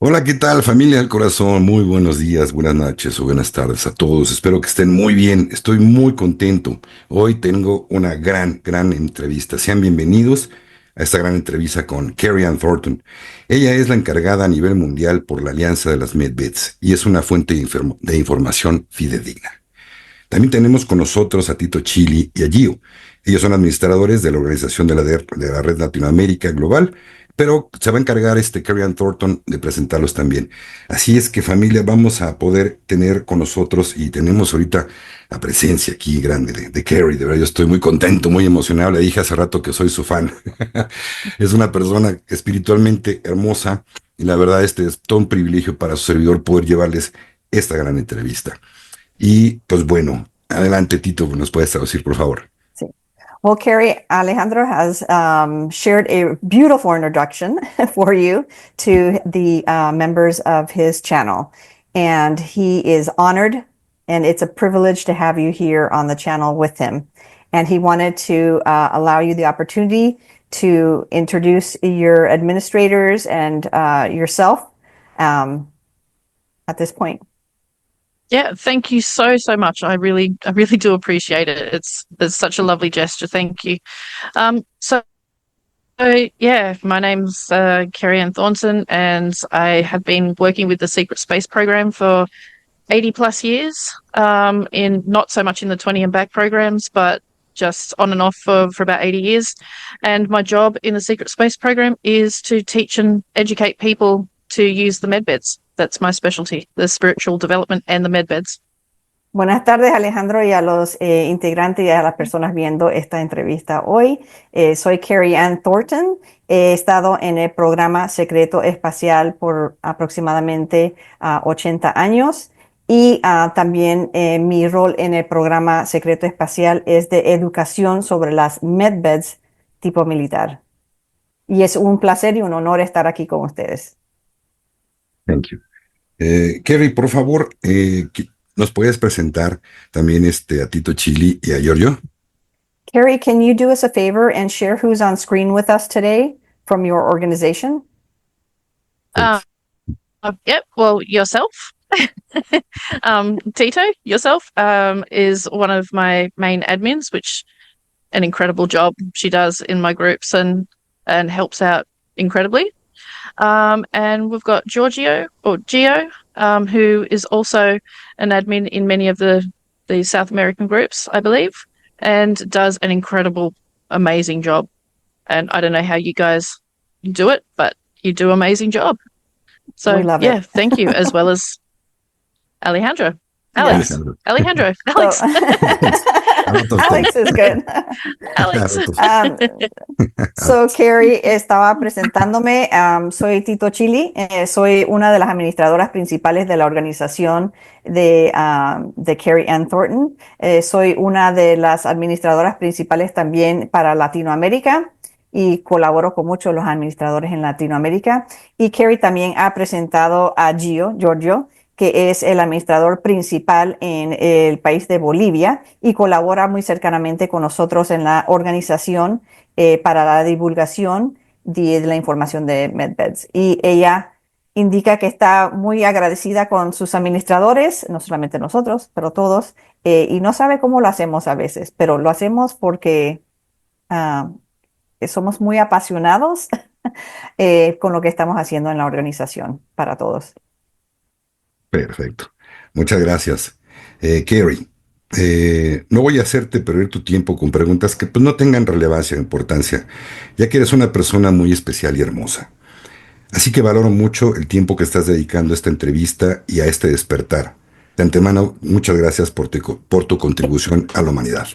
Hola, ¿qué tal familia del corazón? Muy buenos días, buenas noches o buenas tardes a todos. Espero que estén muy bien. Estoy muy contento. Hoy tengo una gran entrevista. Sean bienvenidos a esta gran entrevista con Carrie Ann Thornton. Ella es la encargada a nivel mundial por la Alianza de las MedBeds y es una fuente de información fidedigna. También tenemos con nosotros a Tito Chili y a Gio. Ellos son administradores de la organización de la Red Latinoamérica Global, pero se va a encargar Carrie Ann Thornton de presentarlos también. Así es que familia, vamos a poder tener con nosotros y tenemos ahorita la presencia aquí grande de Carrie. De verdad, yo estoy muy contento, muy emocionado. Le dije hace rato que soy su fan. Es una persona espiritualmente hermosa y la verdad este es todo un privilegio para su servidor poder llevarles esta gran entrevista. Y pues bueno, adelante Tito, nos puedes traducir, por favor. Sí. Well, Carrie, Alejandro has shared a beautiful introduction for you to the members of his channel. And he is honored, and it's a privilege to have you here on the channel with him. And he wanted to allow you the opportunity to introduce your administrators and yourself at this point. Yeah, thank you so much. I really do appreciate it. It's such a lovely gesture. Thank you. So, my name's Carrie Ann Thornton, and I have been working with the Secret Space Program for 80 plus years. In not so much in the 20 and back programs, but just on and off for about 80 years. And my job in the Secret Space Program is to teach and educate people to use the medbeds. That's my specialty, the spiritual development and the medbeds. Buenas tardes, Alejandro, y a los integrantes y a las personas viendo esta entrevista hoy. Soy Carrie Ann Thornton. He estado en el programa secreto espacial por aproximadamente 80 años y también mi rol en el programa secreto espacial es de educación sobre las medbeds tipo militar. Y es un placer y un honor estar aquí con ustedes. Thank you. Kerry, por favor, ¿nos puedes presentar también a Tito Chili y a Giorgio? Carrie, can you do us a favor and share who's on screen with us today from your organization? Uh, yep, well, yourself. Tito, yourself, is one of my main admins, which an incredible job she does in my groups and helps out incredibly. And we've got Giorgio or Gio, who is also an admin in many of the South American groups, I believe, and does an incredible, amazing job. And I don't know how you guys do it, but you do an amazing job. So We love yeah, it. thank you, as well as Alejandro. Yes. Alejandro. Alex. So, Alex is good. Alex. So, Carrie, estaba presentándome. Soy Tito Chili. Soy una de las administradoras principales de la organización de Carrie Ann Thornton. Soy una de las administradoras principales también para Latinoamérica y colaboro con muchos de los administradores en Latinoamérica. Y Carrie también ha presentado a Giorgio, que es el administrador principal en el país de Bolivia y colabora muy cercanamente con nosotros en la organización para la divulgación de la información de MedBeds. Y ella indica que está muy agradecida con sus administradores, no solamente nosotros, pero todos, y no sabe cómo lo hacemos a veces, pero lo hacemos porque somos muy apasionados con lo que estamos haciendo en la organización para todos. Perfecto. Muchas gracias. Kerry, no voy a hacerte perder tu tiempo con preguntas que pues, no tengan relevancia o importancia, ya que eres una persona muy especial y hermosa. Así que valoro mucho el tiempo que estás dedicando a esta entrevista y a este despertar. De antemano, muchas gracias por tu contribución a la humanidad.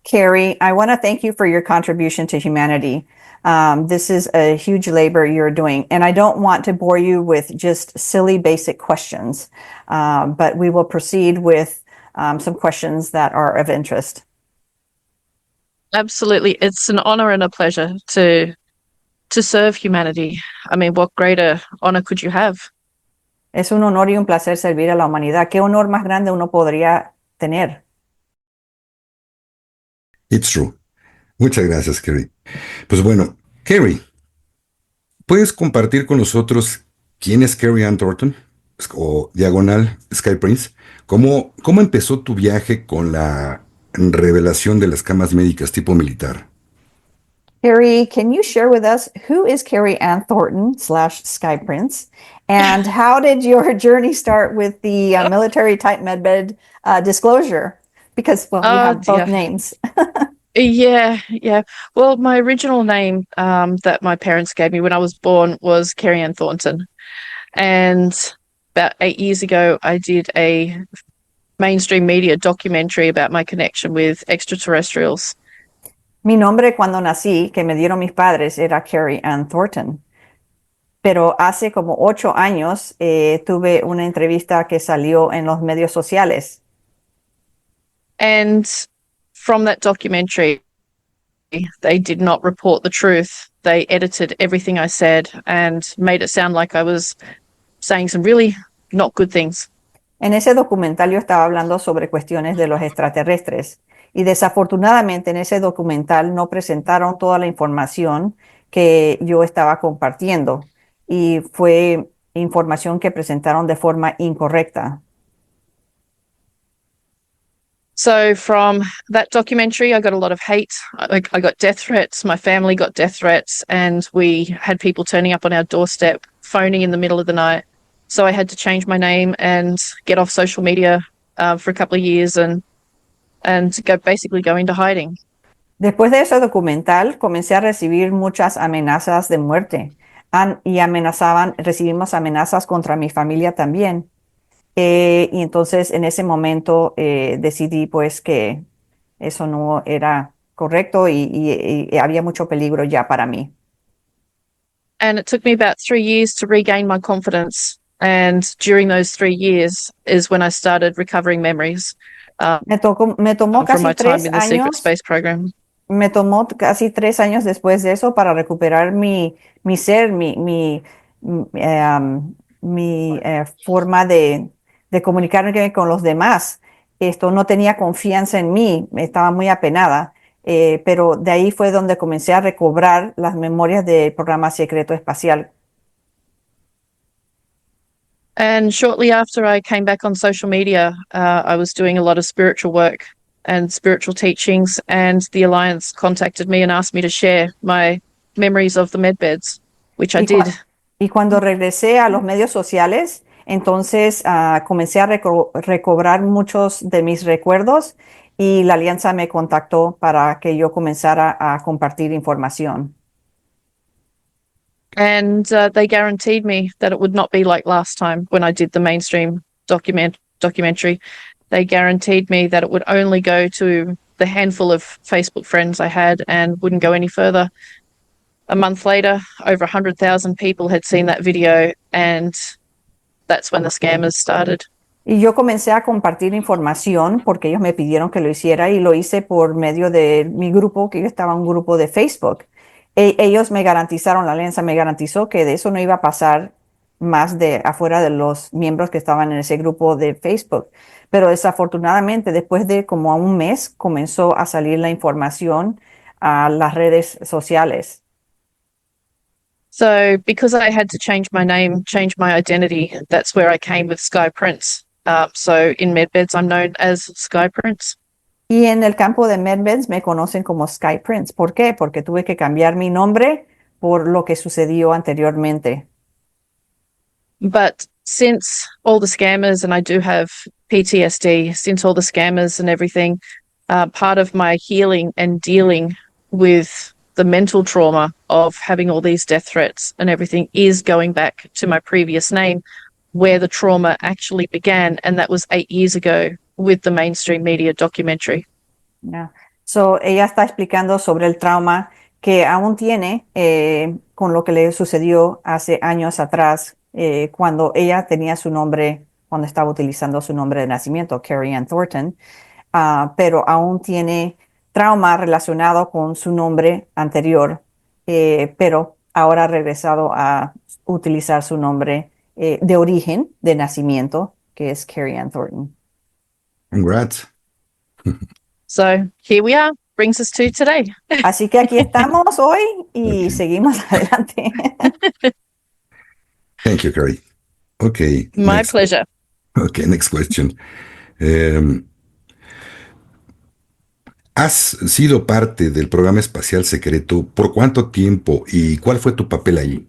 Carrie, I want to thank you for your contribution to humanity. This is a huge labor you're doing, and I don't want to bore you with just silly, basic questions, but we will proceed with some questions that are of interest. Absolutely. It's an honor and a pleasure to serve humanity. I mean, what greater honor could you have? Es un honor y un placer servir a la humanidad. ¿Qué honor más grande uno podría tener? It's true. Muchas gracias, Kerry. Pues bueno, Kerry, ¿puedes compartir con nosotros ¿Quién es Carrie Ann Thornton? O diagonal Sky Prince. ¿Cómo empezó tu viaje con la revelación de las camas médicas tipo militar? Carrie, can you share with us who is Carrie Ann Thornton slash Sky Prince? And how did your journey start with the military type medbed disclosure? Because, well, you Oh have both dear. names. Yeah, yeah. Well, my original name that my parents gave me when I was born was Carrie Ann Thornton. And about 8 years ago, I did a mainstream media documentary about my connection with extraterrestrials. Mi nombre cuando nací, que me dieron mis padres, era Carrie Ann Thornton. Pero hace como 8 años tuve una entrevista que salió en los medios sociales. And from that documentary, they did not report the truth. They edited everything I said and made it sound like I was saying some really not good things. En ese documental yo estaba hablando sobre cuestiones de los extraterrestres y desafortunadamente en ese documental no presentaron toda la información que yo estaba compartiendo y fue información que presentaron de forma incorrecta. So from that documentary, I got a lot of hate. I got death threats. My family got death threats, and we had people turning up on our doorstep, phoning in the middle of the night. So I had to change my name and get off social media for a couple of years and basically go into hiding. Después de ese documental comencé a recibir muchas amenazas de muerte y recibimos amenazas contra mi familia también. Y entonces en ese momento decidí pues que eso no era correcto y había mucho peligro ya para mí. And it took me about 3 years to regain my confidence. And during those 3 years is when I started recovering memories Me tomó from casi my time tres in the secret años, space program. me tomó casi 3 años después de eso para recuperar mi ser, mi forma de comunicarme con los demás. Esto no tenía confianza en mí, estaba muy apenada, pero de ahí fue donde comencé a recobrar las memorias del programa secreto espacial. And shortly after I came back on social media, I was doing a lot of spiritual work and spiritual teachings, and the Alliance contacted me and asked me to share my memories of the medbeds, which I Y, did. y cuando regresé a los medios sociales, entonces comencé a recobrar muchos de mis recuerdos y la alianza me contactó para que yo comenzara a compartir información. And they guaranteed me that it would not be like last time when I did the mainstream documentary. They guaranteed me that it would only go to the handful of Facebook friends I had and wouldn't go any further. A month later, over 100,000 people had seen that video, and that's when the scammers started. Y yo comencé a compartir información porque ellos me pidieron que lo hiciera y lo hice por medio de mi grupo, que yo estaba en un grupo de Facebook. Ellos me garantizaron, la alianza me garantizó que de eso no iba a pasar más de afuera de los miembros que estaban en ese grupo de Facebook. Pero desafortunadamente, después de como a un mes, comenzó a salir la información a las redes sociales. So because I had to change my name, change my identity, that's where I came with Sky Prince. So in medbeds, I'm known as Sky Prince. Y en el campo de medbeds me conocen como Sky Prince. ¿Por qué? Porque tuve que cambiar mi nombre por lo que sucedió anteriormente. But since all the scammers, and I do have PTSD, since all the scammers and everything, part of my healing and dealing with the mental trauma of having all these death threats and everything is going back to my previous name, where the trauma actually began, and that was 8 years ago with the mainstream media documentary. Yeah. So, ella está explicando sobre el trauma que aún tiene con lo que le sucedió hace años atrás, cuando ella tenía su nombre, cuando estaba utilizando su nombre de nacimiento, Carrie Ann Thornton, pero aún tiene trauma relacionado con su nombre anterior, pero ahora ha regresado a utilizar su nombre de origen, de nacimiento, que es Carrie Ann Thornton. Congrats. So here we are, brings us to today. Así que aquí estamos hoy y seguimos adelante. Thank you, Carrie. Okay. My pleasure. Okay, next question. Um, ¿Has sido parte del programa espacial secreto? ¿Por cuánto tiempo y cuál fue tu papel allí?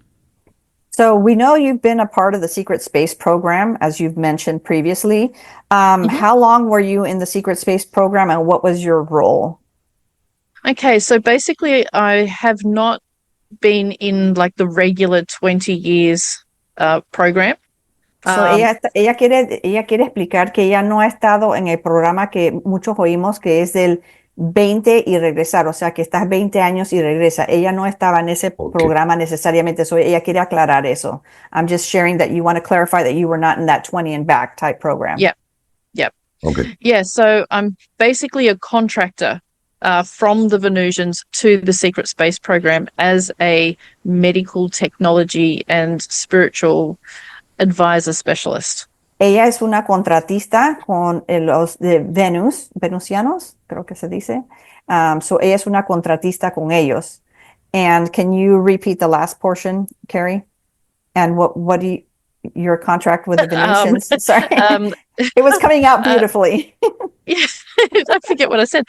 So we know you've been a part of the secret space program, as you've mentioned previously. How long were you in the secret space program and what was your role? Okay, so basically, I have not been in like the regular 20 years program. So ella quiere explicar que ella no ha estado en el programa que muchos oímos que es del 20 y regresar, o sea que estás 20 años y regresa. Ella no estaba en ese Okay. programa necesariamente, so ella quiere aclarar eso. I'm just sharing that you want to clarify that you were not in that 20 and back type program. Yep. Yep. Okay. Yeah, so I'm basically a contractor from the Venusians to the secret space program as a medical technology and spiritual advisor specialist. Ella es una contratista con los de Venus, venusianos, creo que se dice. So ella es una contratista con ellos. And can you repeat the last portion, Carrie? And what do you, your contract with the Venusians? Sorry, it was coming out beautifully. Yeah, I forget what I said.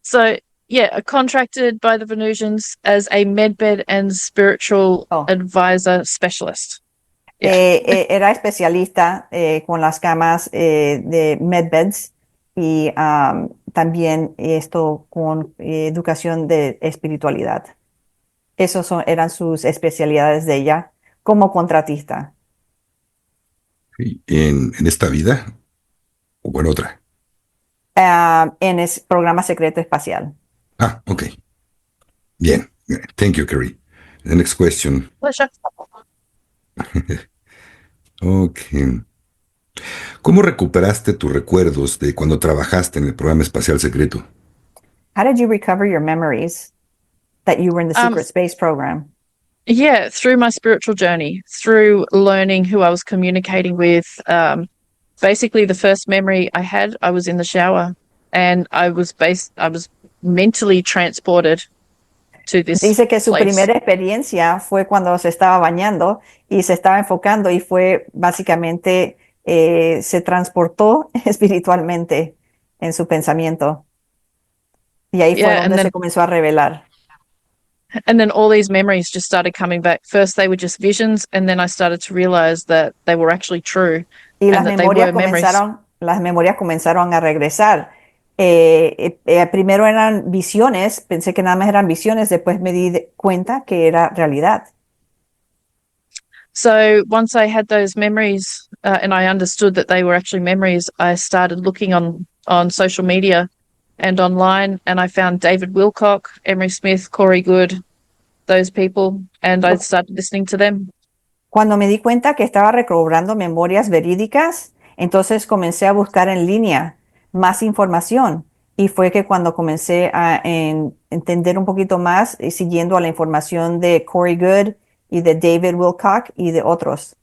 So yeah, contracted by the Venusians as a medbed and spiritual advisor specialist. Era especialista con las camas de medbeds y también esto con educación de espiritualidad. Esos eran sus especialidades de ella como contratista. Sí, ¿en esta vida o en otra? En el programa secreto espacial. Ah, ok. Bien. Thank you, Carrie. The next question. Pleasure. Ok. ¿Cómo recuperaste tus recuerdos de cuando trabajaste en el programa espacial secreto? How did you recover your memories that you were in the secret space program? Yeah, through my spiritual journey, through learning who I was communicating with. Basically, the first memory I had, I was in the shower, and I was mentally transported to this Dice que su place. primera experiencia fue cuando se estaba bañando y se estaba enfocando y fue básicamente se transportó espiritualmente en su pensamiento. Y ahí fue donde se comenzó a revelar. And then all these memories just started coming back. First, they were just visions, and then I started to realize that they were actually true. Y las memorias comenzaron a regresar. Primero eran visiones, pensé que nada más eran visiones, después me di cuenta que era realidad. So once I had those memories and I understood that they were actually memories, I started looking on social media and online, and I found David Wilcock, Emery Smith, Corey Good, those people, and I started listening to them. Cuando me di cuenta que estaba recobrando memorias verídicas, entonces comencé a buscar en línea más información. Y fue que cuando comencé a entender un poquito más, siguiendo a la información de Corey Good y de David Wilcock y de otros.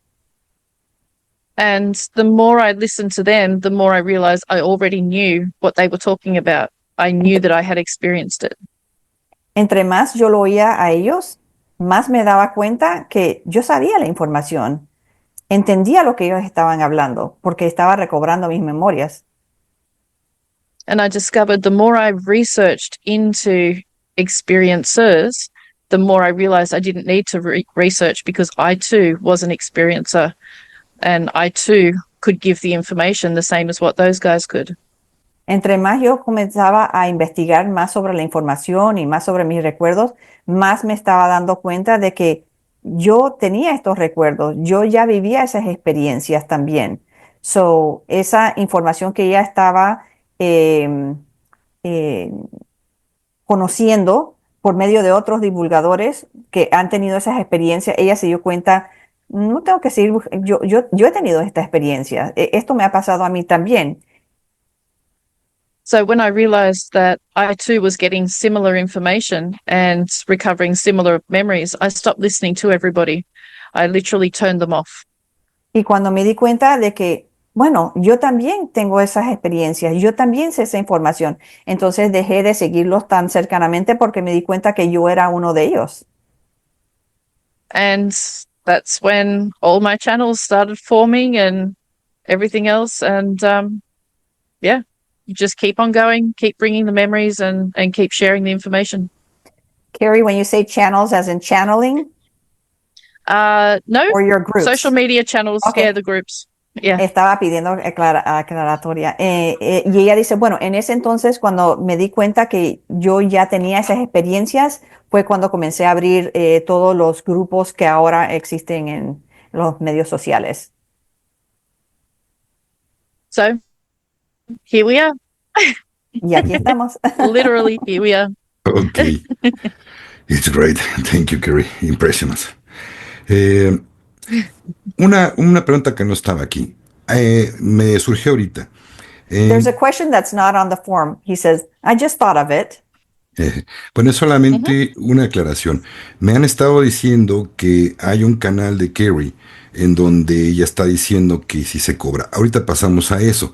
And the more I listened to them, the more I realized I already knew what they were talking about. I knew that I had experienced it. Entre más yo lo oía a ellos, más me daba cuenta que yo sabía la información. Entendía lo que ellos estaban hablando porque estaba recobrando mis memorias. And I discovered the more I researched into experiencers, the more I realized I didn't need to research because I too was an experiencer and I too could give the information the same as what those guys could. Entre más yo comenzaba a investigar más sobre la información y más sobre mis recuerdos, más me estaba dando cuenta de que yo tenía estos recuerdos, yo ya vivía esas experiencias también. So, esa información que ella estaba conociendo por medio de otros divulgadores que han tenido esas experiencias, ella se dio cuenta, no tengo que seguir, yo he tenido esta experiencia, esto me ha pasado a mí también. So when I realized that I too was getting similar information and recovering similar memories, I stopped listening to everybody. I literally turned them off. Y cuando me di cuenta de que, bueno, yo también tengo esas experiencias, yo también sé esa información, entonces dejé de seguirlos tan cercanamente porque me di cuenta que yo era uno de ellos. And that's when all my channels started forming and everything else. And yeah, you just keep on going, keep bringing the memories and keep sharing the information. Carrie, when you say channels, as in channeling, No, or your groups? social media channels. Okay. Yeah, the groups. Yeah. Estaba pidiendo aclaratoria. Y ella dice, bueno, en ese entonces, cuando me di cuenta que yo ya tenía esas experiencias, fue cuando comencé a abrir todos los grupos que ahora existen en los medios sociales. So here we are. Y aquí estamos. Literally, here we are. Okay. It's great. Thank you, Kerry. Impressions. Una pregunta que no estaba aquí. Me surgió ahorita. There's a question that's not on the form. He says, I just thought of it. Bueno, es solamente una aclaración. Me han estado diciendo que hay un canal de Kerry en donde ella está diciendo que sí se cobra. Ahorita pasamos a eso,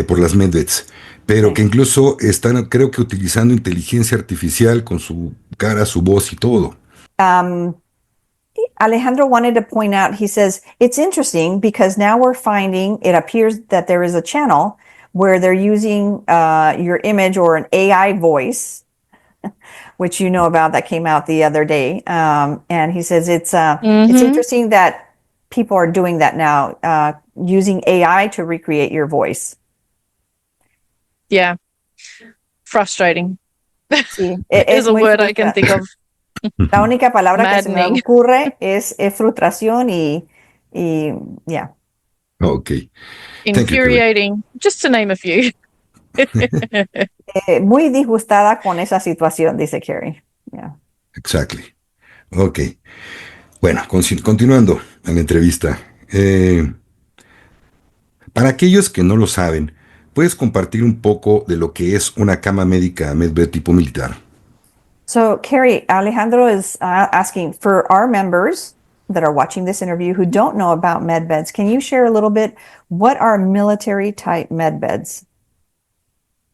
por las medbeds, pero Sí. que incluso están, creo que utilizando inteligencia artificial con su cara, su voz y todo. Alejandro wanted to point out, he says, it's interesting because now we're finding, it appears that there is a channel where they're using your image or an AI voice, which you know about, that came out the other day. And he says it's interesting that people are doing that now, using AI to recreate your voice. Yeah. Frustrating. Sí, Is a muy word I can think of. La única palabra que se me Maddening. ocurre es frustración y yeah. Ok. Thank you, Kerry. Infuriating, just to name a few. Muy disgustada con esa situación, dice Carrie. Yeah. Exactly. Ok. Bueno, continuando en la entrevista. Para aquellos que no lo saben, ¿puedes compartir un poco de lo que es una cama médica medbed tipo militar? So, Carrie, Alejandro is asking, for our members that are watching this interview who don't know about med beds, can you share a little bit what are military type med beds?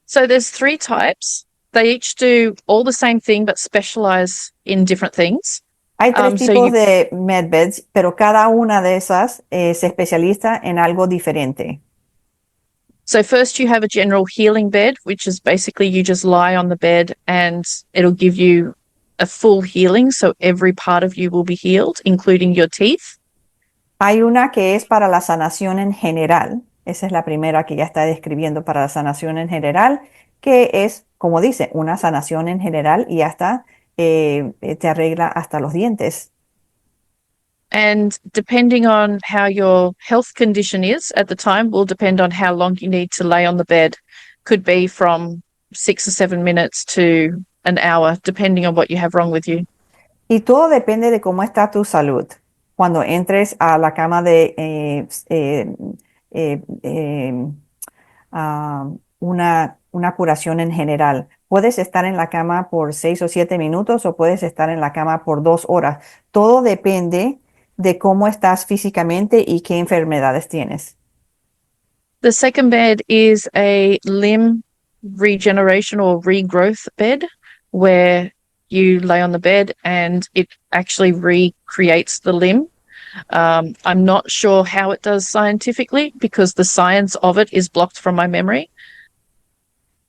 So there's 3 types. They each do all the same thing but specialize in different things. Hay 3 so tipos you- de med beds, pero cada una de esas se especializa en algo diferente. So first you have a general healing bed, which is basically you just lie on the bed and it'll give you a full healing. So every part of you will be healed, including your teeth. Hay una que es para la sanación en general. Esa es la primera que ya está describiendo, para la sanación en general, que es, como dice, una sanación en general y hasta te arregla hasta los dientes. And depending on how your health condition is at the time will depend on how long you need to lay on the bed. Could be from 6 or 7 minutes to an hour, depending on what you have wrong with you. Y todo depende de cómo está tu salud. Cuando entres a la cama de una curación en general, puedes estar en la cama por 6 o 7 minutos o puedes estar en la cama por 2 horas. Todo depende de cómo estás físicamente y qué enfermedades tienes. The second bed is a limb regeneration or regrowth bed where you lay on the bed and it actually recreates the limb. I'm not sure how it does scientifically because the science of it is blocked from my memory.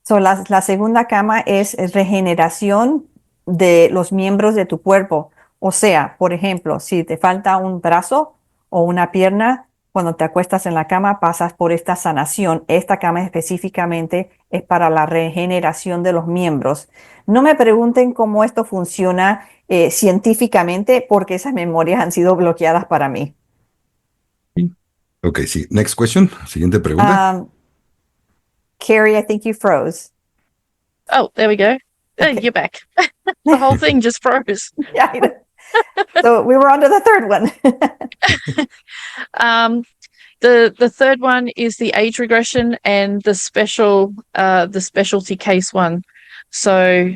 So, la segunda cama es regeneración de los miembros de tu cuerpo. O sea, por ejemplo, si te falta un brazo o una pierna, cuando te acuestas en la cama pasas por esta sanación. Esta cama específicamente es para la regeneración de los miembros. No me pregunten cómo esto funciona científicamente, porque esas memorias han sido bloqueadas para mí. Ok, sí. Next question. Siguiente pregunta. Carrie, I think you froze. Oh, there we go. Okay. You're back. The whole thing just froze. Yeah. So we were on to the third one. The third one is the age regression and the specialty case one. So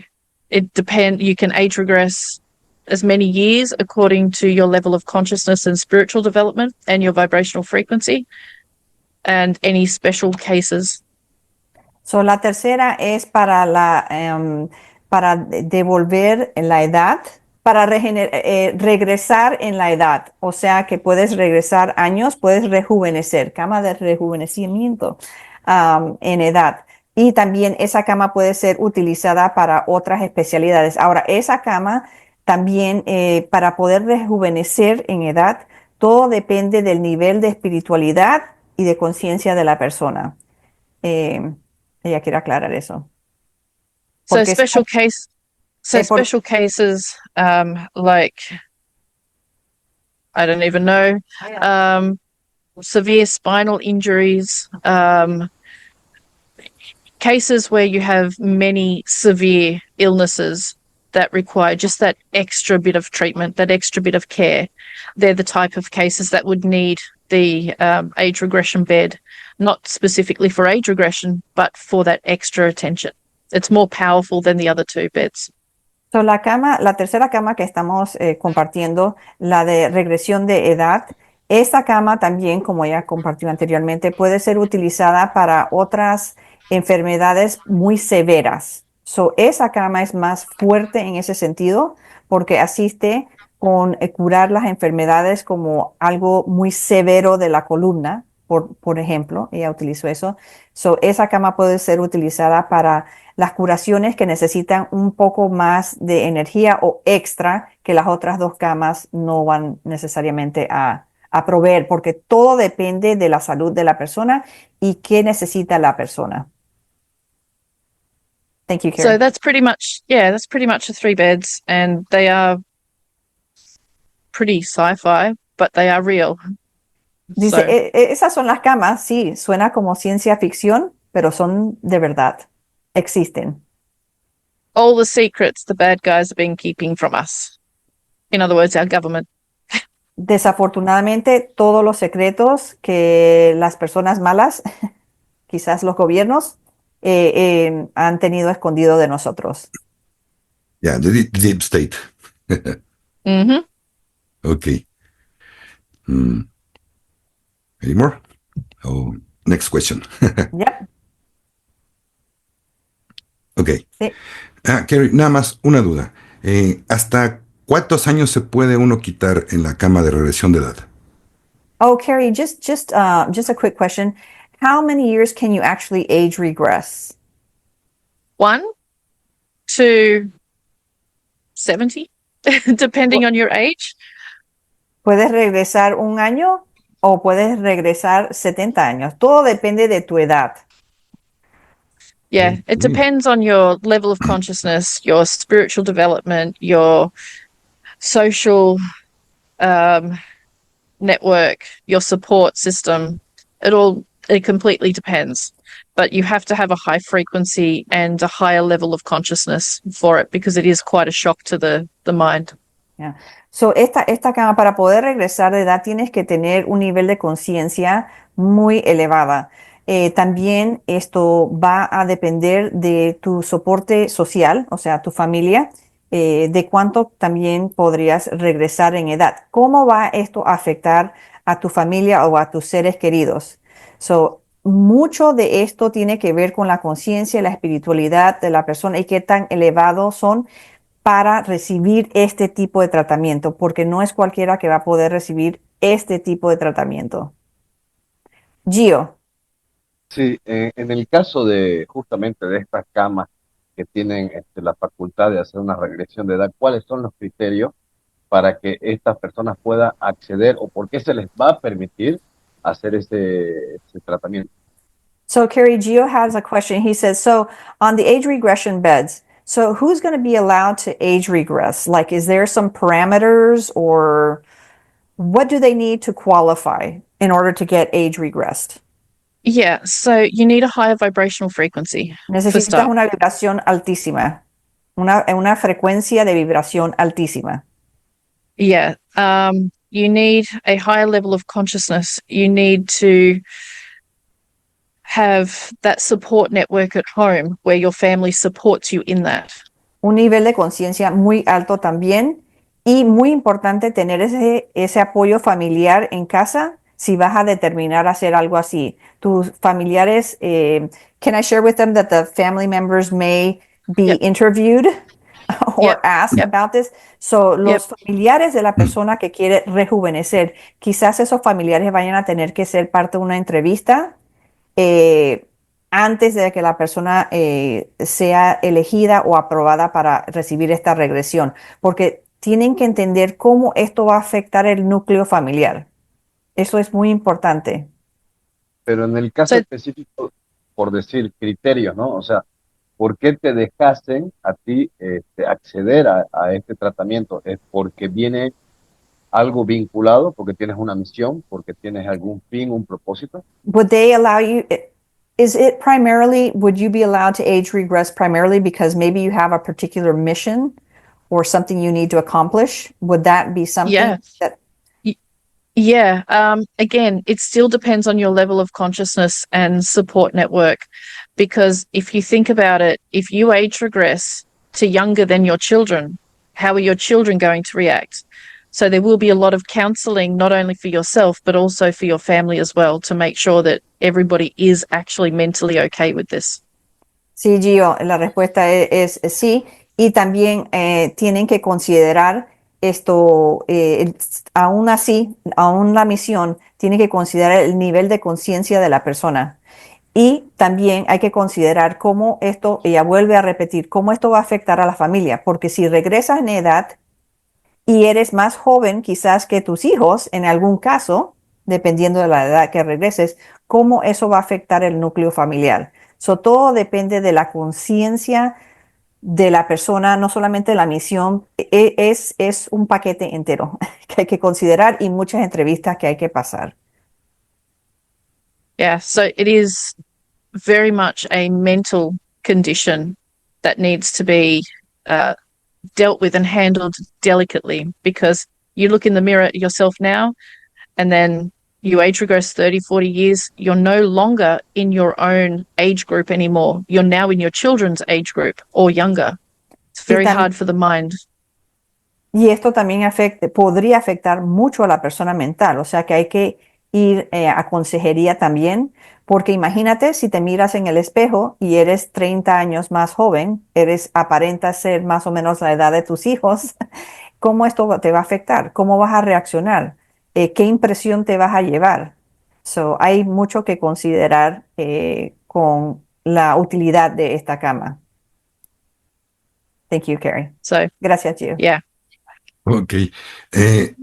it depends. You can age regress as many years according to your level of consciousness and spiritual development and your vibrational frequency and any special cases. So, la tercera es para para devolver la edad para regresar en la edad, o sea que puedes regresar años, puedes rejuvenecer, cama de rejuvenecimiento en edad. Y también esa cama puede ser utilizada para otras especialidades. Ahora, esa cama también para poder rejuvenecer en edad, todo depende del nivel de espiritualidad y de conciencia de la persona. Ella quiere aclarar eso. So Porque special cases, like, I don't even know, severe spinal injuries, cases where you have many severe illnesses that require just that extra bit of treatment, that extra bit of care. They're the type of cases that would need the age regression bed, not specifically for age regression, but for that extra attention. It's more powerful than the other two beds. So, la tercera cama que estamos compartiendo, la de regresión de edad, esta cama también, como ya compartió anteriormente, puede ser utilizada para otras enfermedades muy severas. So, esa cama es más fuerte en ese sentido porque asiste con curar las enfermedades como algo muy severo de la columna, por ejemplo, ella utilizó eso. So, esa cama puede ser utilizada para las curaciones que necesitan un poco más de energía o extra que las otras dos camas no van necesariamente a proveer, porque todo depende de la salud de la persona y qué necesita la persona. Thank you, Carrie. So that's pretty much the 3 beds, and they are pretty sci-fi, but they are real. Dice, So, esas son las camas, sí, suena como ciencia ficción, pero son de verdad, existen. all the secrets the bad guys have been keeping from us. In other words, our government. Desafortunadamente, todos los secretos que las personas malas, quizás los gobiernos, han tenido escondido de nosotros. Yeah, the deep state. Mm-hmm. Okay. Any more? Oh, next question. Yep. Ok. Sí. Carrie, nada más una duda. ¿Hasta cuántos años se puede uno quitar en la cama de regresión de edad? Oh, Carrie, just a quick question. How many years can you actually age regress? 1 to 70, depending on your age. ¿Puedes regresar un año o puedes regresar 70 años? Todo depende de tu edad. Yeah, it depends on your level of consciousness, your spiritual development, your social network, your support system. It completely depends. But you have to have a high frequency and a higher level of consciousness for it, because it is quite a shock to the mind. Yeah. So, esta cama, para poder regresar de edad, tienes que tener un nivel de conciencia muy elevada. También esto va a depender de tu soporte social, o sea, tu familia, de cuánto también podrías regresar en edad. ¿Cómo va esto a afectar a tu familia o a tus seres queridos? So, mucho de esto tiene que ver con la conciencia y la espiritualidad de la persona y qué tan elevados son para recibir este tipo de tratamiento, porque no es cualquiera que va a poder recibir este tipo de tratamiento. Gio. Sí, en el caso de justamente de estas camas que tienen la facultad de hacer una regresión de edad, ¿cuáles son los criterios para que estas personas puedan acceder o por qué se les va a permitir hacer ese tratamiento? So, Carrie, Gio has a question. He says, so on the age regression beds, so who's going to be allowed to age regress? Like, is there some parameters, or what do they need to qualify in order to get age regressed? Yeah, so you need a higher vibrational frequency. Necesitas una vibración altísima, una frecuencia de vibración altísima. Yeah, you need a higher level of consciousness. You need to have that support network at home where your family supports you in that. Un nivel de conciencia muy alto también, y muy importante tener ese apoyo familiar en casa si vas a determinar hacer algo así. Tus familiares, can I share with them that the family members may be Yep. interviewed or Yep, ask yep. about this. So, los Yep. familiares de la persona que quiere rejuvenecer, quizás esos familiares vayan a tener que ser parte de una entrevista eh, antes de que la persona sea elegida o aprobada para recibir esta regresión, porque tienen que entender cómo esto va a afectar el núcleo familiar. Eso es muy importante. Pero en el caso So específico, por decir criterios, ¿no? O sea, ¿por qué te dejasen a ti acceder a este tratamiento? ¿Es porque viene algo vinculado, porque tienes una misión, porque tienes algún fin, un propósito? Would they allow you? Is it primarily, would you be allowed to age regress primarily because maybe you have a particular mission or something you need to accomplish? Would that be something yeah. that, Y- Yeah. Again, it still depends on your level of consciousness and support network. Because if you think about it, if you age regress to younger than your children, how are your children going to react? So there will be a lot of counseling, not only for yourself, but also for your family as well, to make sure that everybody is actually mentally okay with this. sí, Gio, la respuesta es sí. Y también tienen que considerar esto, aún así, aún la misión, tiene que considerar el nivel de conciencia de la persona. Y también hay que considerar cómo esto, ella vuelve a repetir, cómo esto va a afectar a la familia, porque si regresas en edad y eres más joven quizás que tus hijos, en algún caso, dependiendo de la edad que regreses, cómo eso va a afectar el núcleo familiar. So, todo depende de la conciencia de la persona, no solamente la misión, es un paquete entero que hay que considerar y muchas entrevistas que hay que pasar. Yeah. So it is very much a mental condition that needs to be uh, dealt with and handled delicately, because you look in the mirror at yourself now and then you age regress 30, 40 years, you're no longer in your own age group anymore. You're now in your children's age group or younger. It's Y, very hard for the mind. y esto también podría afectar mucho a la persona mental, o sea que hay que ir a consejería también, porque imagínate si te miras en el espejo y eres 30 años más joven, aparentas ser más o menos la edad de tus hijos, ¿cómo esto te va a afectar? ¿Cómo vas a reaccionar? ¿Qué impresión te vas a llevar? So, hay mucho que considerar con la utilidad de esta cama. Thank you, Carrie. So, Gracias, Gio. yeah. Ok.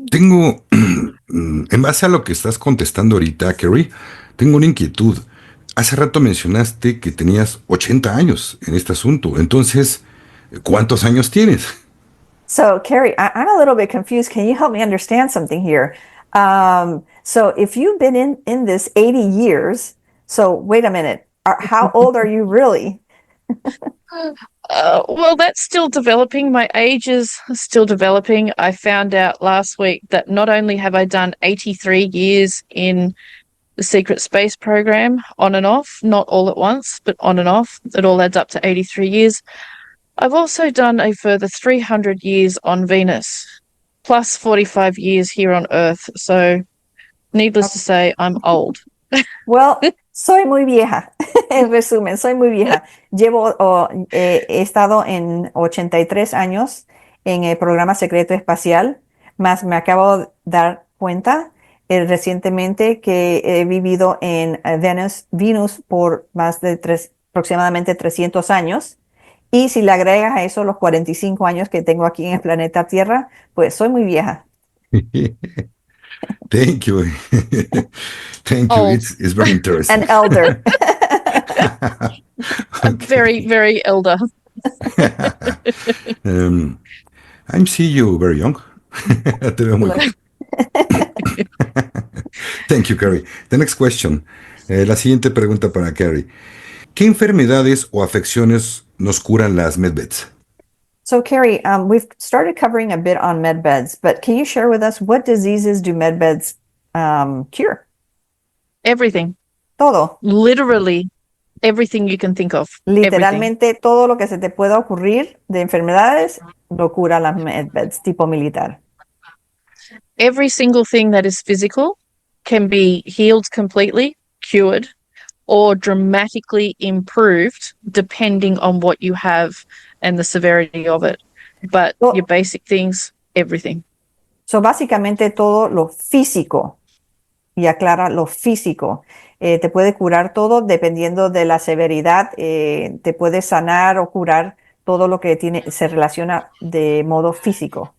Tengo, en base a lo que estás contestando ahorita, Kerry, tengo una inquietud. Hace rato mencionaste que tenías 80 años en este asunto. Entonces, ¿cuántos años tienes? So, Carrie, I'm a little bit confused. Can you help me understand something here? So, if you've been in this 80 years, so wait a minute. How old are you really? Well, that's still developing. My age is still developing. I found out last week that not only have I done 83 years in the secret space program on and off, not all at once, but on and off, it all adds up to 83 years. I've also done a further 300 years on Venus, plus 45 years here on Earth. So, needless to say, I'm old. Well, soy muy vieja. En resumen, soy muy vieja. He estado en 83 años en el programa secreto espacial, más me acabo de dar cuenta recientemente que he vivido en Venus por más de aproximadamente 300 años. Y si le agregas a eso los 45 años que tengo aquí en el planeta Tierra, pues soy muy vieja. Thank you. Thank you. Old. It's very interesting. An elder. I'm very, very elder. I'm see you very young. Te veo muy joven. Thank you, Carrie. The next question. La siguiente pregunta para Carrie. ¿Qué enfermedades o afecciones nos curan las medbeds? So, Carrie, we've started covering a bit on med beds, but can you share with us what diseases do med beds cure? Everything. Todo. Literally everything you can think of. Everything. Literalmente todo lo que se te pueda ocurrir de enfermedades lo cura las med beds tipo militar. Every single thing that is physical can be healed completely, cured, or dramatically improved depending on what you have and the severity of it. but Oh. your basic things, everything. So, básicamente todo lo físico, y aclara lo físico, te puede curar todo dependiendo de la severidad, te puede sanar o curar todo lo que se relaciona de modo físico.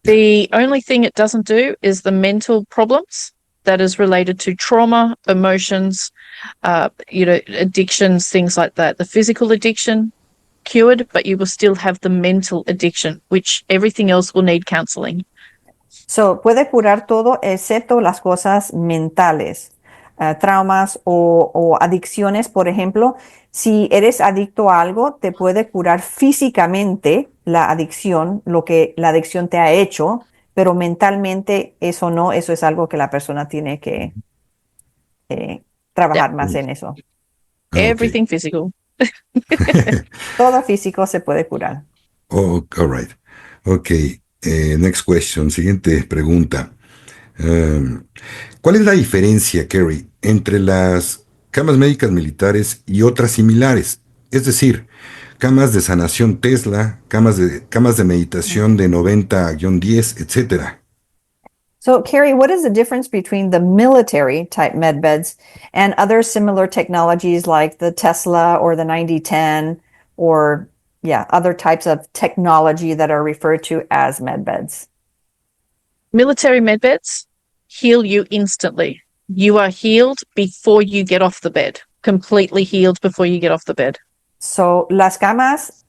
The only thing it doesn't do is the mental problems that is related to trauma, emotions, addictions, things like that. The physical addiction cured, but you will still have the mental addiction, which everything else will need counseling. So, puede curar todo excepto las cosas mentales, traumas o adicciones, por ejemplo. Si eres adicto a algo, te puede curar físicamente la adicción, lo que la adicción te ha hecho, pero mentalmente eso no, eso es algo que la persona tiene que trabajar más en eso. Ah, ok. Everything physical. Todo físico se puede curar. Oh, all right. Ok. Next question. Siguiente pregunta. ¿Cuál es la diferencia, Kerry, entre las camas médicas militares y otras similares? Es decir, camas de sanación Tesla, camas de meditación de 90-10, etcétera. So, Carrie, what is the difference between the military type med beds and other similar technologies like the Tesla or the 9010 or, other types of technology that are referred to as med beds? Military med beds heal you instantly. You are healed before you get off the bed, completely healed before you get off the bed. So, las camas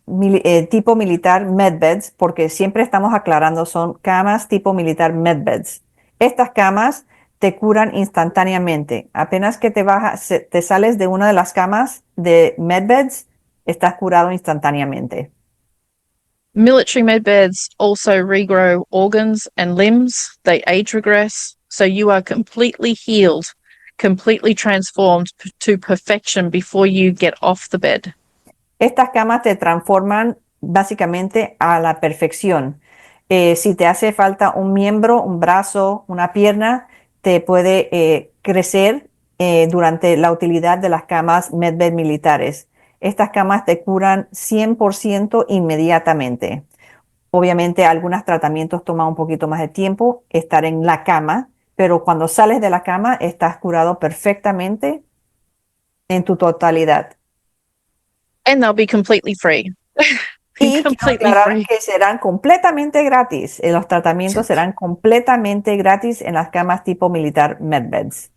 tipo militar medbeds, porque siempre estamos aclarando, son camas tipo militar medbeds. Estas camas te curan instantáneamente. Apenas que te sales de una de las camas de medbeds, estás curado instantáneamente. Military med beds also regrow organs and limbs. They age regress. So you are completely healed, completely transformed to perfection before you get off the bed. Estas camas te transforman básicamente a la perfección. Si te hace falta un miembro, un brazo, una pierna, te puede crecer durante la utilidad de las camas medbed militares. Estas camas te curan 100% inmediatamente. Obviamente, algunos tratamientos toman un poquito más de tiempo estar en la cama, pero cuando sales de la cama estás curado perfectamente en tu totalidad. And they'll be completely free. Y quiero Completely aclarar free. que serán completamente gratis. Los tratamientos serán completamente gratis en las camas tipo militar medbeds.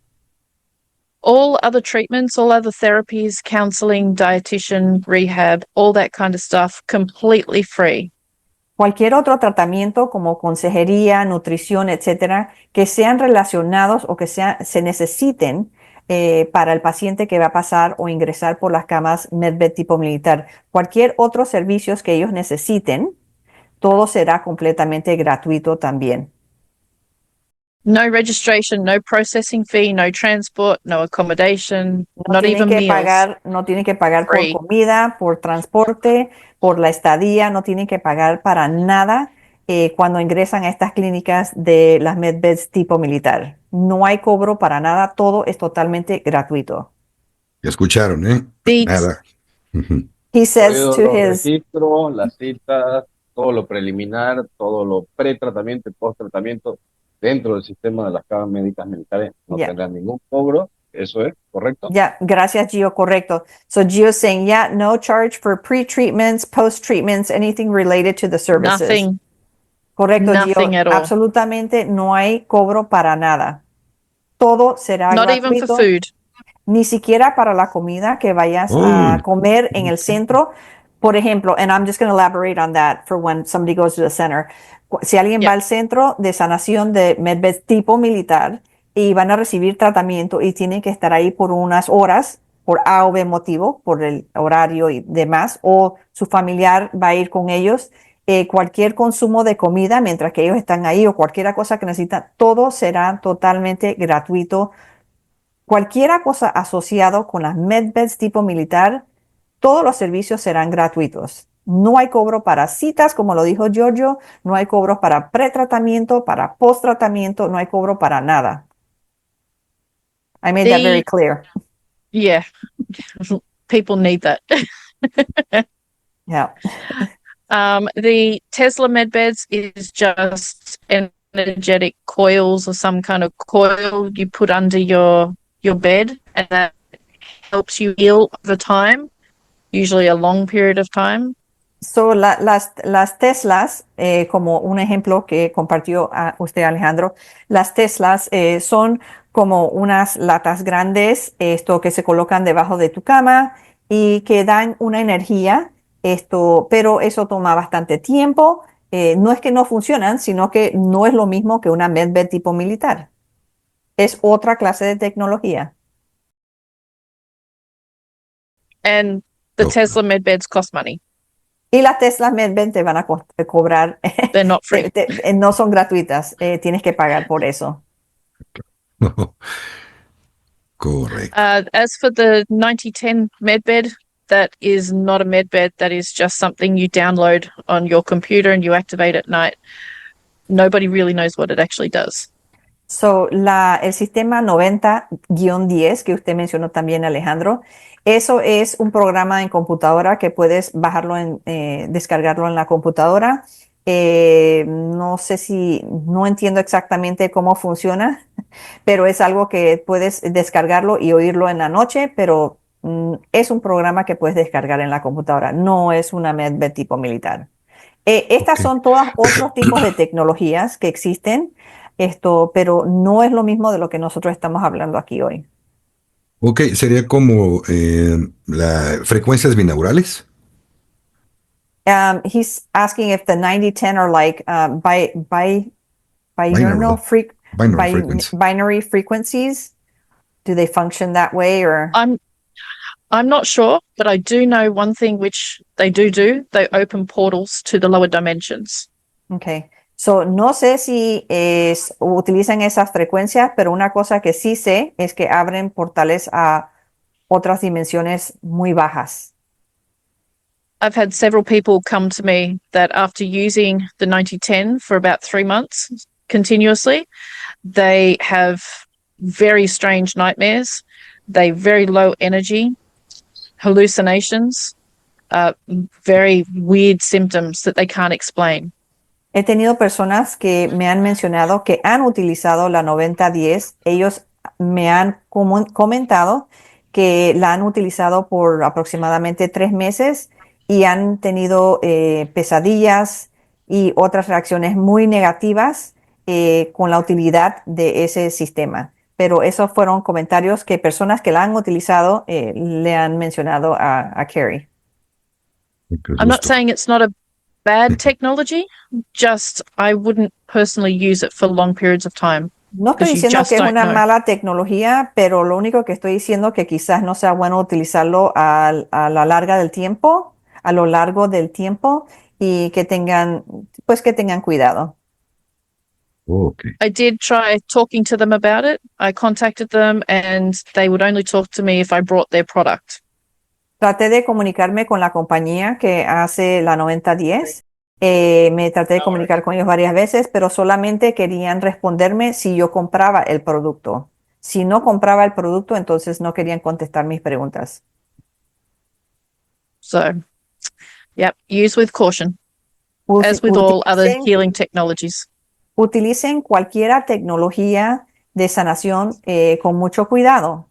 All other treatments, all other therapies, counseling, dietitian, rehab, all that kind of stuff, completely free. Cualquier otro tratamiento como consejería, nutrición, etcétera, que sean relacionados o que se necesiten para el paciente que va a pasar o ingresar por las camas medbed tipo militar. Cualquier otro servicios que ellos necesiten, todo será completamente gratuito también. No registration, no processing fee, no transport, no accommodation, not even meals. No tienen que pagar por Free. comida, por transporte, por la estadía, no tienen que pagar para nada cuando ingresan a estas clínicas de las medbeds tipo militar. No hay cobro para nada, todo es totalmente gratuito. Ya escucharon, ¿eh? The Nada. Ujú. He says Incluidos to los his, registros, las citas, todo lo preliminar, todo lo pretratamiento y posttratamiento dentro del sistema de las camas médicas militares no Yeah. tendrán ningún cobro. ¿Eso es correcto? gracias Gio, correcto. So Gio's saying, no charge for pre-treatments, post-treatments, anything related to the services. nothing, Correcto, nothing Gio. at all. Absolutamente no hay cobro para nada. Todo será Not even for gratuito, food. ni siquiera para la comida que vayas Oh. a comer en el centro. Por ejemplo, and I'm just going to elaborate on that for when somebody goes to the center. Si alguien Yeah. va al centro de sanación de medbed tipo militar y van a recibir tratamiento y tienen que estar ahí por unas horas, por A o B motivo, por el horario y demás, o su familiar va a ir con ellos, cualquier consumo de comida mientras que ellos están ahí o cualquier cosa que necesitan, todo será totalmente gratuito. Cualquier cosa asociado con las medbeds tipo militar, todos los servicios serán gratuitos. No hay cobro para citas, como lo dijo Giorgio, no hay cobro para pretratamiento, para posttratamiento, no hay cobro para nada. I made that very clear. Yeah, people need that. Yeah. The Tesla med beds is just energetic coils or some kind of coil you put under your bed, and that helps you heal over time, usually a long period of time. So, las Teslas, como un ejemplo que compartió usted, Alejandro, las Teslas son como unas latas grandes, esto que se colocan debajo de tu cama y que dan una energía, pero eso toma bastante tiempo. No es que no funcionan, sino que no es lo mismo que una medbed tipo militar. Es otra clase de tecnología. And the Oh, Tesla med beds cost money. Y las Teslas medbed te van a cobrar, They're not free. no son gratuitas, tienes que pagar por eso. correcto. As for the 9010 med bed, that is not a med bed. That is just something you download on your computer and you activate at night. Nobody really knows what it actually does. So, el sistema 90-10 que usted mencionó también, Alejandro, eso es un programa en computadora que puedes bajarlo, descargarlo en la computadora. No sé no entiendo exactamente cómo funciona, pero es algo que puedes descargarlo y oírlo en la noche, pero es un programa que puedes descargar en la computadora. No es una medbed tipo militar. Estas Ok. son todas otros tipos de tecnologías que existen, pero no es lo mismo de lo que nosotros estamos hablando aquí hoy. Ok, sería como frecuencias binaurales. He's asking if the 9010 are like binaural Binaural. Binaural frequency. binary frequencies. Do they function that way or? I'm not sure, but I do know one thing which they do. They open portals to the lower dimensions. Okay. So, no sé si utilizan esas frecuencias, pero una cosa que sí sé es que abren portales a otras dimensiones muy bajas. I've had several people come to me that after using the 9010 for about 3 months continuously, they have very strange nightmares. They very low energy, hallucinations, very weird symptoms that they can't explain. He tenido personas que me han mencionado que han utilizado la 9010. Ellos me han comentado que la han utilizado por aproximadamente 3 meses y han tenido pesadillas y otras reacciones muy negativas con la utilidad de ese sistema. Pero esos fueron comentarios que personas que la han utilizado le han mencionado a Carrie. Qué I'm not gusto. saying it's not a bad technology, just I wouldn't personally use it for long periods of time. No estoy Because you diciendo just que es don't una know. mala tecnología, pero lo único que estoy diciendo que quizás no sea bueno utilizarlo a la larga del tiempo, a lo largo del tiempo y pues que tengan cuidado. Ok. I did try talking to them about it. I contacted them and they would only talk to me if I brought their product. Traté de comunicarme con la compañía que hace la 9010. Me traté de comunicar con ellos varias veces, pero solamente querían responderme si yo compraba el producto. Si no compraba el producto, entonces no querían contestar mis preguntas. So, yep, use with caution, as with all other Utilicen healing technologies. utilicen cualquier tecnología de sanación con mucho cuidado.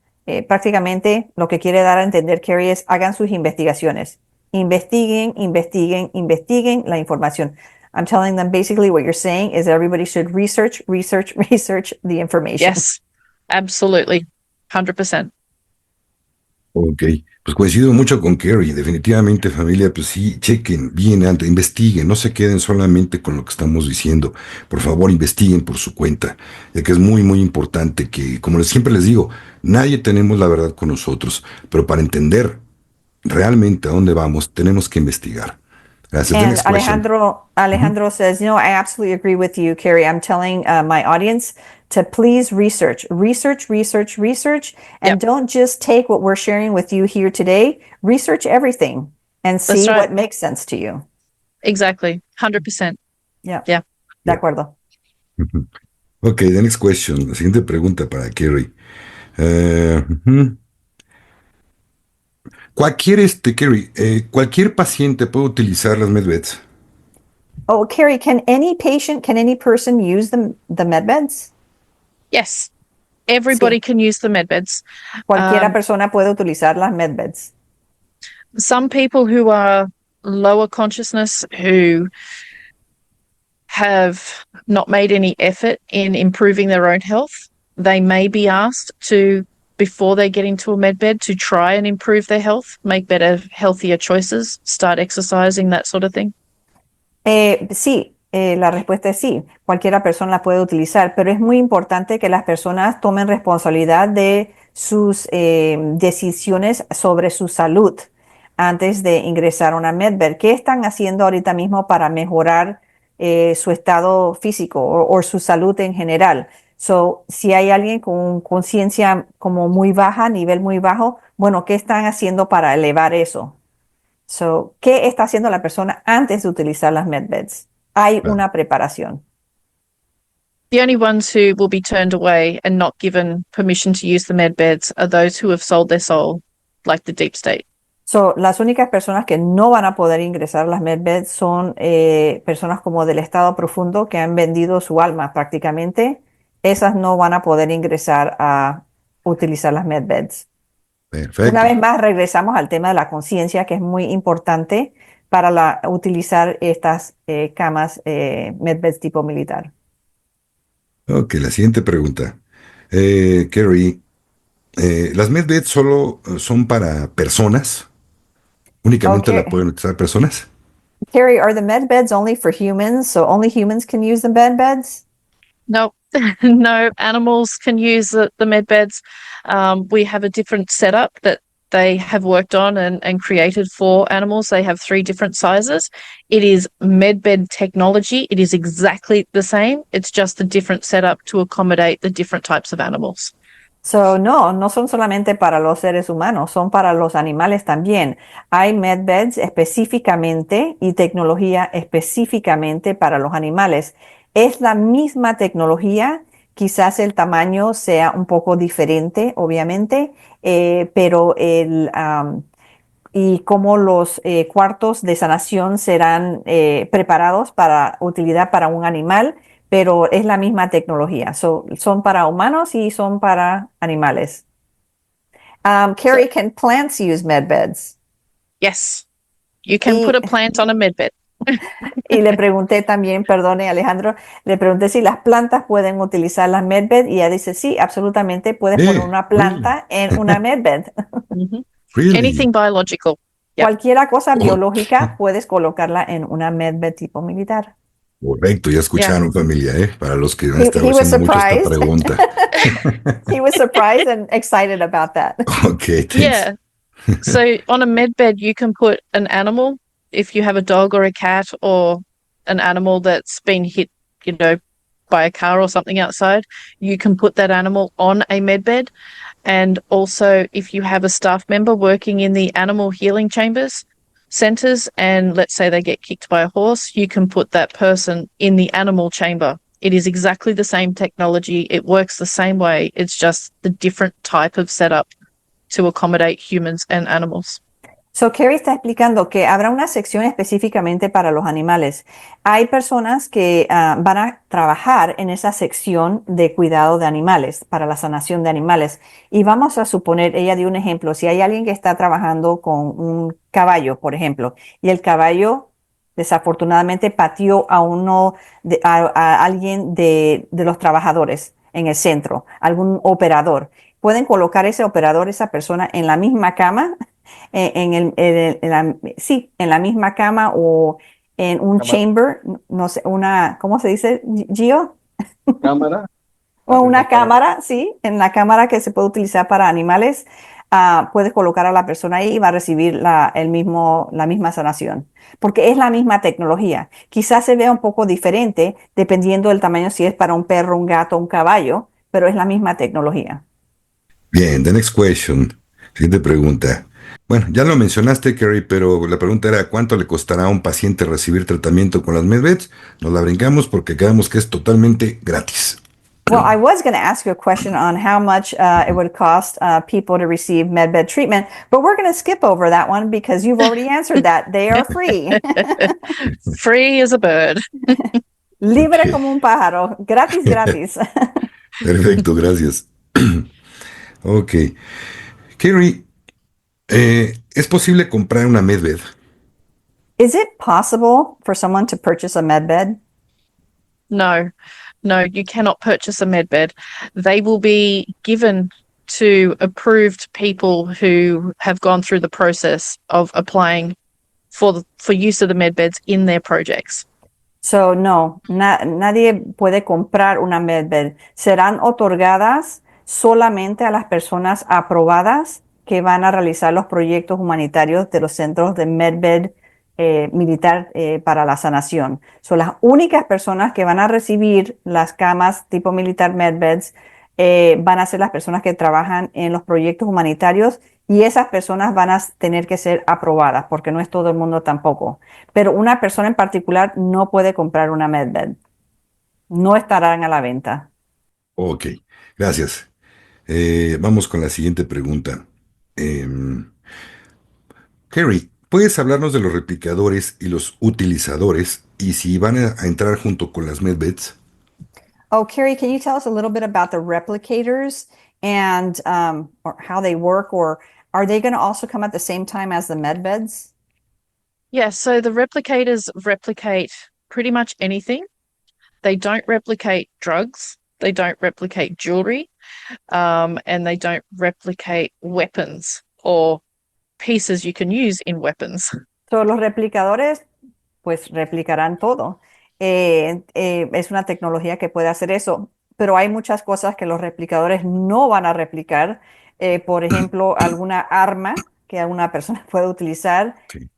Prácticamente lo que quiere dar a entender Carrie es hagan sus investigaciones. Investiguen, investiguen, investiguen la información. I'm telling them basically what you're saying is everybody should research, research, research the information. Yes, absolutely. 100%. Ok, pues coincido mucho con Kerry, definitivamente familia, pues sí, chequen bien antes, investiguen, no se queden solamente con lo que estamos diciendo, por favor investiguen por su cuenta, ya que es muy muy importante que, como siempre les digo, nadie tenemos la verdad con nosotros, pero para entender realmente a dónde vamos, tenemos que investigar. Gracias. The And next question. Alejandro says, no, I absolutely agree with you, Carrie. I'm telling my audience to please research, research, research, research, and Yep. don't just take what we're sharing with you here today. Research everything and see right. what makes sense to you. Exactly. 100%. Yeah. Yeah. De acuerdo. Ok, the next question, la siguiente pregunta para Kerry. Ujú. Kerry, cualquier paciente puede utilizar las medbeds. Oh, Carrie, can any person use the med beds? Yes, everybody can use the med beds. Cualquiera persona puede utilizar las med beds. Some people who are lower consciousness, who have not made any effort in improving their own health, they may be asked to, before they get into a med bed, to try and improve their health, make better, healthier choices, start exercising, that sort of thing. Sí, la respuesta es sí. Cualquiera persona la puede utilizar, pero es muy importante que las personas tomen responsabilidad de sus decisiones sobre su salud antes de ingresar a una medbed. ¿Qué están haciendo ahorita mismo para mejorar su estado físico o su salud en general? So, si hay alguien con conciencia como muy baja, nivel muy bajo, bueno, ¿qué están haciendo para elevar eso? So, ¿qué está haciendo la persona antes de utilizar las medbeds? Hay Claro. una preparación. The only ones who will be turned away and not given permission to use the med beds are those who have sold their soul, like the deep state. So, las únicas personas que no van a poder ingresar a las medbeds son personas como del estado profundo que han vendido su alma prácticamente. Esas no van a poder ingresar a utilizar las medbeds. Perfecto. Una vez más, regresamos al tema de la conciencia, que es muy importante para utilizar estas camas medbeds tipo militar. Ok, la siguiente pregunta. Kerry, ¿las medbeds solo son para personas? ¿Únicamente la Okay. pueden utilizar personas? Carrie, are the med beds only for humans? So only humans can use the med beds? No, no, animals can use the med beds. We have a different setup that they have worked on and created for animals. They have 3 different sizes. It is medbed technology. It is exactly the same. It's just a different setup to accommodate the different types of animals. So no son solamente para los seres humanos, son para los animales también. Hay med beds específicamente y tecnología específicamente para los animales. Es la misma tecnología, quizás el tamaño sea un poco diferente, obviamente, pero y cómo los cuartos de sanación serán preparados para utilidad para un animal, pero es la misma tecnología. Son para humanos y son para animales. Carrie, can plants use med beds? Yes, you can Y- put a plant on a med bed. Y le pregunté también, perdone Alejandro, le pregunté si las plantas pueden utilizar las medbed y ella dice sí, absolutamente puedes poner una planta en una medbed. Really? Anything biological. Yep. Cualquier cosa biológica puedes colocarla en una medbed tipo militar. Correcto, ya escucharon, familia, ¿eh? Para los que han He estado was haciendo mucho esta surprised. pregunta. He was surprised and excited about that. Ok, thanks. Yeah. So on a med bed, you can put an animal, if you have a dog or a cat or an animal that's been hit, by a car or something outside, you can put that animal on a med bed. And also, if you have a staff member working in the animal healing chambers, centers, and let's say they get kicked by a horse, you can put that person in the animal chamber. It is exactly the same technology. It works the same way. It's just the different type of setup to accommodate humans and animals. So, Carrie está explicando que habrá una sección específicamente para los animales. Hay personas que van a trabajar en esa sección de cuidado de animales, para la sanación de animales. Y vamos a suponer, ella dio un ejemplo, si hay alguien que está trabajando con un caballo, por ejemplo, y el caballo desafortunadamente pateó a alguien de los trabajadores en el centro, algún operador. Pueden colocar ese operador, esa persona en la misma cama, en la misma cama o en un Cámara. chamber, no sé, ¿cómo se dice, Gio? Cámara. O una cámara, sí, en la cámara que se puede utilizar para animales, puedes colocar a la persona ahí y va a recibir la misma sanación, porque es la misma tecnología. Quizás se vea un poco diferente dependiendo del tamaño, si es para un perro, un gato, un caballo, pero es la misma tecnología. Bien, the next question. Siguiente pregunta. Bueno, ya lo mencionaste, Kerry, pero la pregunta era ¿cuánto le costará a un paciente recibir tratamiento con las medbeds? Nos la brincamos porque quedamos que es totalmente gratis. Well, I was going to ask you a question on how much it would cost people to receive MedBed treatment, but we're going to skip over that one because you've already answered that. They are free. Free as a bird. Libre Ok, como un pájaro. Gratis, gratis. perfecto, gracias. Ok. Carrie, ¿es posible comprar una medbed? Is it possible for someone to purchase a MedBed? No, no, you cannot purchase a med bed. They will be given to approved people who have gone through the process of applying for use of the med beds in their projects. So, no, nadie puede comprar una MedBed. Serán otorgadas solamente a las personas aprobadas que van a realizar los proyectos humanitarios de los centros de MedBed militar para la sanación. Son las únicas personas que van a recibir las camas tipo militar MedBeds van a ser las personas que trabajan en los proyectos humanitarios y esas personas van a tener que ser aprobadas porque no es todo el mundo tampoco. Pero una persona en particular no puede comprar una MedBed. No estarán a la venta. Ok, gracias. Vamos con la siguiente pregunta. Em, Carrie, ¿puedes hablarnos de los replicadores y los utilizadores y si van a entrar junto con las medbeds? Oh, Carrie, can you tell us a little bit about the replicators and or how they work, or are they going to also come at the same time as the MedBeds? Yeah, so the replicators replicate pretty much anything. They don't replicate drugs. They don't replicate jewelry, and they don't replicate weapons or pieces you can use in weapons. So, los replicadores, pues replicarán todo. Es una tecnología que puede hacer eso, pero hay muchas cosas que los replicadores no van a replicar. Por ejemplo, alguna arma que una persona pueda utilizar Sí.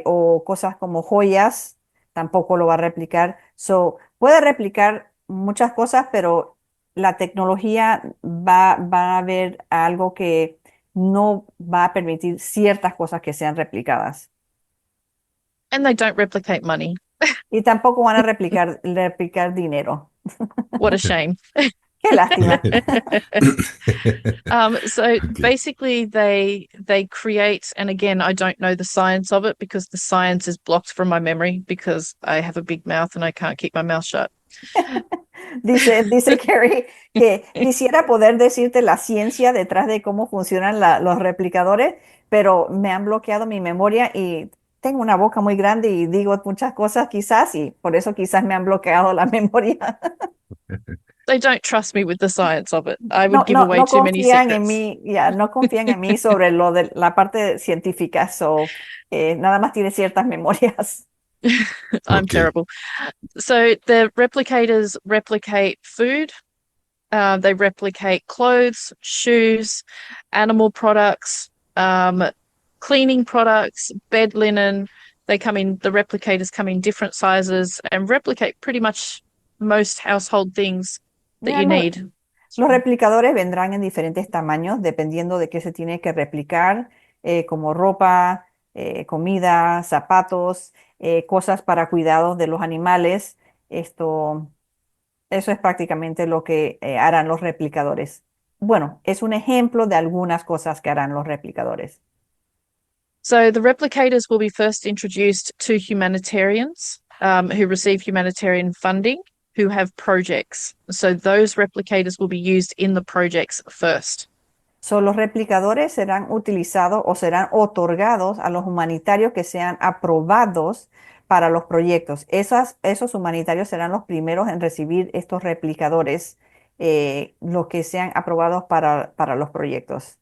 o cosas como joyas, tampoco lo va a replicar. So, puede replicar muchas cosas, pero la tecnología va a haber algo que no va a permitir ciertas cosas que sean replicadas. And they don't replicate money. Y tampoco van a replicar dinero. What a shame. Qué lástima. So Ok. basically they create, and again, I don't know the science of it because the science is blocked from my memory because I have a big mouth and I can't keep my mouth shut. Dice Carrie que quisiera poder decirte la ciencia detrás de cómo funcionan los replicadores, pero me han bloqueado mi memoria y tengo una boca muy grande y digo muchas cosas quizás y por eso quizás me han bloqueado la memoria. They don't trust me with the science of it. I No, would give no, away no too many confían en secrets. mí, ya, no confían en mí sobre lo de la parte científica, nada más tiene ciertas memorias. I'm Ok. terrible. So the replicators replicate food, they replicate clothes, shoes, animal products, cleaning products, bed linen. The replicators come in different sizes and replicate pretty much most household things that Ya, you need. los replicadores vendrán en diferentes tamaños dependiendo de qué se tiene que replicar, como ropa, comida, zapatos, cosas para cuidados de los animales. Eso es prácticamente lo que harán los replicadores. Bueno, es un ejemplo de algunas cosas que harán los replicadores. So the replicators will be first introduced to humanitarians who receive humanitarian funding, who have projects. So those replicators will be used in the projects first. So, los replicadores serán utilizados o serán otorgados a los humanitarios que sean aprobados para los proyectos. Esos humanitarios serán los primeros en recibir estos replicadores, los que sean aprobados para los proyectos.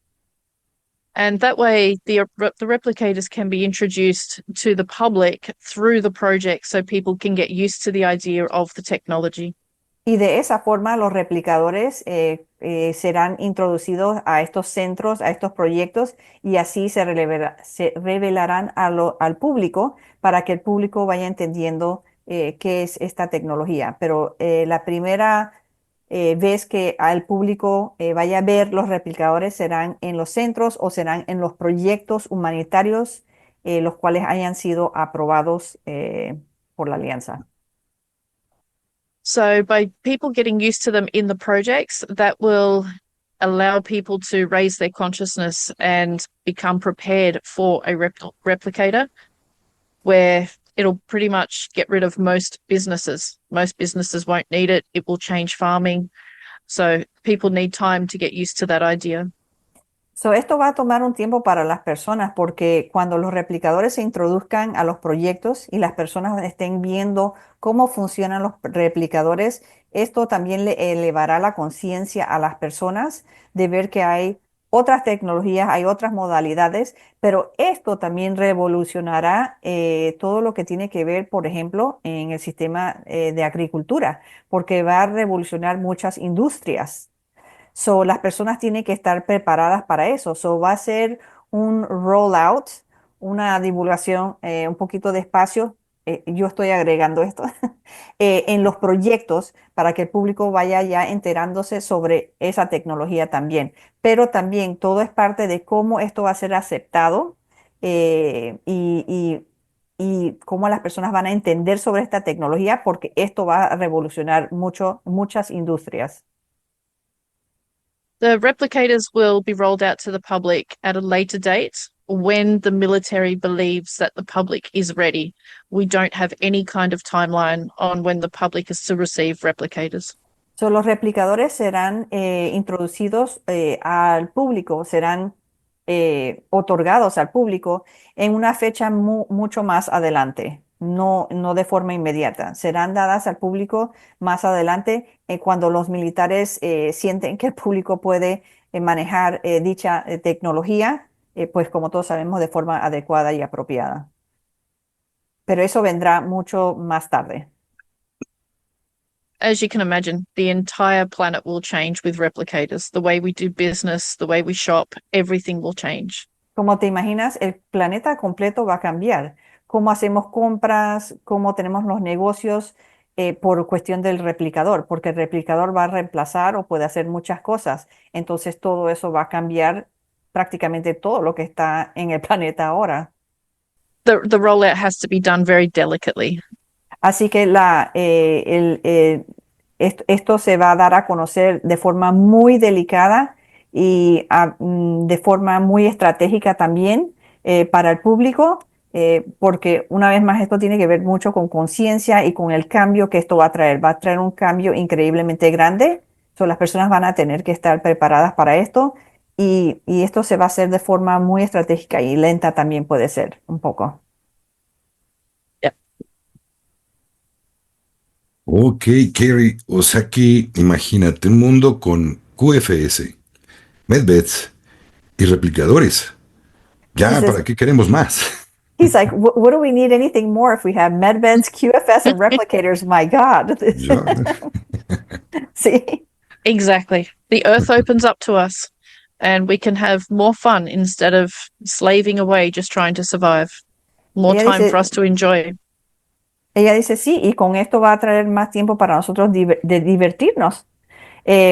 And that way, the replicators can be introduced to the public through the project so people can get used to the idea of the technology. Y de esa forma los replicadores serán introducidos a estos centros, a estos proyectos, y así se revelarán al público para que el público vaya entendiendo qué es esta tecnología. Pero la primera vez que al público vaya a ver los replicadores serán en los centros o serán en los proyectos humanitarios, los cuales hayan sido aprobados por la alianza. So by people getting used to them in the projects, that will allow people to raise their consciousness and become prepared for a replicator where it'll pretty much get rid of most businesses. Most businesses won't need it. It will change farming. So people need time to get used to that idea. So, esto va a tomar un tiempo para las personas porque cuando los replicadores se introduzcan a los proyectos y las personas estén viendo cómo funcionan los replicadores, esto también le elevará la conciencia a las personas de ver que hay otras tecnologías, hay otras modalidades, pero esto también revolucionará todo lo que tiene que ver, por ejemplo, en el sistema de agricultura, porque va a revolucionar muchas industrias. So, las personas tienen que estar preparadas para eso. So, va a ser un rollout, una divulgación un poquito despacio. Yo estoy agregando esto en los proyectos para que el público vaya ya enterándose sobre esa tecnología también. Pero también todo es parte de cómo esto va a ser aceptado y cómo las personas van a entender sobre esta tecnología, porque esto va a revolucionar muchas industrias. The replicators will be rolled out to the public at a later date when the military believes that the public is ready. We don't have any kind of timeline on when the public is to receive replicators. So, los replicadores serán introducidos al público, serán otorgados al público en una fecha mucho más adelante, no de forma inmediata. Serán dadas al público más adelante cuando los militares sienten que el público puede manejar dicha tecnología, pues como todos sabemos, de forma adecuada y apropiada. Pero eso vendrá mucho más tarde. As you can imagine, the entire planet will change with replicators. The way we do business, the way we shop, everything will change. Como te imaginas, el planeta completo va a cambiar. Cómo hacemos compras, cómo tenemos los negocios por cuestión del replicador, porque el replicador va a reemplazar o puede hacer muchas cosas. Entonces todo eso va a cambiar prácticamente todo lo que está en el planeta ahora. The rollout has to be done very delicately. Así que esto se va a dar a conocer de forma muy delicada y de forma muy estratégica también para el público, porque una vez más esto tiene que ver mucho con conciencia y con el cambio que esto va a traer. Va a traer un cambio increíblemente grande. So, las personas van a tener que estar preparadas para esto y esto se va a hacer de forma muy estratégica y lenta también puede ser un poco. Ok, Kerry, o sea que imagínate un mundo con QFS, medbeds y replicadores. He Ya, says, ¿para qué queremos más? he's like, what do we need anything more if we have medbeds, QFS, and replicators? My God. Ya. Sí. Exactly. The earth opens up to us and we can have more fun instead of slaving away just trying to survive. More Ella time dice- for us to enjoy. Ella dice sí, y con esto va a traer más tiempo para nosotros de divertirnos,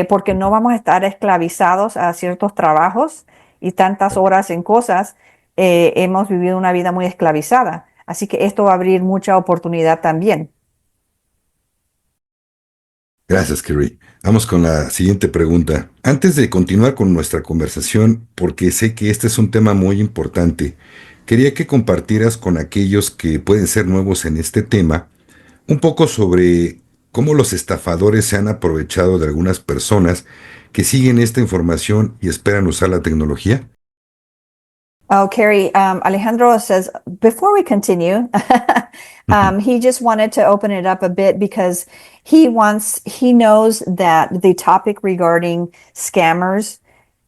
porque no vamos a estar esclavizados a ciertos trabajos y tantas horas en cosas. Hemos vivido una vida muy esclavizada, así que esto va a abrir mucha oportunidad también. Gracias, Kerry. Vamos con la siguiente pregunta. Antes de continuar con nuestra conversación, porque sé que este es un tema muy importante, quería que compartieras con aquellos que pueden ser nuevos en este tema un poco sobre cómo los estafadores se han aprovechado de algunas personas que siguen esta información y esperan usar la tecnología. Oh, Carrie, Alejandro says, before we continue, he just wanted to open it up a bit because he knows that the topic regarding scammers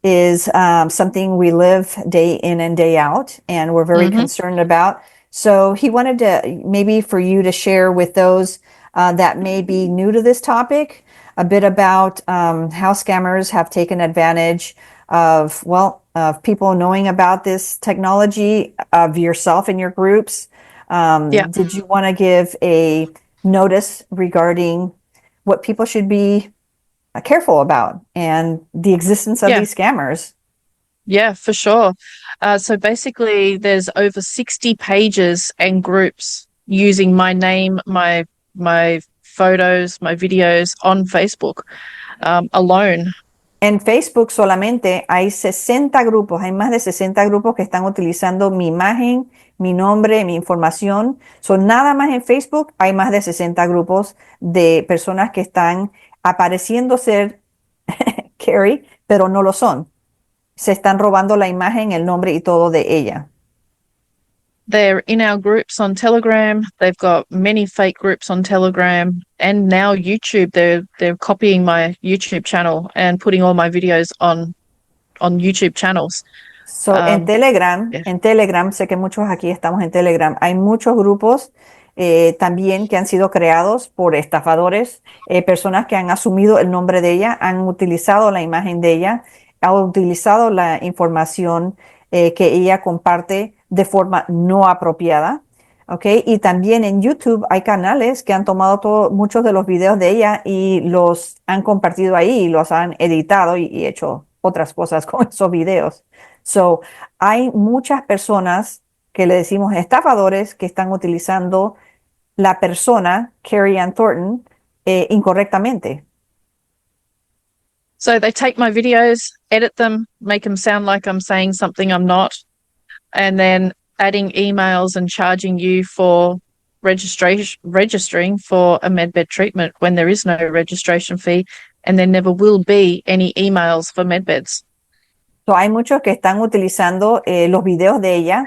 is something we live day in and day out, and we're very concerned about. So he wanted to maybe for you to share with those that may be new to this topic a bit about how scammers have taken advantage of people knowing about this technology, of yourself and your groups. Did you want to give a notice regarding what people should be careful about and the existence of these scammers? Yeah, for sure. So basically, there's over 60 pages and groups using my name, my photos, my videos on Facebook alone. En Facebook solamente hay 60 grupos, hay más de 60 grupos que están utilizando mi imagen, mi nombre, mi información. Nada más en Facebook hay más de 60 grupos de personas que están apareciendo ser Carrie, pero no lo son. Se están robando la imagen, el nombre y todo de ella. They're in our groups on Telegram. They've got many fake groups on Telegram and now YouTube. They're copying my YouTube channel and putting all my videos on YouTube channels. En Telegram, yeah. en Telegram, sé que muchos aquí estamos en Telegram, hay muchos grupos también que han sido creados por estafadores, personas que han asumido el nombre de ella, han utilizado la imagen de ella, han utilizado la información que ella comparte de forma no apropiada. Okay. Y también en YouTube hay canales que han tomado muchos de los videos de ella y los han compartido ahí y los han editado y hecho otras cosas con esos videos. Hay muchas personas que le decimos estafadores que están utilizando la persona Carrie Ann Thornton incorrectamente. So they take my videos, edit them, make them sound like I'm saying something I'm not, and then adding emails and charging you for registering for a medbed treatment when there is no registration fee and there never will be any emails for medbeds. Hay muchos que están utilizando los videos de ella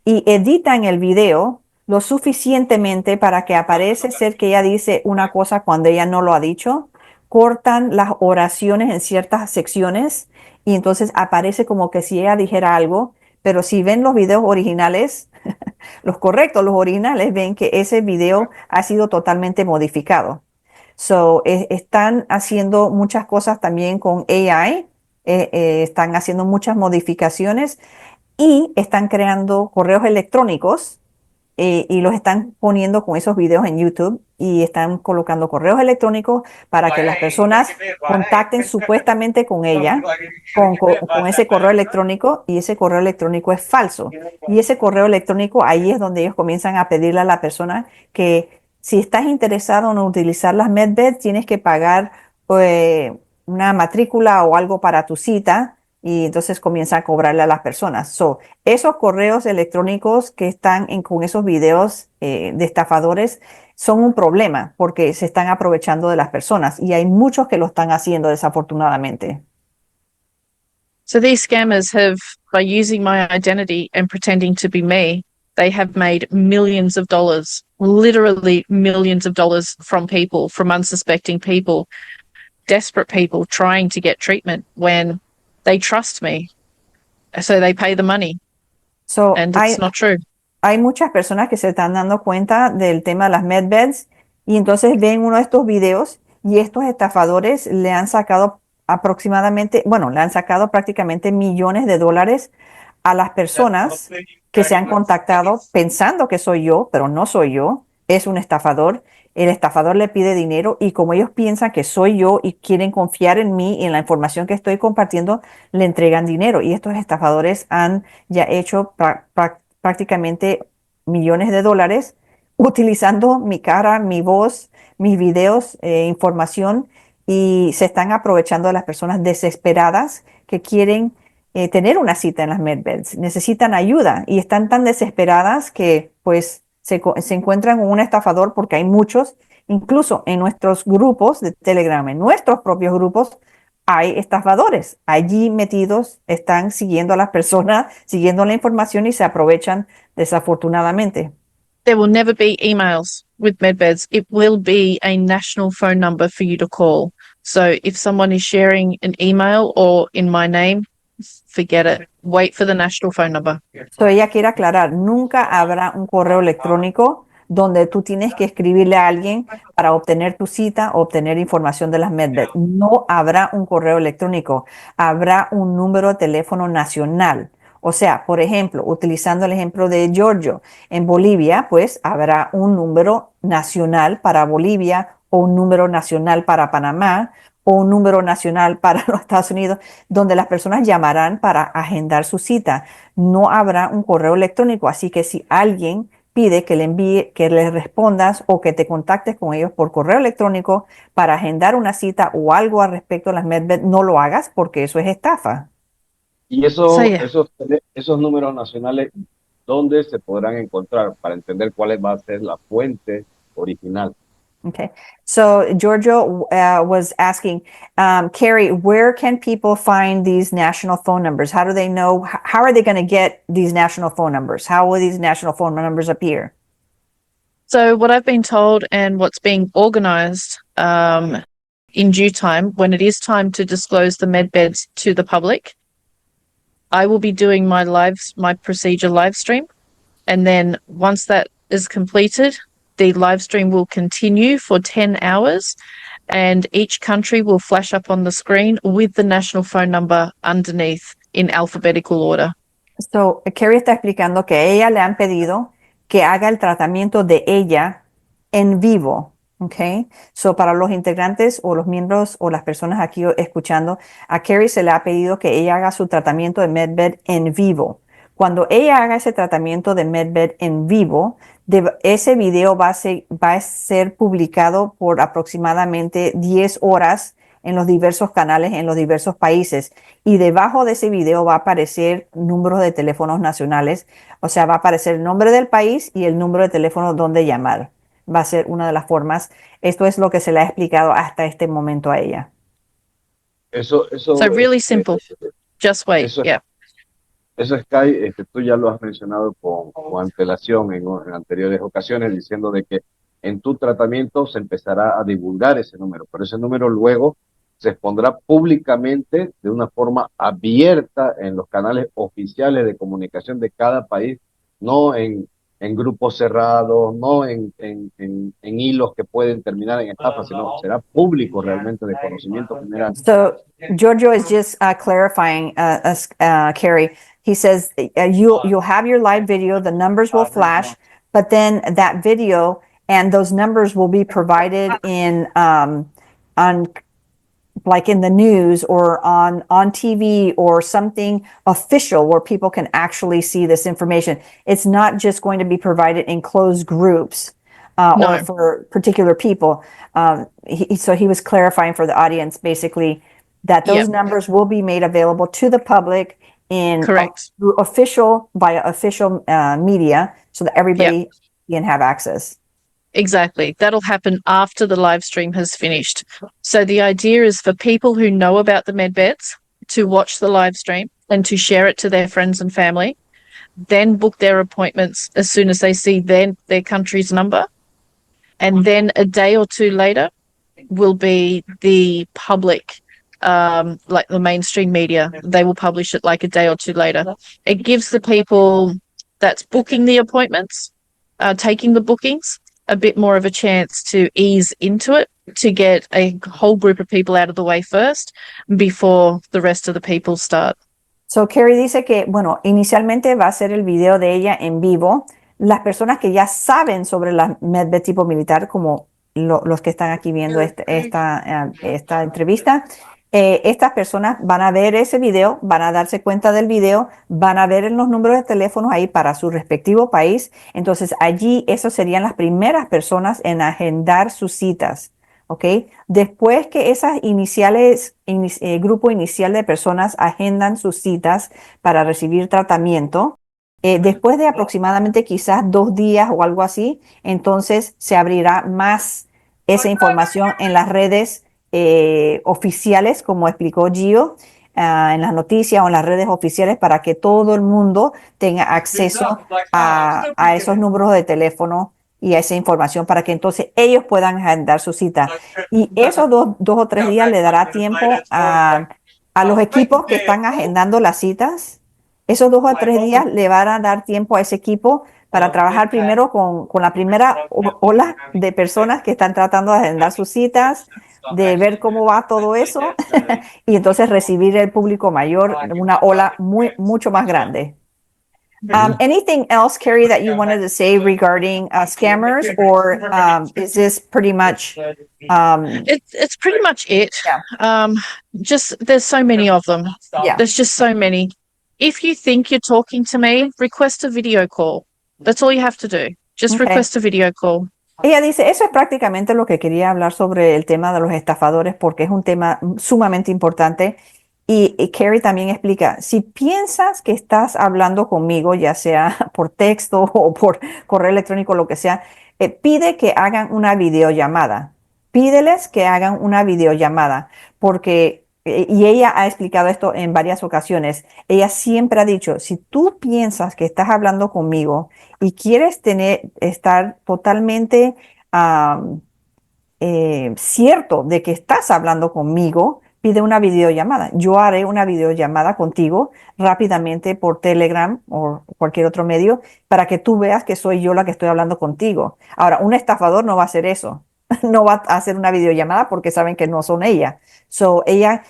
y editan el video lo suficientemente para que aparece ser que ella dice una cosa cuando ella no lo ha dicho, cortan las oraciones en ciertas secciones y entonces aparece como que si ella dijera algo, pero si ven los videos originales, los correctos, los originales, ven que ese video ha sido totalmente modificado. Están haciendo muchas cosas también con AI, están haciendo muchas modificaciones y están creando correos electrónicos y los están poniendo con esos videos en YouTube y están colocando correos electrónicos para que las personas contacten supuestamente con ella con ese correo electrónico y ese correo electrónico es falso. Y ese correo electrónico, ahí es donde ellos comienzan a pedirle a la persona que si estás interesado en utilizar las medbeds, tienes que pagar una matrícula o algo para tu cita y entonces comienza a cobrarle a las personas. Esos correos electrónicos que están con esos videos de estafadores son un problema porque se están aprovechando de las personas y hay muchos que lo están haciendo desafortunadamente. So these scammers have, by using my identity and pretending to be me, they have made millions of dollars, literally millions of dollars from people, from unsuspecting people, desperate people trying to get treatment when they trust me. So they pay the money. And it's not true. Hay muchas personas que se están dando cuenta del tema de las medbeds y entonces ven uno de estos videos y estos estafadores le han sacado prácticamente millones de dólares a las personas que se han contactado pensando que soy yo, pero no soy yo, es un estafador. El estafador le pide dinero y como ellos piensan que soy yo y quieren confiar en mí y en la información que estoy compartiendo, le entregan dinero. Y estos estafadores han ya hecho prácticamente millones de dólares utilizando mi cara, mi voz, mis videos, información y se están aprovechando de las personas desesperadas que quieren tener una cita en las medbeds. Necesitan ayuda y están tan desesperadas que pues se encuentran con un estafador porque hay muchos, incluso en nuestros grupos de Telegram, en nuestros propios grupos, hay estafadores. Allí metidos están siguiendo a las personas, siguiendo la información y se aprovechan desafortunadamente. There will never be emails with medbeds. It will be a national phone number for you to call. So if someone is sharing an email or in my name, forget it. Wait for the national phone number. Ella quiere aclarar, nunca habrá un correo electrónico donde tú tienes que escribirle a alguien para obtener tu cita o obtener información de las medbeds. No habrá un correo electrónico, habrá un número de teléfono nacional. O sea, por ejemplo, utilizando el ejemplo de Giorgio, en Bolivia, pues habrá un número nacional para Bolivia o un número nacional para Panamá o un número nacional para los Estados Unidos, donde las personas llamarán para agendar su cita. No habrá un correo electrónico, así que si alguien pide que le envíe, que le respondas o que te contactes con ellos por correo electrónico para agendar una cita o algo al respecto a las MedBed, no lo hagas porque eso es estafa. Y So yeah. esos números nacionales, ¿dónde se podrán encontrar para entender cuál va a ser la fuente original? Okay. So Giorgio was asking, Carrie, where can people find these national phone numbers? How do they know? How are they going to get these national phone numbers? How will these national phone numbers appear? So what I've been told and what's being organised in due time, when it is time to disclose the med beds to the public, I will be doing my procedure live stream, and then once that is completed, the live stream will continue for 10 hours, and each country will flash up on the screen with the national phone number underneath in alphabetical order. So Carrie está explicando que a ella le han pedido que haga el tratamiento de ella en vivo. Okay. So para los integrantes o los miembros o las personas aquí escuchando, a Carrie se le ha pedido que ella haga su tratamiento de MedBed en vivo. Cuando ella haga ese tratamiento de MedBed en vivo, ese video va a ser publicado por aproximadamente 10 horas en los diversos canales, en los diversos países. Y debajo de ese video va a aparecer números de teléfonos nacionales. O sea, va a aparecer el nombre del país y el número de teléfono donde llamar. Va a ser una de las formas. Esto es lo que se le ha explicado hasta este momento a ella. So really simple. Just wait. Yeah. Eso, Sky, tú ya lo has mencionado con antelación en anteriores ocasiones, diciendo de que en tu tratamiento se empezará a divulgar ese número, pero ese número luego se expondrá públicamente de una forma abierta en los canales oficiales de comunicación de cada país, no en grupos cerrados, no en hilos que pueden terminar en estafas, sino será público realmente de conocimiento general. So Giorgio is just clarifying, Carrie. He says you'll have your live video, the numbers will flash, but then that video and those numbers will be provided in on like in the news or on TV or something official where people can actually see this information. It's not just going to be provided in closed groups or for particular people. So he was clarifying for the audience basically that those numbers will be made available to the public in official media so that everybody can have access. Exactly. That'll happen after the live stream has finished. So the idea is for people who know about the MedBeds to watch the live stream and to share it to their friends and family, then book their appointments as soon as they see their country's number. And then a day or two later will be the public, like the mainstream media. They will publish it like a day or two later. It gives the people that's booking the appointments, taking the bookings, a bit more of a chance to ease into it, to get a whole group of people out of the way first before the rest of the people start. So Carrie dice que, bueno, inicialmente va a ser el video de ella en vivo. Las personas que ya saben sobre la MedBed tipo militar, como los que están aquí viendo esta entrevista, estas personas van a ver ese video, van a darse cuenta del video, van a ver los números de teléfonos ahí para su respectivo país. Entonces allí esas serían las primeras personas en agendar sus citas. ¿Ok? Después que esas grupo inicial de personas agendan sus citas para recibir tratamiento, después de aproximadamente quizás 2 días o algo así, entonces se abrirá más esa información en las redes oficiales, como explicó Gio, en las noticias o en las redes oficiales para que todo el mundo tenga acceso a esos números de teléfono y a esa información para que entonces ellos puedan agendar su cita. Y esos 2 o 3 días le dará tiempo a los equipos que están agendando las citas. Esos 2 o 3 días le van a dar tiempo a ese equipo para trabajar primero con la primera ola de personas que están tratando de agendar sus citas, de ver cómo va todo eso y entonces recibir el público mayor, una ola mucho más grande. Anything else, Carrie, that you wanted to say regarding scammers, or is this pretty much? It's pretty much it. Yeah. Just there's so many of them. Yeah. There's just so many. If you think you're talking to me, request a video call. That's all you have to do. Just Okay. request a video call. Ella dice, eso es prácticamente lo que quería hablar sobre el tema de los estafadores, porque es un tema sumamente importante. Y Carrie también explica, si piensas que estás hablando conmigo, ya sea por texto o por correo electrónico, lo que sea, pide que hagan una videollamada. Pídeles que hagan una videollamada, porque, y ella ha explicado esto en varias ocasiones, ella siempre ha dicho, si tú piensas que estás hablando conmigo y quieres estar totalmente cierto de que estás hablando conmigo, pide una videollamada. Yo haré una videollamada contigo rápidamente por Telegram o cualquier otro medio para que tú veas que soy yo la que estoy hablando contigo. Ahora, un estafador no va a hacer eso. No va a hacer una videollamada porque saben que no son ella. So, ella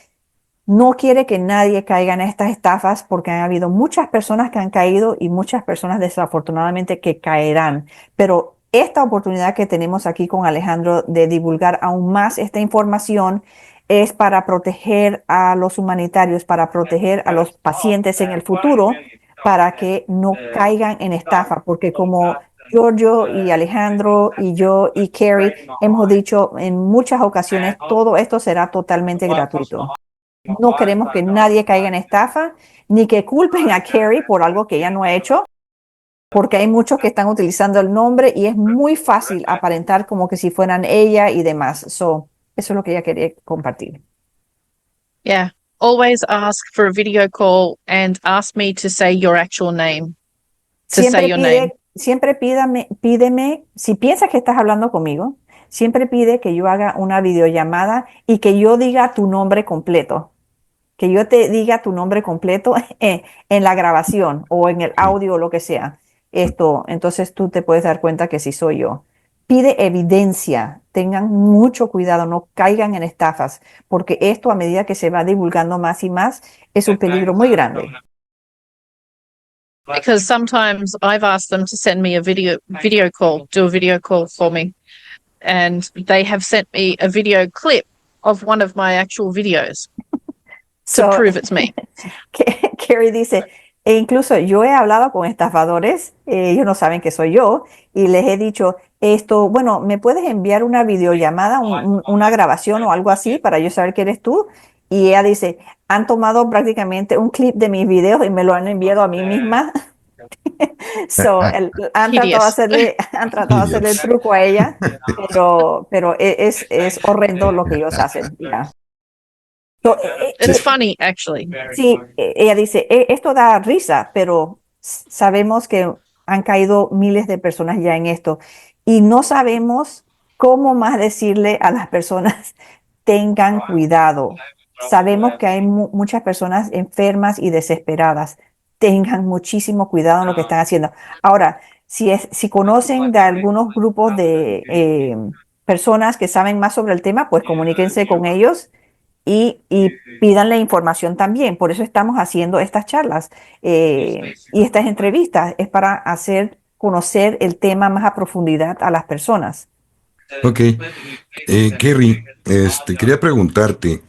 no quiere que nadie caiga en estas estafas porque han habido muchas personas que han caído y muchas personas desafortunadamente que caerán. Pero esta oportunidad que tenemos aquí con Alejandro de divulgar aún más esta información es para proteger a los humanitarios, para proteger a los pacientes en el futuro, para que no caigan en estafa, porque como Giorgio y Alejandro y yo y Carrie hemos dicho en muchas ocasiones, todo esto será totalmente gratuito. No queremos que nadie caiga en estafa, ni que culpen a Carrie por algo que ella no ha hecho, porque hay muchos que están utilizando el nombre y es muy fácil aparentar como que si fueran ella y demás. So, eso es lo que ella quería compartir. Yeah. Always ask for a video call and ask me to say your actual name. To say your name. Siempre pídeme, si piensas que estás hablando conmigo, siempre pide que yo haga una videollamada y que yo diga tu nombre completo. Que yo te diga tu nombre completo en la grabación o en el audio o lo que sea. Entonces tú te puedes dar cuenta que sí soy yo. Pide evidencia, tengan mucho cuidado, no caigan en estafas, porque esto a medida que se va divulgando más y más es un peligro muy grande. Because sometimes I've asked them to send me a video call, do a video call for me. And they have sent me a video clip of one of my actual videos to prove it's me. Carrie dice, e incluso yo he hablado con estafadores, ellos no saben que soy yo, y les he dicho bueno, ¿me puedes enviar una videollamada, una grabación o algo así para yo saber que eres tú? Y ella dice, han tomado prácticamente un clip de mis videos y me lo han enviado a mí misma. Han tratado de hacerle el truco a ella, pero es horrendo lo que ellos hacen. Yeah. It's funny, actually. Sí, ella dice, esto da risa, pero sabemos que han caído miles de personas ya en esto y no sabemos cómo más decirle a las personas, tengan cuidado. Sabemos que hay muchas personas enfermas y desesperadas. Tengan muchísimo cuidado en lo que están haciendo. Ahora, si conocen de algunos grupos de personas que saben más sobre el tema, pues comuníquense con ellos y pídanle información también. Por eso estamos haciendo estas charlas y estas entrevistas. Es para hacer conocer el tema más a profundidad a las personas. Ok. Kerry, quería preguntarte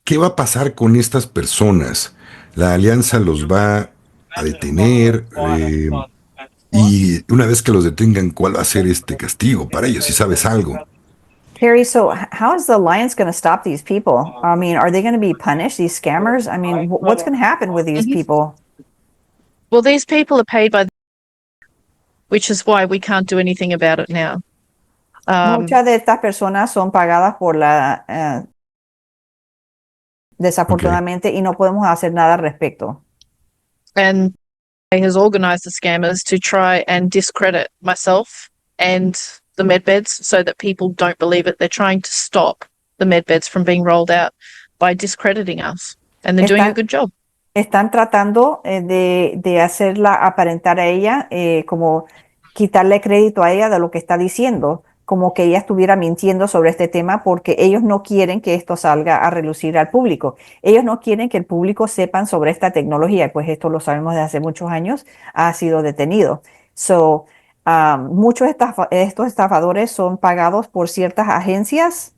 ¿qué va a pasar con estas personas? ¿La alianza los va a detener? Y una vez que los detengan, ¿cuál va a ser este castigo para ellos? Si sabes algo. Carrie, so how is the Alliance going to stop these people? I mean, are they going to be punished, these scammers? I mean, what's going to happen with these people? Well, these people are paid by, which is why we can't do anything about it now. Muchas de estas personas son pagadas por desafortunadamente, y no podemos hacer nada al respecto. And he has organized the scammers to try and discredit myself and the medbeds so that people don't believe it. They're trying to stop the medbeds from being rolled out by discrediting us. And they're doing a good job. Están tratando de hacerla aparentar a ella, como quitarle crédito a ella de lo que está diciendo, como que ella estuviera mintiendo sobre este tema, porque ellos no quieren que esto salga a relucir al público. Ellos no quieren que el público sepan sobre esta tecnología, pues esto lo sabemos de hace muchos años, ha sido detenido. Muchos estos estafadores son pagados por ciertas agencias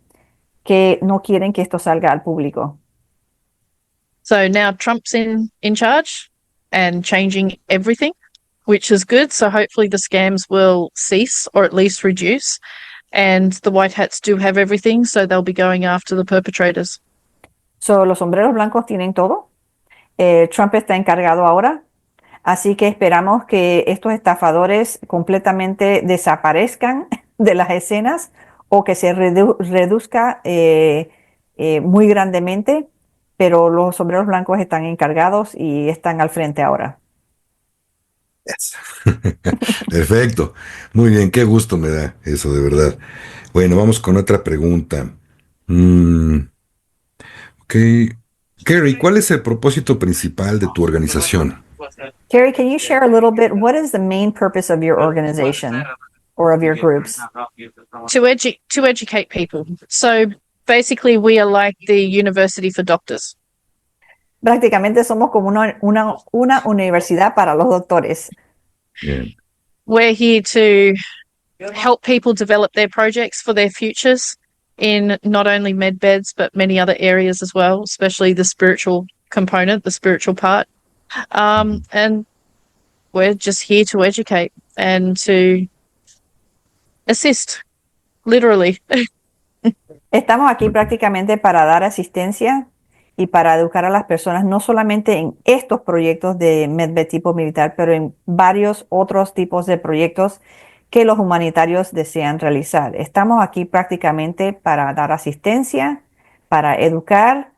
que no quieren que esto salga al público. So now Trump's in charge and changing everything. which is good. So hopefully the scams will cease or at least reduce. And the white hats do have everything, so they'll be going after the perpetrators. So, los sombreros blancos tienen todo. Trump está encargado ahora. Así que esperamos que estos estafadores completamente desaparezcan de las escenas o que se reduzca muy grandemente, pero los sombreros blancos están encargados y están al frente ahora. Yes. Perfecto. Muy bien, qué gusto me da eso, de verdad. Bueno, vamos con otra pregunta. Ok. Kerry, ¿cuál es el propósito principal de tu organización? Carrie, can you share a little bit? What is the main purpose of your organization or of your groups? To educate people. So basically, we are like the university for doctors. Prácticamente somos como una universidad para los doctores. Bien. We're here to help people develop their projects for their futures in not only med beds, but many other areas as well, especially the spiritual component, the spiritual part. And we're just here to educate and to assist, literally. Estamos aquí prácticamente para dar asistencia y para educar a las personas, no solamente en estos proyectos de MedBed tipo militar, pero en varios otros tipos de proyectos que los humanitarios desean realizar. Estamos aquí prácticamente para dar asistencia, para educar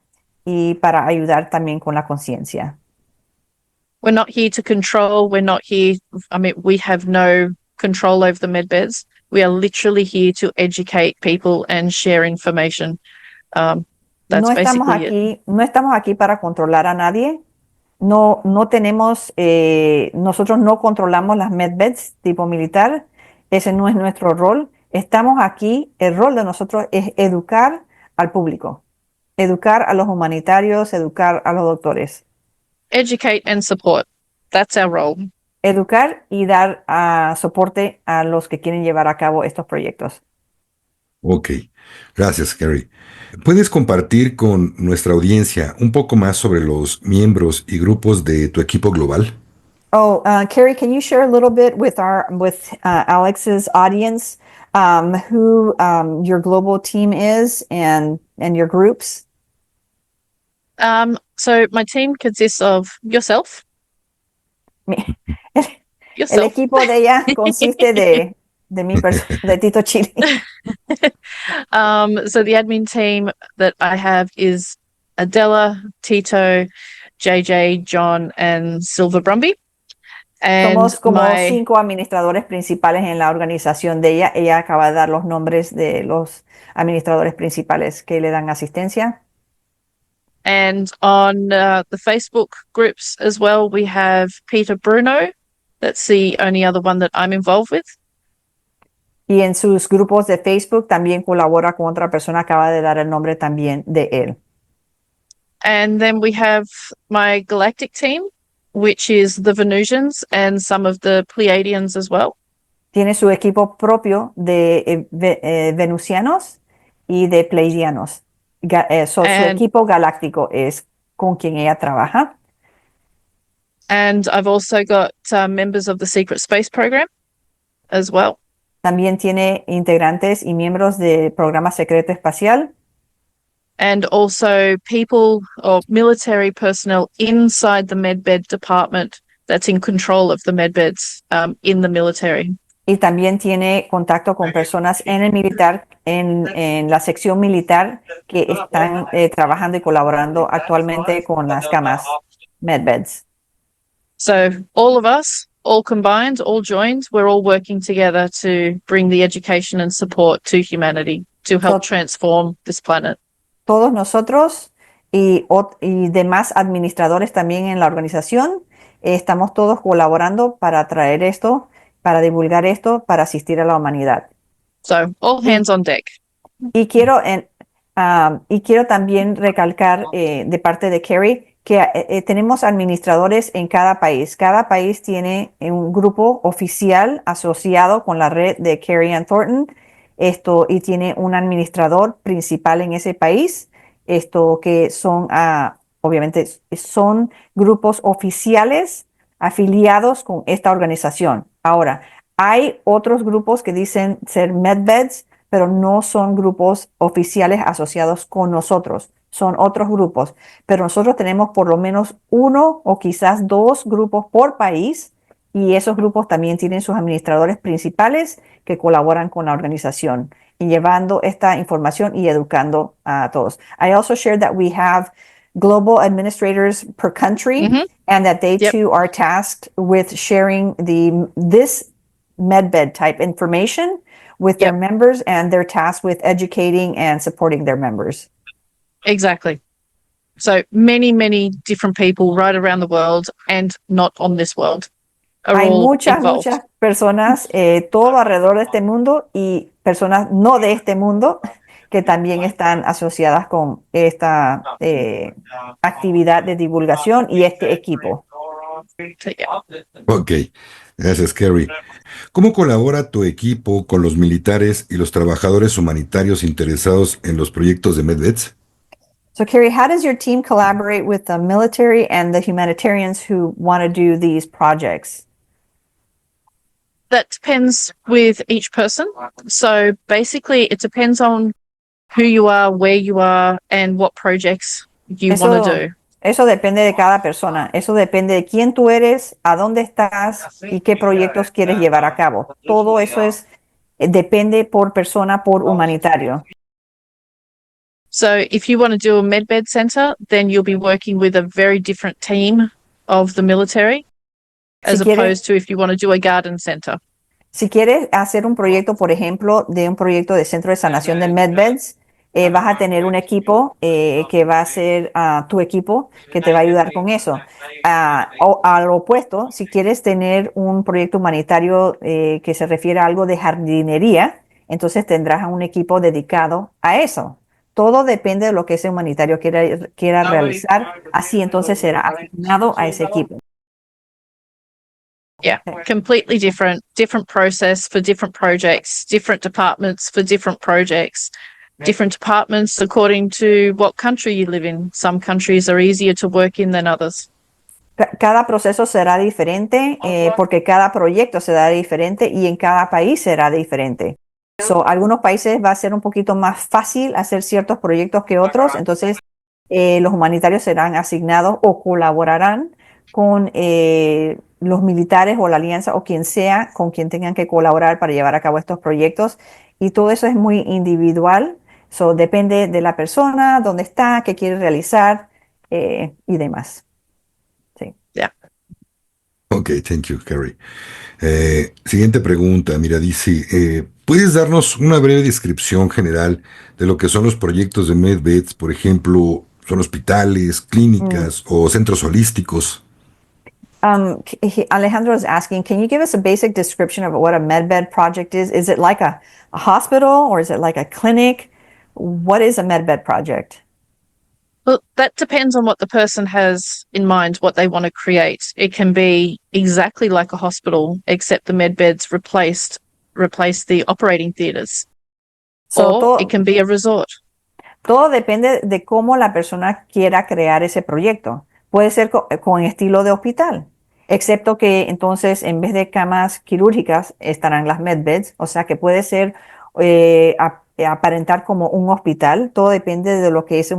y para ayudar también con la conciencia. We're not here to control. We're not here. I mean, we have no control over the med beds. We are literally here to educate people and share information. That's No estamos basically it. no estamos aquí para controlar a nadie. No tenemos, nosotros no controlamos las medbeds tipo militar. Ese no es nuestro rol. Estamos aquí, el rol de nosotros es educar al público, educar a los humanitarios, educar a los doctores. Educate and support. That's our role. Educar y dar soporte a los que quieren llevar a cabo estos proyectos. Ok, gracias, Kerry. ¿Puedes compartir con nuestra audiencia un poco más sobre los miembros y grupos de tu equipo global? Oh, Carrie, can you share a little bit with Alex's audience who your global team is and your groups? So my team consists of yourself. El Yourself. equipo de ella consiste de de Tito Chili. So the admin team that I have is Adela, Tito, JJ, John, and Silver Brumby. And Somos como 5 administradores principales en la organización de ella. Ella acaba de dar los nombres de los administradores principales que le dan asistencia. And on the Facebook groups as well, we have Peter Bruno. That's the only other one that I'm involved with. Y en sus grupos de Facebook también colabora con otra persona, acaba de dar el nombre también de él. And then we have my galactic team, which is the Venusians and some of the Pleiadians as well. Tiene su equipo propio de venusianos y de pleiadianos. Su equipo galáctico es con quien ella trabaja. And I've also got members of the Secret Space Program as well. También tiene integrantes y miembros del programa secreto espacial. And also people or military personnel inside the medbed department that's in control of the medbeds in the military. Y también tiene contacto con personas en el militar, en la sección militar que están trabajando y colaborando actualmente con las camas medbeds. So all of us, all combined, all joined, we're all working together to bring the education and support to humanity to help transform this planet. Todos nosotros y demás administradores también en la organización, estamos todos colaborando para traer esto, para divulgar esto, para asistir a la humanidad. So all hands on deck. Y quiero también recalcar de parte de Carrie que tenemos administradores en cada país. Cada país tiene un grupo oficial asociado con la red de Carrie Ann Thornton y tiene un administrador principal en ese país. Que son, obviamente, son grupos oficiales afiliados con esta organización. Ahora, hay otros grupos que dicen ser MedBeds, pero no son grupos oficiales asociados con nosotros. Son otros grupos, pero nosotros tenemos por lo menos uno o quizás dos grupos por país y esos grupos también tienen sus administradores principales que colaboran con la organización y llevando esta información y educando a todos. I also shared that we have global administrators per country and that they Yep. too are tasked with sharing this MedBed type information with their Yep. members, and they're tasked with educating and supporting their members. Exactly. So many, many different people right around the world and not on this world are Hay all muchas, involved. muchas personas todo alrededor de este mundo y personas no de este mundo que también están asociadas con esta actividad de divulgación y este equipo. So, yeah. Ok, gracias, Kerry. ¿Cómo colabora tu equipo con los militares y los trabajadores humanitarios interesados en los proyectos de MedVets? So, Carrie, how does your team collaborate with the military and the humanitarians who want to do these projects? That depends with each person. So basically, it depends on who you are, where you are, and what projects you want to do. Eso depende de cada persona. Eso depende de quién tú eres, a dónde estás y qué proyectos quieres llevar a cabo. Todo eso depende por persona, por humanitario. So if you want to do a medbed center, then you'll be working with a very different team of the military as opposed to if you want to do a garden center. Si quieres hacer un proyecto, por ejemplo, de un proyecto de centro de sanación de MedBeds, vas a tener un equipo que va a ser tu equipo que te va a ayudar con eso. O al opuesto, si quieres tener un proyecto humanitario que se refiere a algo de jardinería, entonces tendrás un equipo dedicado a eso. Todo depende de lo que ese humanitario quiera realizar. Así entonces será asignado a ese equipo. Yeah, completely different process for different projects, different departments for different projects, different departments according to what country you live in. Some countries are easier to work in than others. Cada proceso será diferente porque cada proyecto será diferente y en cada país será diferente. Algunos países va a ser un poquito más fácil hacer ciertos proyectos que otros, entonces los humanitarios serán asignados o colaborarán con los militares o la alianza o quien sea con quien tengan que colaborar para llevar a cabo estos proyectos y todo eso es muy individual, depende de la persona, dónde está, qué quiere realizar y demás. Sí. Yeah. Ok, thank you, Kerry. Siguiente pregunta, mira, dice, ¿puedes darnos una breve descripción general de lo que son los proyectos de MedVets? Por ejemplo, ¿son hospitales, clínicas o centros holísticos? Alejandro is asking, can you give us a basic description of what a MedBed project is? Is it like a hospital or is it like a clinic? What is a MedBed project? Well, that depends on what the person has in mind, what they want to create. It can be exactly like a hospital, except the med beds replace the operating theaters. Or it can be a resort. Todo depende de cómo la persona quiera crear ese proyecto. Puede ser con estilo de hospital, excepto que entonces en vez de camas quirúrgicas estarán las medbeds, o sea que puede ser aparentar como un hospital. Todo depende de lo que ese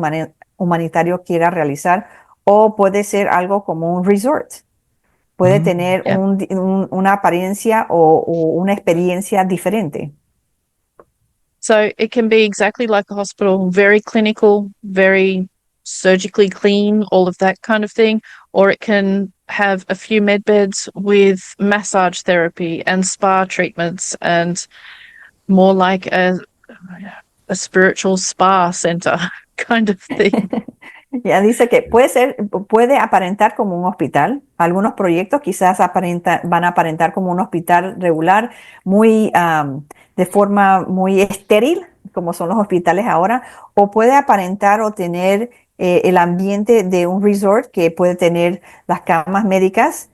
humanitario quiera realizar, o puede ser algo como un resort. Puede tener una apariencia o una experiencia diferente. So it can be exactly like a hospital, very clinical, very surgically clean, all of that kind of thing. Or it can have a few med beds with massage therapy and spa treatments and more like a spiritual spa center kind of thing. Ya dice que puede aparentar como un hospital. Algunos proyectos quizás van a aparentar como un hospital regular, muy de forma muy estéril, como son los hospitales ahora, o puede aparentar o tener el ambiente de un resort que puede tener las camas médicas,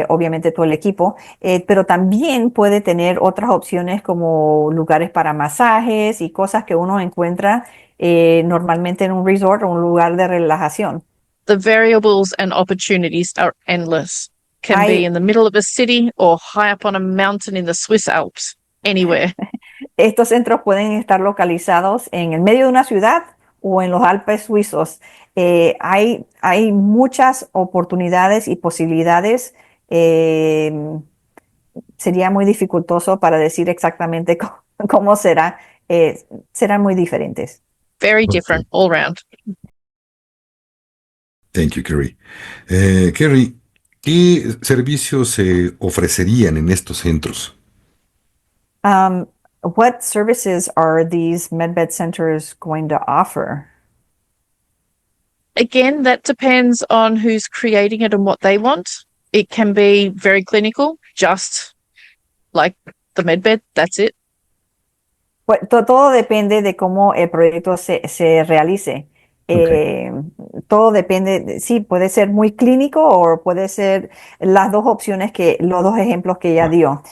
obviamente todo el equipo, pero también puede tener otras opciones como lugares para masajes y cosas que uno encuentra normalmente en un resort o un lugar de relajación. The variables and opportunities are endless. can be Hay- in the middle of a city or high up on a mountain in the Swiss Alps, anywhere. Estos centros pueden estar localizados en el medio de una ciudad o en los Alpes suizos. Hay muchas oportunidades y posibilidades. Sería muy dificultoso para decir exactamente cómo será. Serán muy diferentes. Very Ok. different all round. Thank you, Kerry. Kerry, ¿qué servicios se ofrecerían en estos centros? What services are these MedBed centers going to offer? Again, that depends on who's creating it and what they want. It can be very clinical, just like the medbed, that's it. Pues, todo depende de cómo el proyecto se realice. Ok. Todo depende, sí, puede ser muy clínico o puede ser las dos opciones los dos ejemplos que ella dio.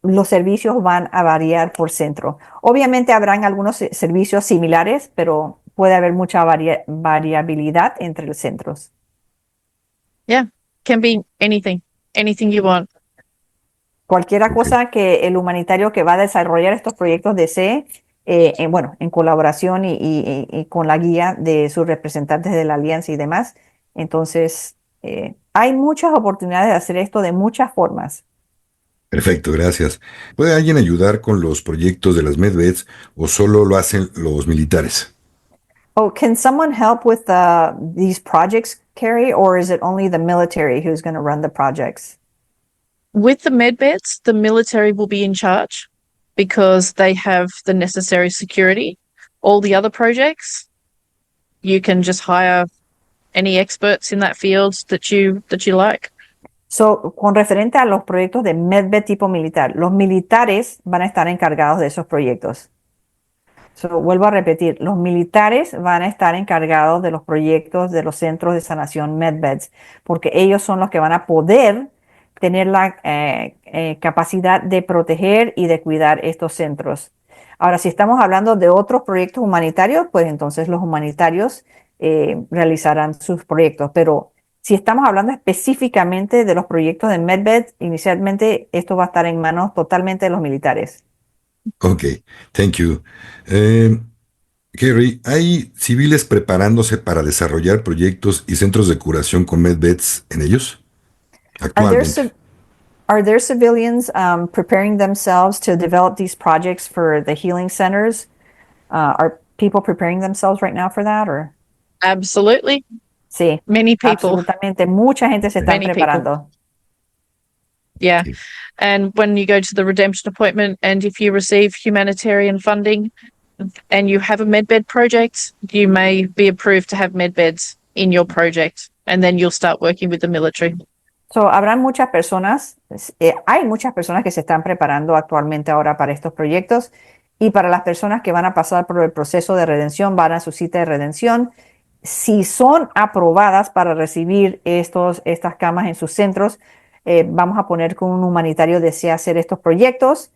Los servicios van a variar por centro. Obviamente habrán algunos servicios similares, pero puede haber mucha variabilidad entre los centros. Yeah, can be anything you want. Cualquiera Ok. cosa que el humanitario que va a desarrollar estos proyectos desee, bueno, en colaboración y con la guía de sus representantes de la alianza y demás. Entonces, hay muchas oportunidades de hacer esto de muchas formas. Perfecto, gracias. ¿Puede alguien ayudar con los proyectos de las medbeds o solo lo hacen los militares? Oh, can someone help with these projects, Carrie, or is it only the military who's going to run the projects? With the medbeds, the military will be in charge because they have the necessary security. All the other projects, you can just hire any experts in that field that you like. So, con referente a los proyectos de MedBed tipo militar, los militares van a estar encargados de esos proyectos. So, vuelvo a repetir, los militares van a estar encargados de los proyectos de los centros de sanación MedBeds, porque ellos son los que van a poder tener la capacidad de proteger y de cuidar estos centros. Ahora, si estamos hablando de otros proyectos humanitarios, pues entonces los humanitarios realizarán sus proyectos. Pero si estamos hablando específicamente de los proyectos de MedBed, inicialmente esto va a estar en manos totalmente de los militares. Ok, thank you. Kerry, ¿hay civiles preparándose para desarrollar proyectos y centros de curación con medbeds en ellos Are there actualmente? Are there civilians preparing themselves to develop these projects for the healing centers? Are people preparing themselves right now for that? Or Absolutely. sí, Many people. absolutamente. Mucha gente se está Many people. preparando. Yeah. Okay. And when you go to the redemption appointment and if you receive humanitarian funding and you have a medbed project, you may be approved to have medbeds in your project and then you'll start working with the military. So, habrán muchas personas, hay muchas personas que se están preparando actualmente ahora para estos proyectos y para las personas que van a pasar por el proceso de redención, van a su cita de redención. Si son aprobadas para recibir estas camas en sus centros, vamos a poner que un humanitario desea hacer estos proyectos.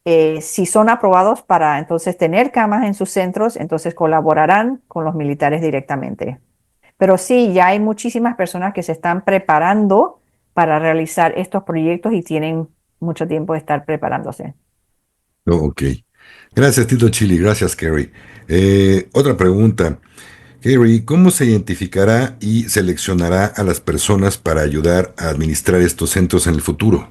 Si son aprobados para entonces tener camas en sus centros, entonces colaborarán con los militares directamente. Pero sí, ya hay muchísimas personas que se están preparando para realizar estos proyectos y tienen mucho tiempo de estar preparándose. Oh, ok. Gracias, Tito Chili. Gracias, Kerry. Otra pregunta. Kerry, ¿cómo se identificará y seleccionará a las personas para ayudar a administrar estos centros en el futuro?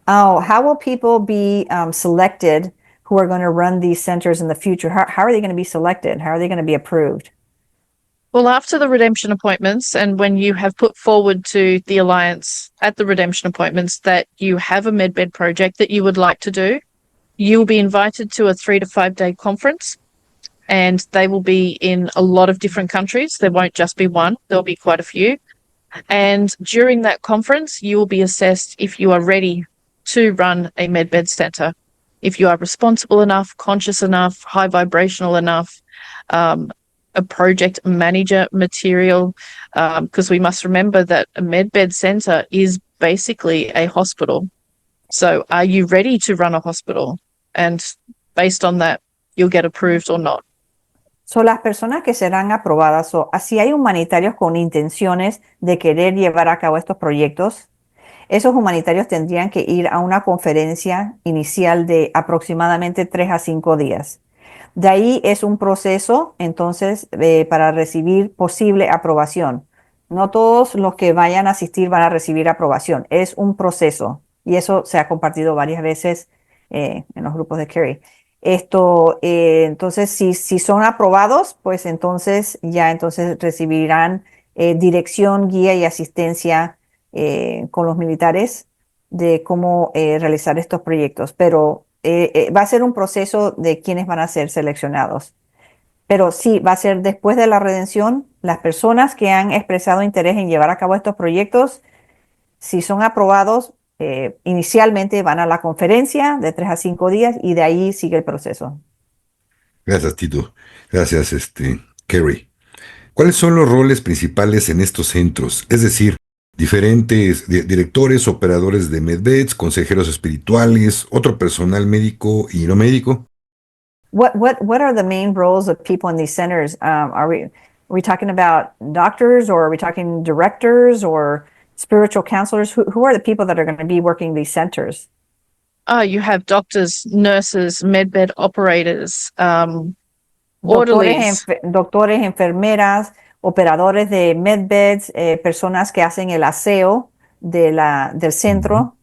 Oh, how will people be selected who are going to run these centers in the future? How are they going to be selected? How are they going to be approved? Well, after the redemption appointments and when you have put forward to the Alliance at the redemption appointments that you have a medbed project that you would like to do, you'll be invited to a 3 to 5 day conference and they will be in a lot of different countries. There won't just be one, there'll be quite a few. And during that conference, you will be assessed if you are ready to run a medbed centre, if you are responsible enough, conscious enough, high vibrational enough, a project manager material, because we must remember that a medbed centre is basically a hospital. So are you ready to run a hospital? And based on that, you'll get approved or not. Son las personas que serán aprobadas, o así hay humanitarios con intenciones de querer llevar a cabo estos proyectos. Esos humanitarios tendrían que ir a una conferencia inicial de aproximadamente 3 a 5 días. De ahí es un proceso, entonces, para recibir posible aprobación. No todos los que vayan a asistir van a recibir aprobación. Es un proceso y eso se ha compartido varias veces en los grupos de Carrie. Entonces, si son aprobados, pues entonces ya entonces recibirán dirección, guía y asistencia con los militares de cómo realizar estos proyectos. Pero va a ser un proceso de quiénes van a ser seleccionados. Pero sí, va a ser después de la redención, las personas que han expresado interés en llevar a cabo estos proyectos, si son aprobados, inicialmente van a la conferencia de 3 a 5 días y de ahí sigue el proceso. Gracias, Tito. Gracias, Kerry. ¿Cuáles son los roles principales en estos centros? Es decir, diferentes directores, operadores de medbeds, consejeros espirituales, otro personal médico y no médico. What are the main roles of people in these centers? Are we talking about doctors, or are we talking directors or spiritual counselors? Who are the people that are going to be working these centers? You have doctors, nurses, medbed operators, Doctores, orderlies. doctores, enfermeras, operadores de medbeds, personas que hacen el aseo del centro,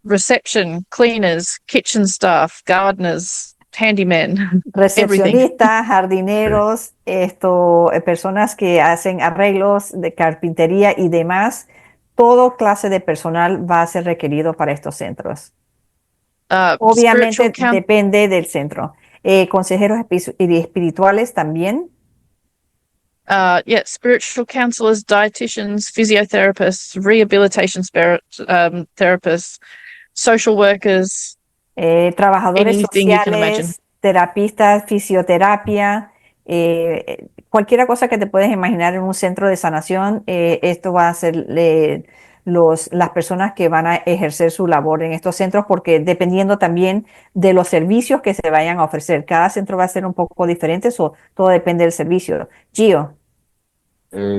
Reception, cleaners, kitchen staff, gardeners, handymen, everything. recepcionistas, jardineros, personas que hacen arreglos de carpintería y demás. Todo clase de personal va a ser requerido para estos centros. Obviamente depende del centro. Consejeros espirituales también. Yeah, spiritual counselors, dietitians, physiotherapists, rehabilitation therapists, social workers, Trabajadores anything you can imagine. sociales, terapistas, fisioterapia, cualquier cosa que te puedes imaginar en un centro de sanación, esto va a ser las personas que van a ejercer su labor en estos centros, porque dependiendo también de los servicios que se vayan a ofrecer, cada centro va a ser un poco diferente, todo depende del servicio. Gio.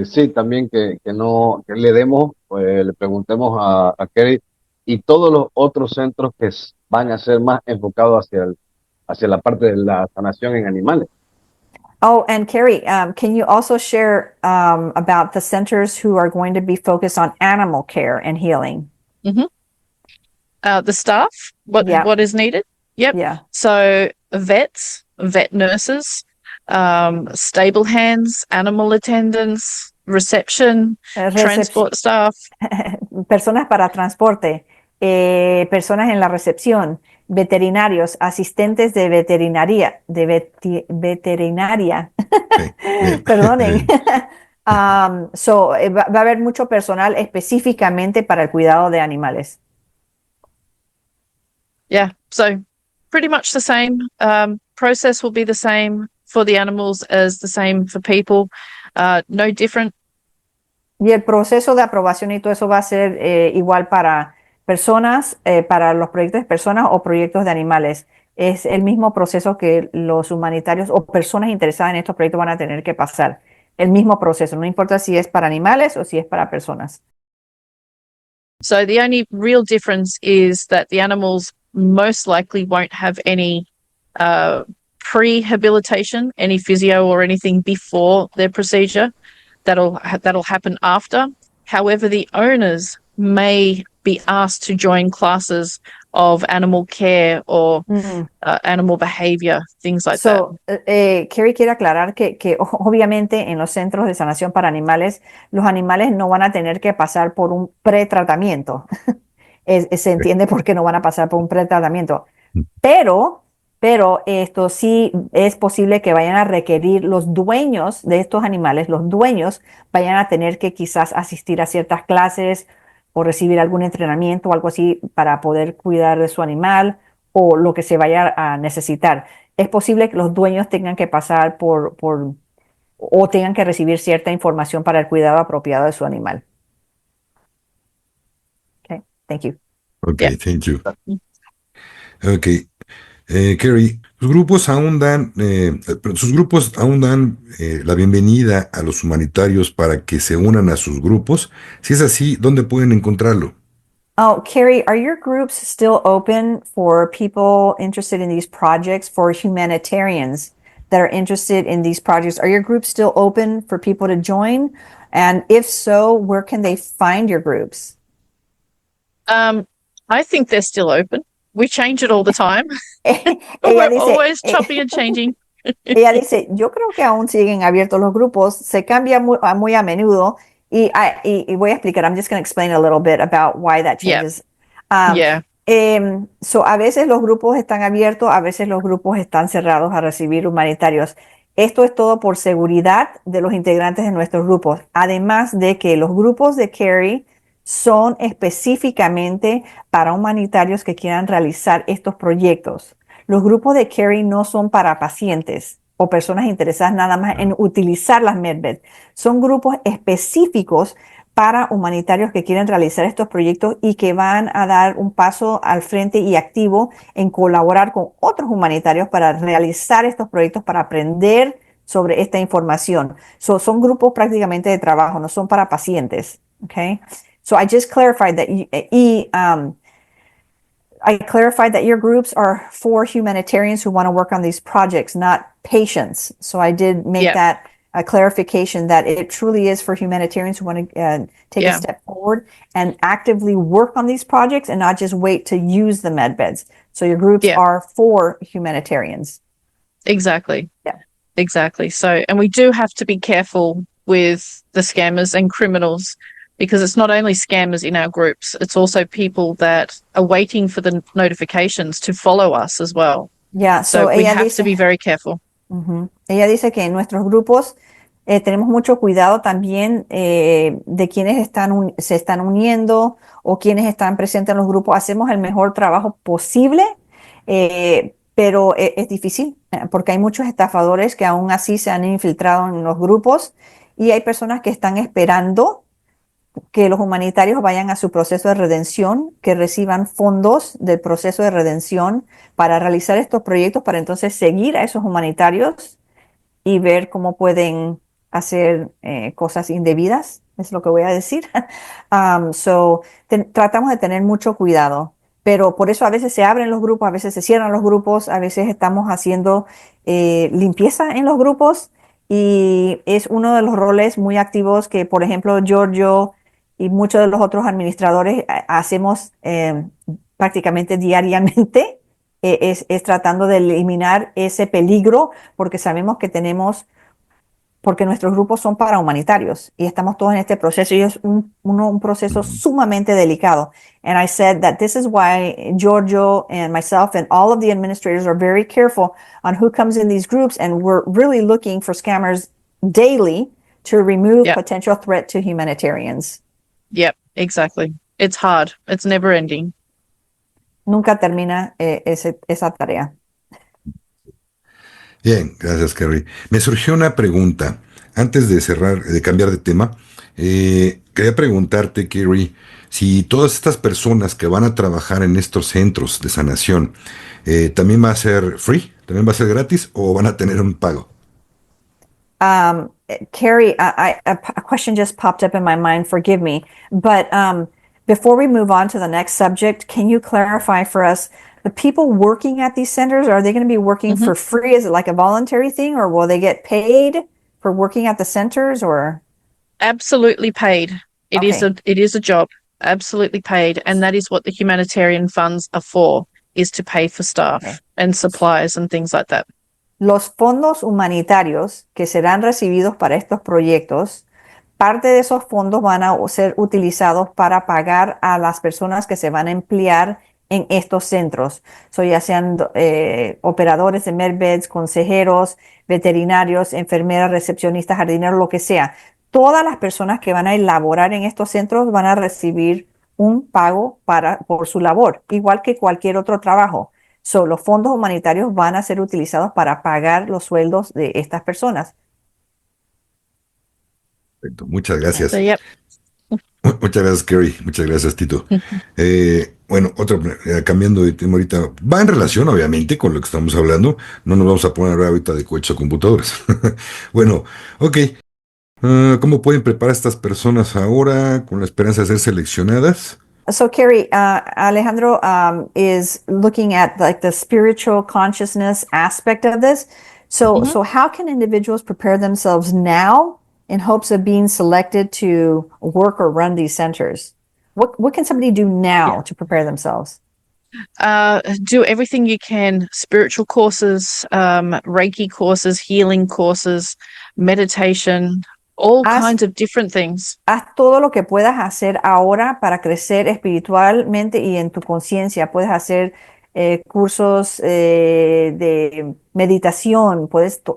Sí, también que le demos, le preguntemos a Kerry y todos los otros centros que van a ser más enfocados hacia la parte de la sanación en animales. Oh, and Carrie, can you also share about the centers who are going to be focused on animal care and healing? The staff, what is needed? Yep. Yeah. So vets, vet nurses, stable hands, animal attendants, reception, transport staff. Personas para transporte, personas en la recepción, veterinarios, asistentes de veterinaria, veterinaria. Perdonen. Va a haber mucho personal específicamente para el cuidado de animales. Yeah, so pretty much the same. Process will be the same for the animals as the same for people. No different. Y el proceso de aprobación y todo eso va a ser igual para personas, para los proyectos de personas o proyectos de animales. Es el mismo proceso que los humanitarios o personas interesadas en estos proyectos van a tener que pasar. El mismo proceso, no importa si es para animales o si es para personas. So the only real difference is that the animals most likely won't have any prehabilitation, any physio or anything before their procedure. That'll happen after. However, the owners may be asked to join classes of animal care or animal behavior, things like that. Kerry quiere aclarar que obviamente en los centros de sanación para animales, los animales no van a tener que pasar por un pretratamiento. Se entiende por qué no van a pasar por un pretratamiento. Pero esto sí es posible que vayan a requerir los dueños de estos animales, los dueños vayan a tener que quizás asistir a ciertas clases o recibir algún entrenamiento o algo así para poder cuidar de su animal o lo que se vaya a necesitar. Es posible que los dueños tengan que pasar o tengan que recibir cierta información para el cuidado apropiado de su animal. Okay, thank you. Okay, Yeah. thank you. Okay. Kerry, sus grupos aún dan la bienvenida a los humanitarios para que se unan a sus grupos. Si es así, ¿dónde pueden encontrarlo? Oh, Carrie, are your groups still open for people interested in these projects, for humanitarians that are interested in these projects? Are your groups still open for people to join? And if so, where can they find your groups? I think they're still open. We change it all the time. Ella We're dice, always chopping and changing. ella dice, yo creo que aún siguen abiertos los grupos, se cambia muy a menudo y voy a explicar. I'm just going to explain a little bit about why that Yeah. changes. Um, Yeah. So a veces los grupos están abiertos, a veces los grupos están cerrados a recibir humanitarios. Esto es todo por seguridad de los integrantes de nuestros grupos. Además de que los grupos de Carey son específicamente para humanitarios que quieran realizar estos proyectos. Los grupos de Carey no son para pacientes o personas interesadas nada más en utilizar las medbeds. Son grupos específicos para humanitarios que quieren realizar estos proyectos y que van a dar un paso al frente y activo en colaborar con otros humanitarios para realizar estos proyectos, para aprender sobre esta información. Son grupos prácticamente de trabajo, no son para pacientes. Okay? So I just clarified that I clarified that your groups are for humanitarians who want to work on these projects, not patients. So I did make that a clarification that it truly is for humanitarians who want to take a step forward and actively work on these projects and not just wait to use the med beds. So your groups are for humanitarians. Exactly. Yeah. Exactly. So, and we do have to be careful with the scammers and criminals, because it's not only scammers in our groups, it's also people that are waiting for the notifications to follow us as well. Yeah. So we have to be very careful. Ella dice que en nuestros grupos tenemos mucho cuidado también de quienes se están uniendo o quienes están presentes en los grupos. Hacemos el mejor trabajo posible, pero es difícil porque hay muchos estafadores que aún así se han infiltrado en los grupos y hay personas que están esperando que los humanitarios vayan a su proceso de redención, que reciban fondos del proceso de redención para realizar estos proyectos, para entonces seguir a esos humanitarios y ver cómo pueden hacer cosas indebidas, es lo que voy a decir. Tratamos de tener mucho cuidado, pero por eso a veces se abren los grupos, a veces se cierran los grupos, a veces estamos haciendo limpieza en los grupos y es uno de los roles muy activos que, por ejemplo, Giorgio y muchos de los otros administradores hacemos prácticamente diariamente, es tratando de eliminar ese peligro, porque sabemos que porque nuestros grupos son para humanitarios y estamos todos en este proceso y es un proceso sumamente delicado. And I said that this is why Giorgio and myself and all of the administrators are very careful on who comes in these groups, and we're really looking for scammers daily to remove potential threat to humanitarians. Yep, exactly. It's hard. It's never ending. Nunca termina esa tarea. Bien, gracias, Kerry. Me surgió una pregunta. Antes de cambiar de tema, quería preguntarte, Kerry, si todas estas personas que van a trabajar en estos centros de sanación, ¿también va a ser free? ¿También va a ser gratis o van a tener un pago? Carrie, a question just popped up in my mind. Forgive me. But before we move on to the next subject, can you clarify for us, the people working at these centers, are they going to be working for free? Is it like a voluntary thing, or will they get paid for working at the centers, or? Absolutely paid. It is a job. Absolutely paid. And that is what the humanitarian funds are for, is to pay for staff and supplies and things like that. Los fondos humanitarios que serán recibidos para estos proyectos, parte de esos fondos van a ser utilizados para pagar a las personas que se van a emplear en estos centros. Ya sean operadores de medbeds, consejeros, veterinarios, enfermeras, recepcionistas, jardineros, lo que sea. Todas las personas que van a elaborar en estos centros van a recibir un pago por su labor, igual que cualquier otro trabajo. Los fondos humanitarios van a ser utilizados para pagar los sueldos de estas personas. Perfecto. Muchas gracias. So, yep. Muchas gracias, Kerry. Muchas gracias, Tito. Bueno, cambiando de tema ahorita, va en relación obviamente con lo que estamos hablando, no nos vamos a poner a hablar ahorita de coches o computadoras. Bueno, ok, ¿cómo pueden preparar a estas personas ahora con la esperanza de ser seleccionadas? So, Carrie, Alejandro is looking at like the spiritual consciousness aspect of this. So, Mhm. so how can individuals prepare themselves now in hopes of being selected to work or run these centers? What can somebody do now to prepare themselves? Do everything you can, spiritual courses, Reiki courses, healing courses, meditation, all Haz kinds of different things. haz todo lo que puedas hacer ahora para crecer espiritualmente y en tu conciencia. Puedes hacer cursos de meditación,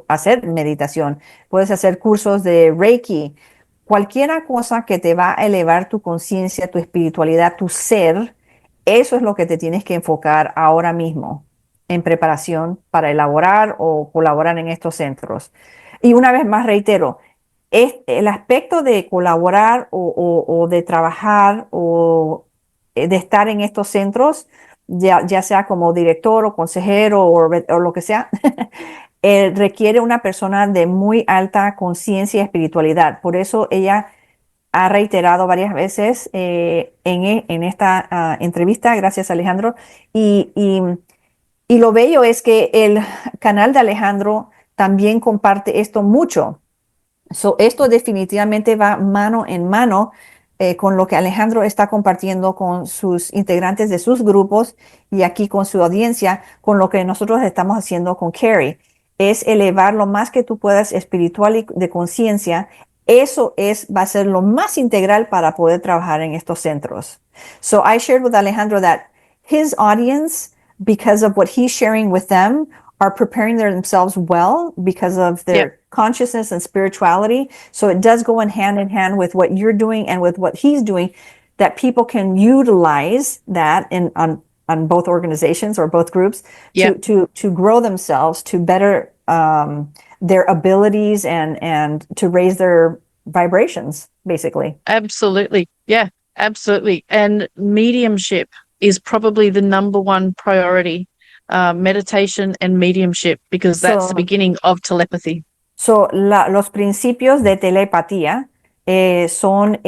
hacer meditación, puedes hacer cursos de Reiki, cualquiera cosa que te va a elevar tu conciencia, tu espiritualidad, tu ser. Eso es lo que te tienes que enfocar ahora mismo en preparación para elaborar o colaborar en estos centros. Y una vez más reitero, es el aspecto de colaborar o de trabajar o de estar en estos centros, ya sea como director o consejero o lo que sea, requiere una persona de muy alta conciencia y espiritualidad. Por eso ella ha reiterado varias veces en esta entrevista, gracias Alejandro, y, y, y lo bello es que el canal de Alejandro también comparte esto mucho. So, esto definitivamente va mano en mano con lo que Alejandro está compartiendo con sus integrantes de sus grupos y aquí con su audiencia, con lo que nosotros estamos haciendo con Carrie. Es elevar lo más que tú puedas espiritual y de conciencia. Eso va a ser lo más integral para poder trabajar en estos centros. So I shared with Alejandro that his audience, because of what he's sharing with them, are preparing themselves well because of their Yep. consciousness and spirituality. So it does go in hand with what you're doing and with what he's doing, that people can utilize that on both organizations or both groups Yep. to grow themselves, to better their abilities and to raise their vibrations, basically. Absolutely. Yeah, absolutely. And mediumship is probably the number one priority. Meditation and mediumship, because that's the So, beginning of telepathy. los principios de telepatía son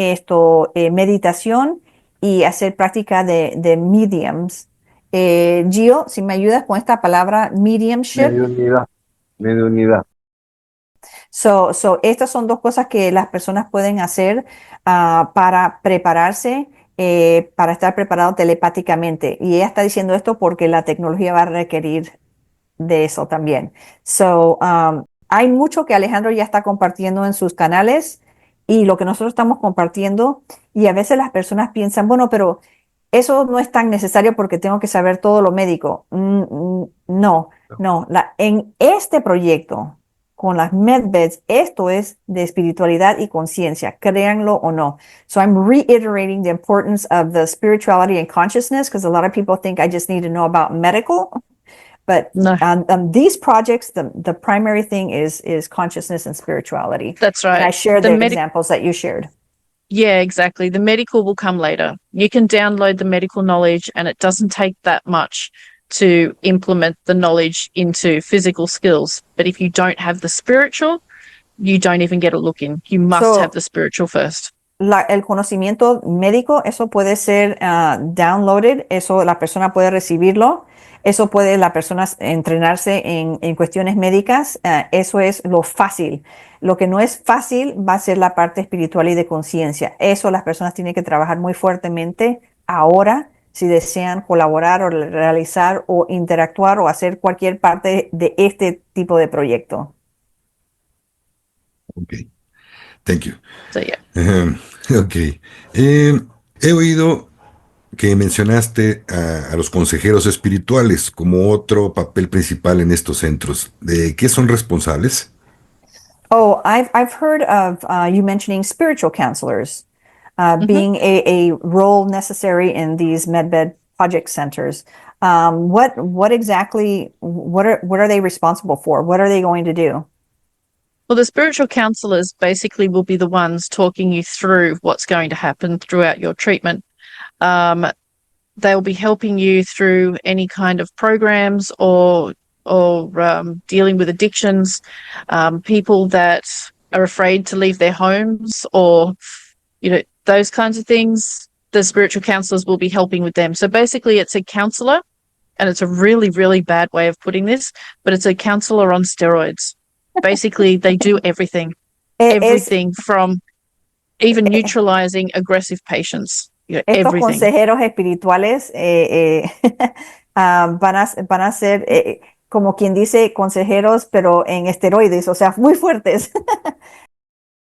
meditación y hacer práctica de mediums. Gio, si me ayudas con esta palabra mediumship. Mediunidad, mediunidad. So, estas son dos cosas que las personas pueden hacer para prepararse, para estar preparado telepáticamente. Y ella está diciendo esto porque la tecnología va a requerir de eso también. So, hay mucho que Alejandro ya está compartiendo en sus canales y lo que nosotros estamos compartiendo, y a veces las personas piensan, bueno, pero eso no es tan necesario porque tengo que saber todo lo médico. No, no. En este proyecto, con las medbeds, esto es de espiritualidad y conciencia, créanlo o no. So I'm reiterating the importance of the spirituality and consciousness, because a lot of people think I just need to know about medical. But No, on these projects, the primary thing is consciousness and spirituality. that's And I right. shared The the medic- examples that you shared. Yeah, exactly. The medical will come later. You can download the medical knowledge, and it doesn't take that much to implement the knowledge into physical skills. But if you don't have the spiritual, you don't even get a look in. You must So- have the spiritual first. El conocimiento médico, eso puede ser downloaded, eso la persona puede recibirlo, eso puede la persona entrenarse en cuestiones médicas, eso es lo fácil. Lo que no es fácil va a ser la parte espiritual y de conciencia. Eso las personas tienen que trabajar muy fuertemente ahora si desean colaborar o realizar o interactuar o hacer cualquier parte de este tipo de proyecto. Ok, thank you. So yeah. Ok. He oído que mencionaste a los consejeros espirituales como otro papel principal en estos centros. ¿De qué son responsables? Oh, I've heard of you mentioning spiritual counselors being a role necessary in these medbed project centers. What exactly what are they responsible for? What are they going to do? Well, the spiritual counselors basically will be the ones talking you through what's going to happen throughout your treatment. they'll be helping you through any kind of programs or dealing with addictions, people that are afraid to leave their homes, or those kinds of things. The spiritual counselors will be helping with them. So basically, it's a counselor, and it's a really, really bad way of putting this, but it's a counselor on steroids. Basically, they do everything, Es, everything from even neutralizing aggressive patients. estos Everything. consejeros espirituales van a ser, como quien dice, consejeros, pero en esteroides, o sea, muy fuertes.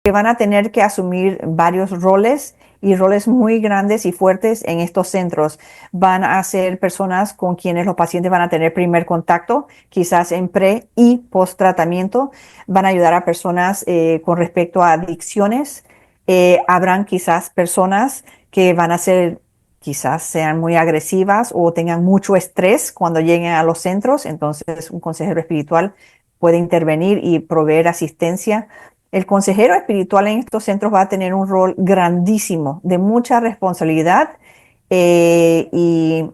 Que van a tener que asumir varios roles y roles muy grandes y fuertes en estos centros. Van a ser personas con quienes los pacientes van a tener primer contacto, quizás en pre y post tratamiento. Van a ayudar a personas con respecto a adicciones. Habrán quizás personas que van a ser, quizás sean muy agresivas o tengan mucho estrés cuando lleguen a los centros. Entonces, un consejero espiritual puede intervenir y proveer asistencia. El consejero espiritual en estos centros va a tener un rol grandísimo, de mucha responsabilidad, y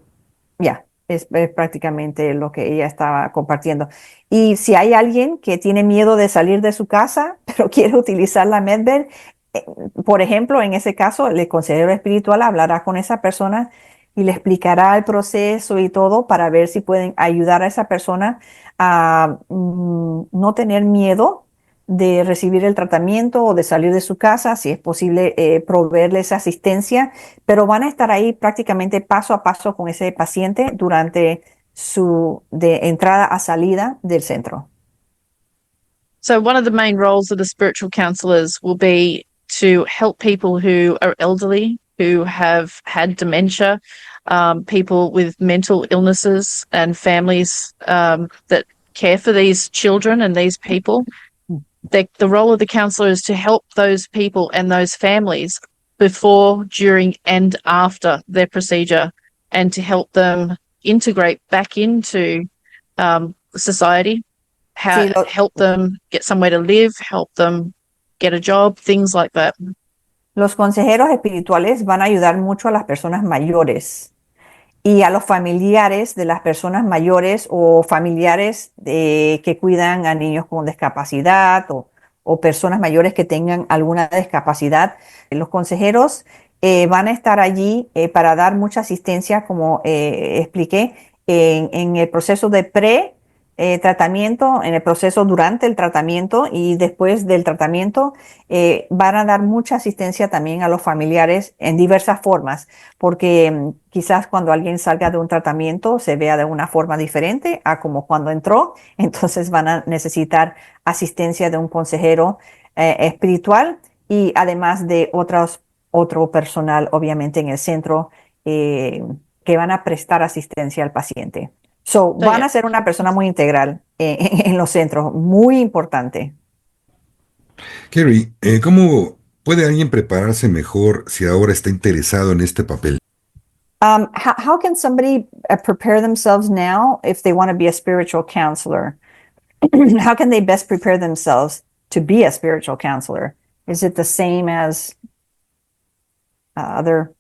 ya, es prácticamente lo que ella estaba compartiendo. Y si hay alguien que tiene miedo de salir de su casa, pero quiere utilizar la Medbed, eh, por ejemplo, en ese caso, el consejero espiritual hablará con esa persona y le explicará el proceso y todo para ver si pueden ayudar a esa persona a no tener miedo de recibir el tratamiento o de salir de su casa, si es posible proveerles asistencia, pero van a estar ahí prácticamente paso a paso con ese paciente durante su de entrada a salida del centro. So one of the main roles of the spiritual counselors will be to help people who are elderly, who have had dementia, people with mental illnesses, and families that care for these children and these people. The role of the counsellor is to help those people and those families before, during, and after their procedure, and to help them integrate back into society, Sí, help them get somewhere to live, help them get a job, things like that. los consejeros espirituales van a ayudar mucho a las personas mayores y a los familiares de las personas mayores o familiares que cuidan a niños con discapacidad o personas mayores que tengan alguna discapacidad. Los consejeros van a estar allí para dar mucha asistencia, como expliqué, en el proceso de tratamiento, en el proceso durante el tratamiento y después del tratamiento. Van a dar mucha asistencia también a los familiares en diversas formas, porque quizás cuando alguien salga de un tratamiento se vea de una forma diferente a como cuando entró, entonces van a necesitar asistencia de un consejero espiritual y además de otro personal, obviamente, en el centro que van a prestar asistencia al paciente. Van a ser una persona muy integral en los centros, muy importante. Kerry, ¿cómo puede alguien prepararse mejor si ahora está interesado en este papel? How can somebody prepare themselves now if they want to be a spiritual counselor? How can they best prepare themselves to be a spiritual counselor? Is it the same as other?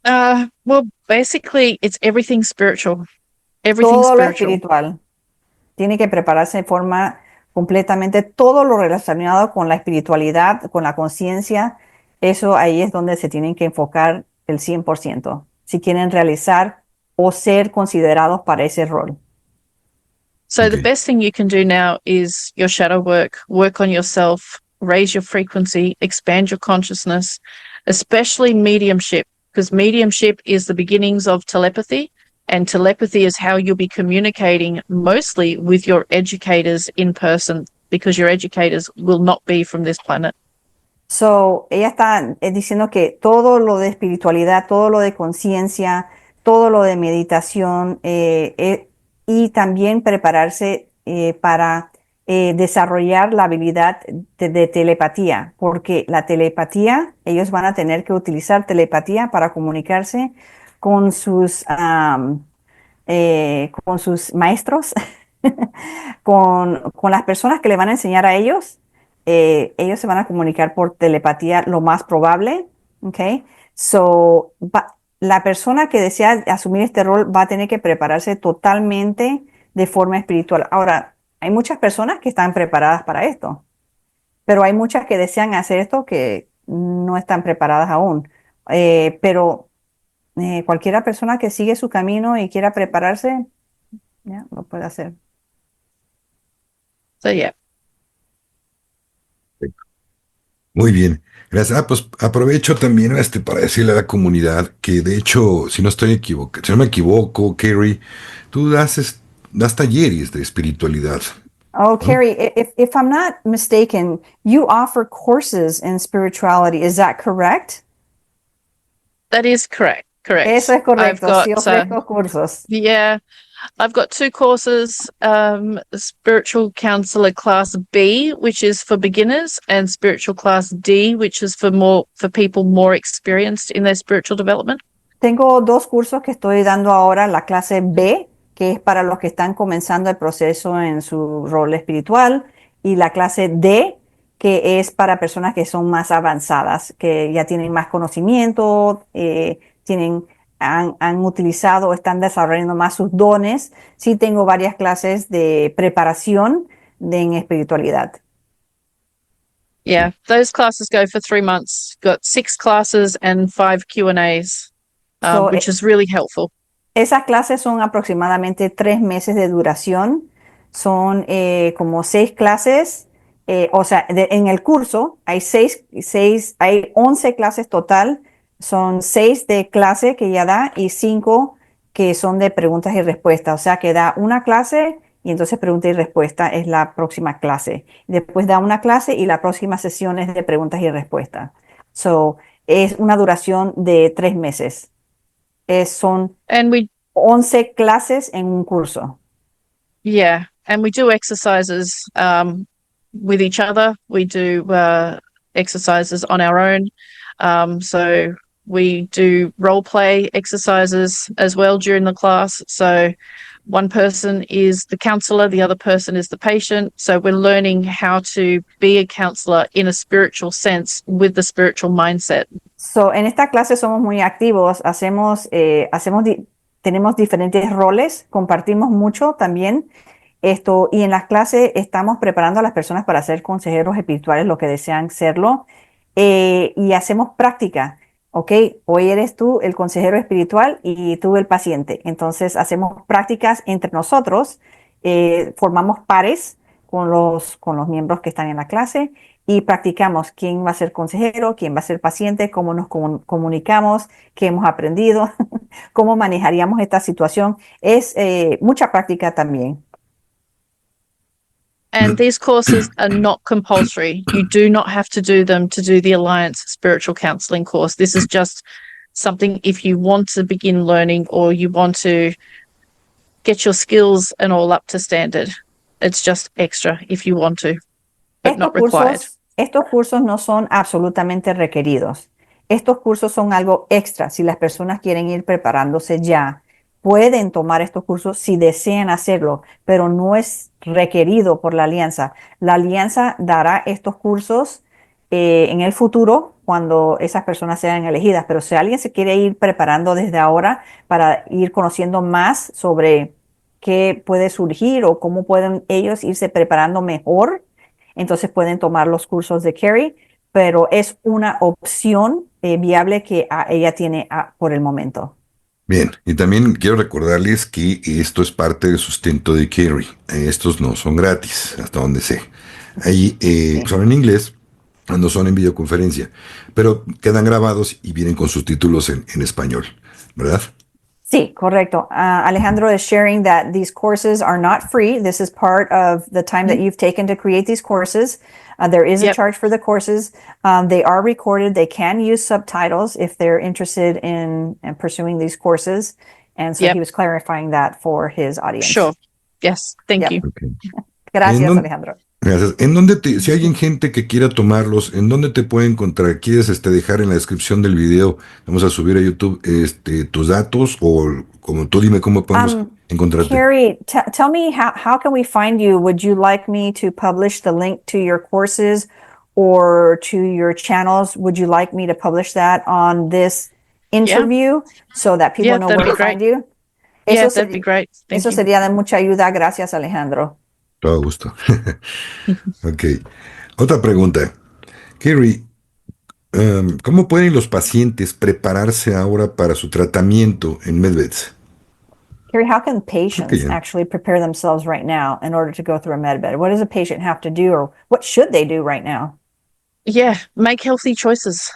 Well, basically, it's everything spiritual. Everything Todo lo spiritual. espiritual. Tiene que prepararse de forma completamente todo lo relacionado con la espiritualidad, con la conciencia. Eso ahí es donde se tienen que enfocar el 100%, si quieren realizar o ser considerados para ese rol. So the Okay. best thing you can do now is your shadow work on yourself, raise your frequency, expand your consciousness, especially mediumship, because mediumship is the beginnings of telepathy, and telepathy is how you'll be communicating mostly with your educators in person, because your educators will not be from this planet. Ella está diciendo que todo lo de espiritualidad, todo lo de conciencia, todo lo de meditación y también prepararse para desarrollar la habilidad de telepatía, porque la telepatía, ellos van a tener que utilizar telepatía para comunicarse con con sus maestros, con las personas que le van a enseñar a ellos. Ellos se van a comunicar por telepatía lo más probable, ¿ok? la persona que desea asumir este rol va a tener que prepararse totalmente de forma espiritual. Ahora, hay muchas personas que están preparadas para esto, pero hay muchas que desean hacer esto que no están preparadas aún. Pero cualquiera persona que sigue su camino y quiera prepararse, ya, lo puede hacer. So yeah. Muy bien, gracias. Pues aprovecho también para decirle a la comunidad que de hecho, si no estoy equivocado, si no me equivoco, Carrie, tú das talleres de espiritualidad, Oh, ¿no? Carrie, if I'm not mistaken, you offer courses in spirituality. Is that correct? That is correct. Eso es I've correcto. got Sí ofrezco cursos. yeah, I've got two courses, spiritual counselor class B, which is for beginners, and spiritual class D, which is for people more experienced in their spiritual development. Tengo dos cursos que estoy dando ahora, la clase B, que es para los que están comenzando el proceso en su rol espiritual, y la clase D, que es para personas que son más avanzadas, que ya tienen más conocimiento, han utilizado o están desarrollando más sus dones. Sí tengo varias clases de preparación en espiritualidad. Yeah, those classes go for 3 months. Got 6 classes and 5 Q&As, So, which is really helpful. esas clases son aproximadamente 3 meses de duración. Son como 6 clases. O sea, en el curso hay hay 11 clases total. Son 6 de clase que ya da y 5 que son de preguntas y respuestas. O sea, que da una clase y entonces pregunta y respuesta es la próxima clase. Después da una clase y la próxima sesión es de preguntas y respuestas. So, es una duración de 3 meses. Son And we 11 clases en un curso. Yeah, and we do exercises with each other. We do exercises on our own. So we do role play exercises as well during the class. So one person is the counselor, the other person is the patient. So we're learning how to be a counselor in a spiritual sense with the spiritual mindset. So, en esta clase somos muy activos, tenemos diferentes roles, compartimos mucho también esto, y en las clases estamos preparando a las personas para ser consejeros espirituales, los que desean serlo, y hacemos práctica. Ok, hoy eres tú el consejero espiritual y tú el paciente. Entonces hacemos prácticas entre nosotros, formamos pares con los miembros que están en la clase y practicamos quién va a ser consejero, quién va a ser paciente, cómo nos comunicamos, qué hemos aprendido, cómo manejaríamos esta situación. Es mucha práctica también. And these courses are not compulsory. You do not have to do them to do the Alliance Spiritual Counseling course. This is just something if you want to begin learning or you want to get your skills and all up to standard. It's just extra if you want to, but not required. Estos cursos no son absolutamente requeridos. Estos cursos son algo extra. Si las personas quieren ir preparándose ya, pueden tomar estos cursos si desean hacerlo, pero no es requerido por la alianza. La alianza dará estos cursos en el futuro cuando esas personas sean elegidas, pero si alguien se quiere ir preparando desde ahora para ir conociendo más sobre qué puede surgir o cómo pueden ellos irse preparando mejor, entonces pueden tomar los cursos de Carrie, pero es una opción viable que ella tiene por el momento. Bien, y también quiero recordarles que esto es parte del sustento de Carrie. Estos no son gratis, hasta donde sé. Ahí Sí. son en inglés, no son en videoconferencia, pero quedan grabados y vienen con subtítulos en español, ¿verdad? Sí, correcto. Alejandro is sharing that these courses are not free. This is part of the time that you've taken to create these courses. There is a Yep. charge for the courses. They are recorded. They can use subtitles if they're interested in pursuing these courses. And so Yep. he was clarifying that for his audience. Sure. Yes. Thank Yep. you. Ok. Gracias, ¿En Alejandro. Gracias. Si hay gente que quiera tomarlos, ¿en dónde te puede encontrar? ¿Quieres dejar en la descripción del video? Vamos a subir a YouTube tus datos o como tú dime cómo podemos encontrarte. Carrie, tell me how can we find you? Would you like me to publish the link to your courses or to your channels? Would you like me to publish that on this interview so that people Yeah, know that'd where be to find great. you? Yeah, Eso, that'd be great. Thank eso you. sería de mucha ayuda. Gracias, Alejandro. Todo gusto. Ok. Otra pregunta. Kerry, ¿cómo pueden los pacientes prepararse ahora para su tratamiento en MedVets? Carrie, how can Ok, patients actually prepare themselves right now in order to go through a med bed? What does a patient have to do, or what should they do right now? Yeah, make healthy choices.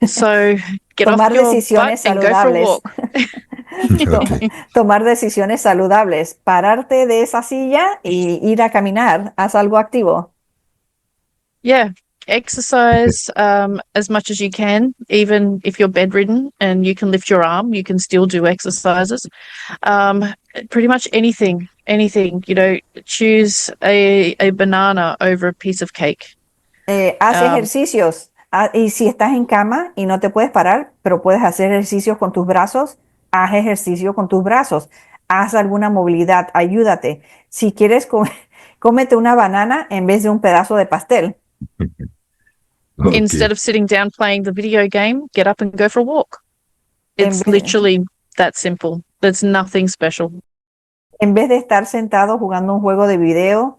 So get off Tomar your butt decisiones and go for a saludables. walk. ok. Tomar decisiones saludables. Pararte de esa silla y ir a caminar. Haz algo activo. Yeah, exercise as much as you can. Even if you're bedridden and you can lift your arm, you can still do exercises. Pretty much anything, choose a banana over a piece of cake. Haz ejercicios. Y si estás en cama y no te puedes parar, pero puedes hacer ejercicios con tus brazos, haz ejercicio con tus brazos. Haz alguna movilidad, ayúdate. Si quieres, cómete una banana en vez de un pedazo de pastel. Ok. Instead of sitting down playing the video game, get up and go for a walk. En It's vez, literally that simple. There's nothing special. en vez de estar sentado jugando un juego de video,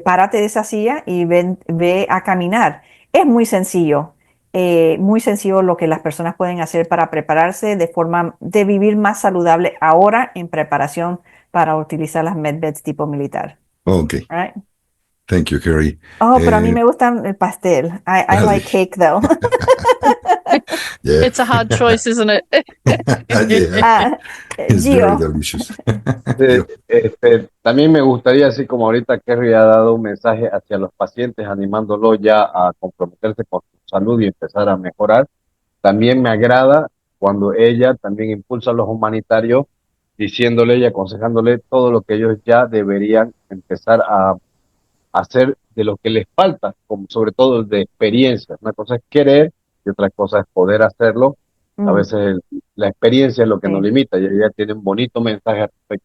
párate de esa silla y ve a caminar. Es muy sencillo lo que las personas pueden hacer para prepararse de forma de vivir más saludable ahora en preparación para utilizar las medbeds tipo militar. Ok. Right? Thank you, Kerry. Oh, pero a mí me gusta el pastel. I like cake though. Yeah. It's a hard choice, isn't it? Yeah. Ah, It's very Gio, delicious. Sí, también me gustaría, así como ahorita Kerry ha dado un mensaje hacia los pacientes, animándolo ya a comprometerse con su salud y empezar a mejorar, también me agrada cuando ella también impulsa a los humanitarios, diciéndole y aconsejándole todo lo que ellos ya deberían empezar a hacer de lo que les falta, como sobre todo de experiencia. Una cosa es querer y otra cosa es poder hacerlo. A veces la experiencia es lo que nos sí. limita y ella tiene un bonito mensaje al respecto.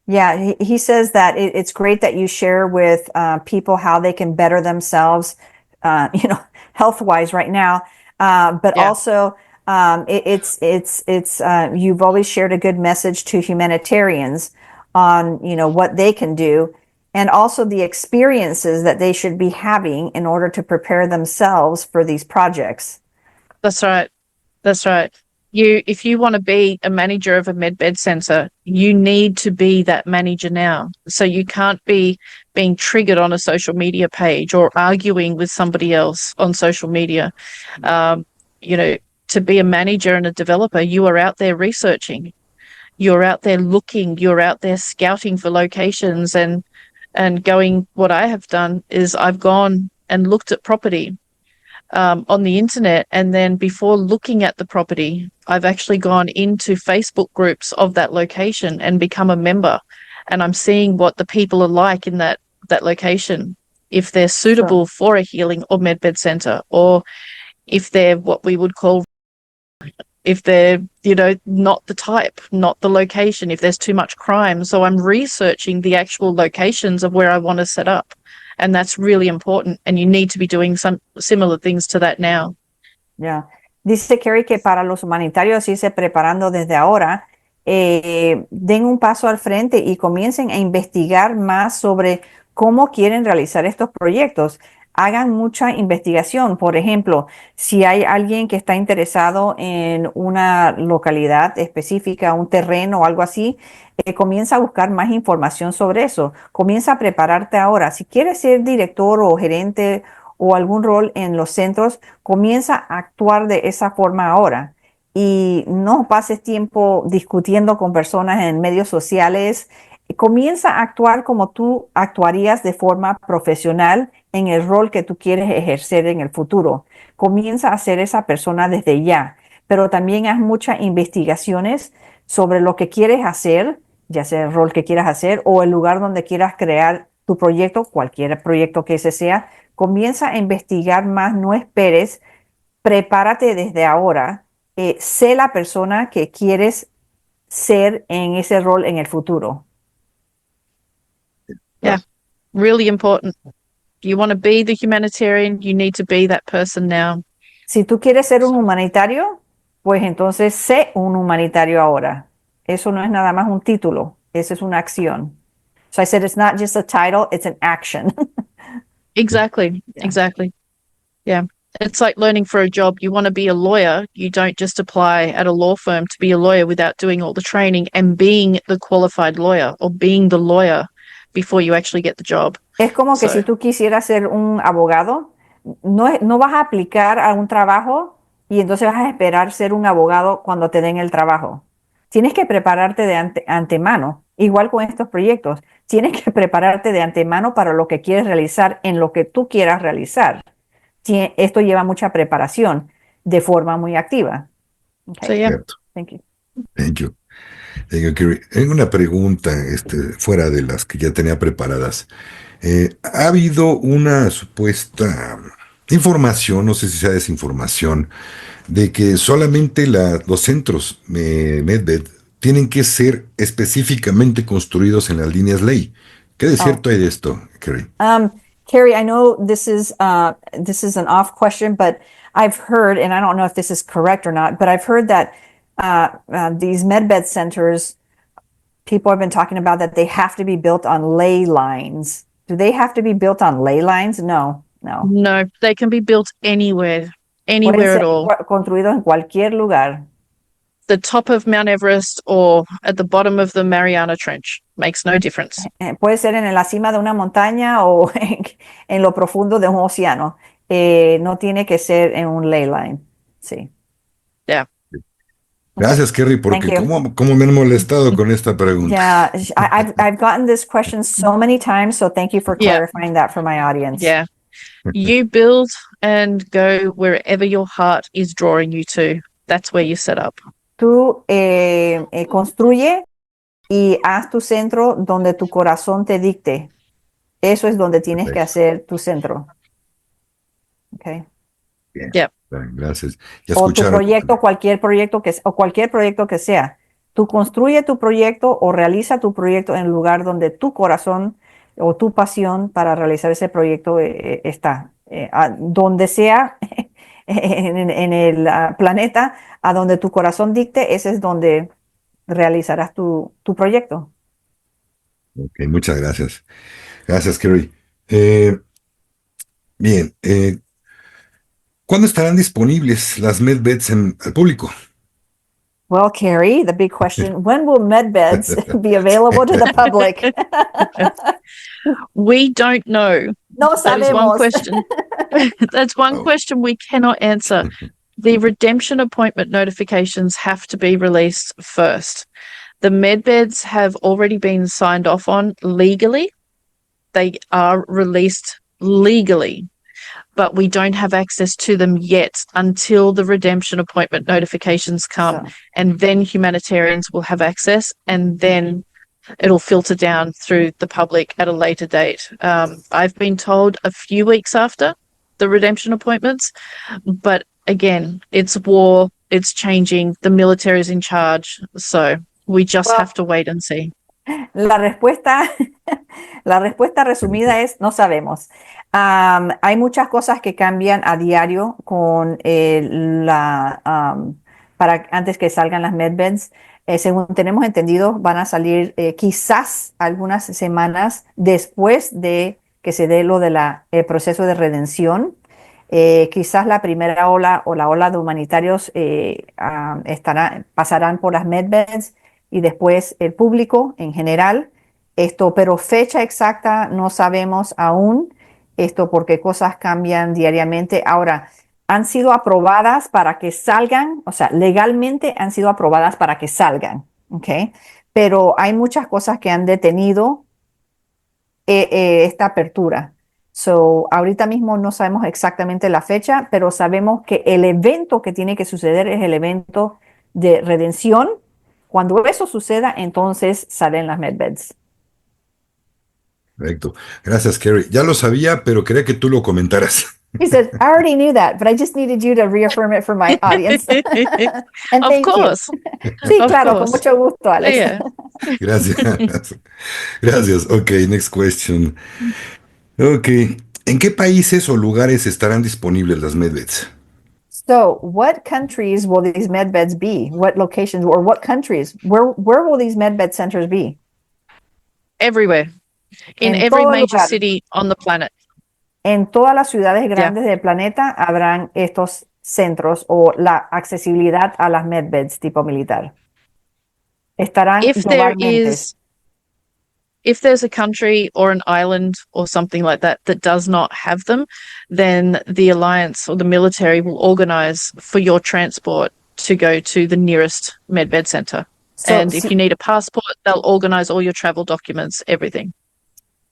Yeah, he says that it's great that you share with people how they can better themselves, health wise right now. But Yeah. also, it's you've always shared a good message to humanitarians on what they can do, and also the experiences that they should be having in order to prepare themselves for these projects. That's right. That's right. If you want to be a manager of a medbed center, you need to be that manager now. So you can't be being triggered on a social media page or arguing with somebody else on social media. To be a manager and a developer, you are out there researching. You're out there looking. You're out there scouting for locations and going. What I have done is I've gone and looked at property on the internet, and then before looking at the property, I've actually gone into Facebook groups of that location and become a member, and I'm seeing what the people are like in that location, if they're suitable for a healing or medbed center, or if they're what we would call, if they're not the type, not the location, if there's too much crime. So I'm researching the actual locations of where I want to set up. And that's really important. And you need to be doing some similar things to that now. Yeah. Dice Kerry que para los humanitarios irse preparando desde ahora, den un paso al frente y comiencen a investigar más sobre cómo quieren realizar estos proyectos. Hagan mucha investigación. Por ejemplo, si hay alguien que está interesado en una localidad específica, un terreno o algo así, comienza a buscar más información sobre eso. Comienza a prepararte ahora. Si quieres ser director o gerente o algún rol en los centros, comienza a actuar de esa forma ahora. Y no pases tiempo discutiendo con personas en medios sociales. Comienza a actuar como tú actuarías de forma profesional en el rol que tú quieres ejercer en el futuro. Comienza a ser esa persona desde ya, pero también haz muchas investigaciones sobre lo que quieres hacer, ya sea el rol que quieras hacer o el lugar donde quieras crear tu proyecto, cualquier proyecto que ese sea. Comienza a investigar más, no esperes, prepárate desde ahora, sé la persona que quieres ser en ese rol en el futuro. Yeah, really important. You want to be the humanitarian, you need to be that person now. Si tú quieres ser un humanitario, pues entonces sé un humanitario ahora. Eso no es nada más un título, eso es una acción. So I said it's not just a title, it's an action. Exactly. Yeah. Exactly. Yeah. It's like learning for a job. You want to be a lawyer. You don't just apply at a law firm to be a lawyer without doing all the training and being the qualified lawyer or being the lawyer before you actually get the job. Es como que So- si tú quisieras ser un abogado, no vas a aplicar a un trabajo y entonces vas a esperar ser un abogado cuando te den el trabajo. Tienes que prepararte de antemano, igual con estos proyectos. Tienes que prepararte de antemano para lo que quieres realizar en lo que tú quieras realizar. Esto lleva mucha preparación de forma muy activa. Okay. So yeah. Cierto. Thank you. Thank you. Thank you, Kerry. Tengo una pregunta, fuera de las que ya tenía preparadas. Ha habido una supuesta información, no sé si sea desinformación, de que solamente los centros MedBed tienen que ser específicamente construidos en las líneas ley. ¿Qué de cierto hay de esto, Kerry? Carrie, I know this is an off question, but I've heard, and I don't know if this is correct or not, but I've heard that these medbed centers, people have been talking about that they have to be built on ley lines. Do they have to be built on ley lines? No. No, they can be built anywhere, Pueden anywhere at ser all. construidos en cualquier lugar. The top of Mount Everest or at the bottom of the Mariana Trench makes no difference. Puede ser en la cima de una montaña o en lo profundo de un océano. No tiene que ser en un ley line. Sí. Yeah. Gracias, Kerry, Thank porque you. cómo me han molestado con esta pregunta. Yeah, I've gotten this question so many times, so thank you for Yeah. clarifying that for my audience. Yeah. You build and go wherever your heart is drawing you to. That's where you set up. Tú construye y haz tu centro donde tu corazón te dicte. Eso es donde tienes que Perfecto. hacer tu centro. Okay. Gracias. Ya O tu escucharon. proyecto, cualquier proyecto que sea. Tú construye tu proyecto o realiza tu proyecto en el lugar donde tu corazón o tu pasión para realizar ese proyecto está. Donde sea en el planeta, a donde tu corazón dicte, ese es donde realizarás tu proyecto. Ok, muchas gracias. Gracias, Kerry. Bien, ¿cuándo estarán disponibles las medbeds al público? Well, Carrie, the big question, when will medbeds be available to the public? We don't know. No That is one sabemos. question. That's one Oh. question we cannot answer. The redemption appointment notifications have to be released first. The medbeds have already been signed off on legally. They are released legally, but we don't have access to them yet until the redemption appointment notifications come. So, And then humanitarians will have access, and then it'll filter down through the public at a later date. I've been told a few weeks after the redemption appointments, but again, it's war, it's changing, the military is in charge, so we just Well, have to wait and see. la respuesta, la respuesta resumida es no sabemos. Hay muchas cosas que cambian a diario con para antes que salgan las medbeds. Según tenemos entendido, van a salir quizás algunas semanas después de que se dé lo de el proceso de redención. Quizás la primera ola o la ola de humanitarios pasarán por las medbeds y después el público en general. Pero fecha exacta no sabemos aún, porque cosas cambian diariamente. Ahora, han sido aprobadas para que salgan, o sea, legalmente han sido aprobadas para que salgan, ¿ok? Pero hay muchas cosas que han detenido esta apertura. So, ahorita mismo no sabemos exactamente la fecha, pero sabemos que el evento que tiene que suceder es el evento de redención. Cuando eso suceda, entonces salen las medbeds. Perfecto. Gracias, Kerry. Ya lo sabía, pero quería que tú lo comentaras. He said, I already knew that, but I just needed you to reaffirm it for my audience. And Of thank you. course. Sí, Of claro, con course. mucho gusto, Alex. Yeah. Gracias. Gracias. Ok, next question. Ok. ¿En qué países o lugares estarán disponibles las medbeds? So, what countries will these med beds be? What locations or what countries? Where will these med bed centers be? Everywhere. In En every todo major lugar. city on the planet. En todas las ciudades Yeah. grandes del planeta habrán estos centros o la accesibilidad a las med beds tipo militar. Estarán If there globalmente. is, if there's a country or an island or something like that that does not have them, then the alliance or the military will organize for your transport to go to the nearest medbed center. So, And if si, you need a passport, they'll organize all your travel documents, everything.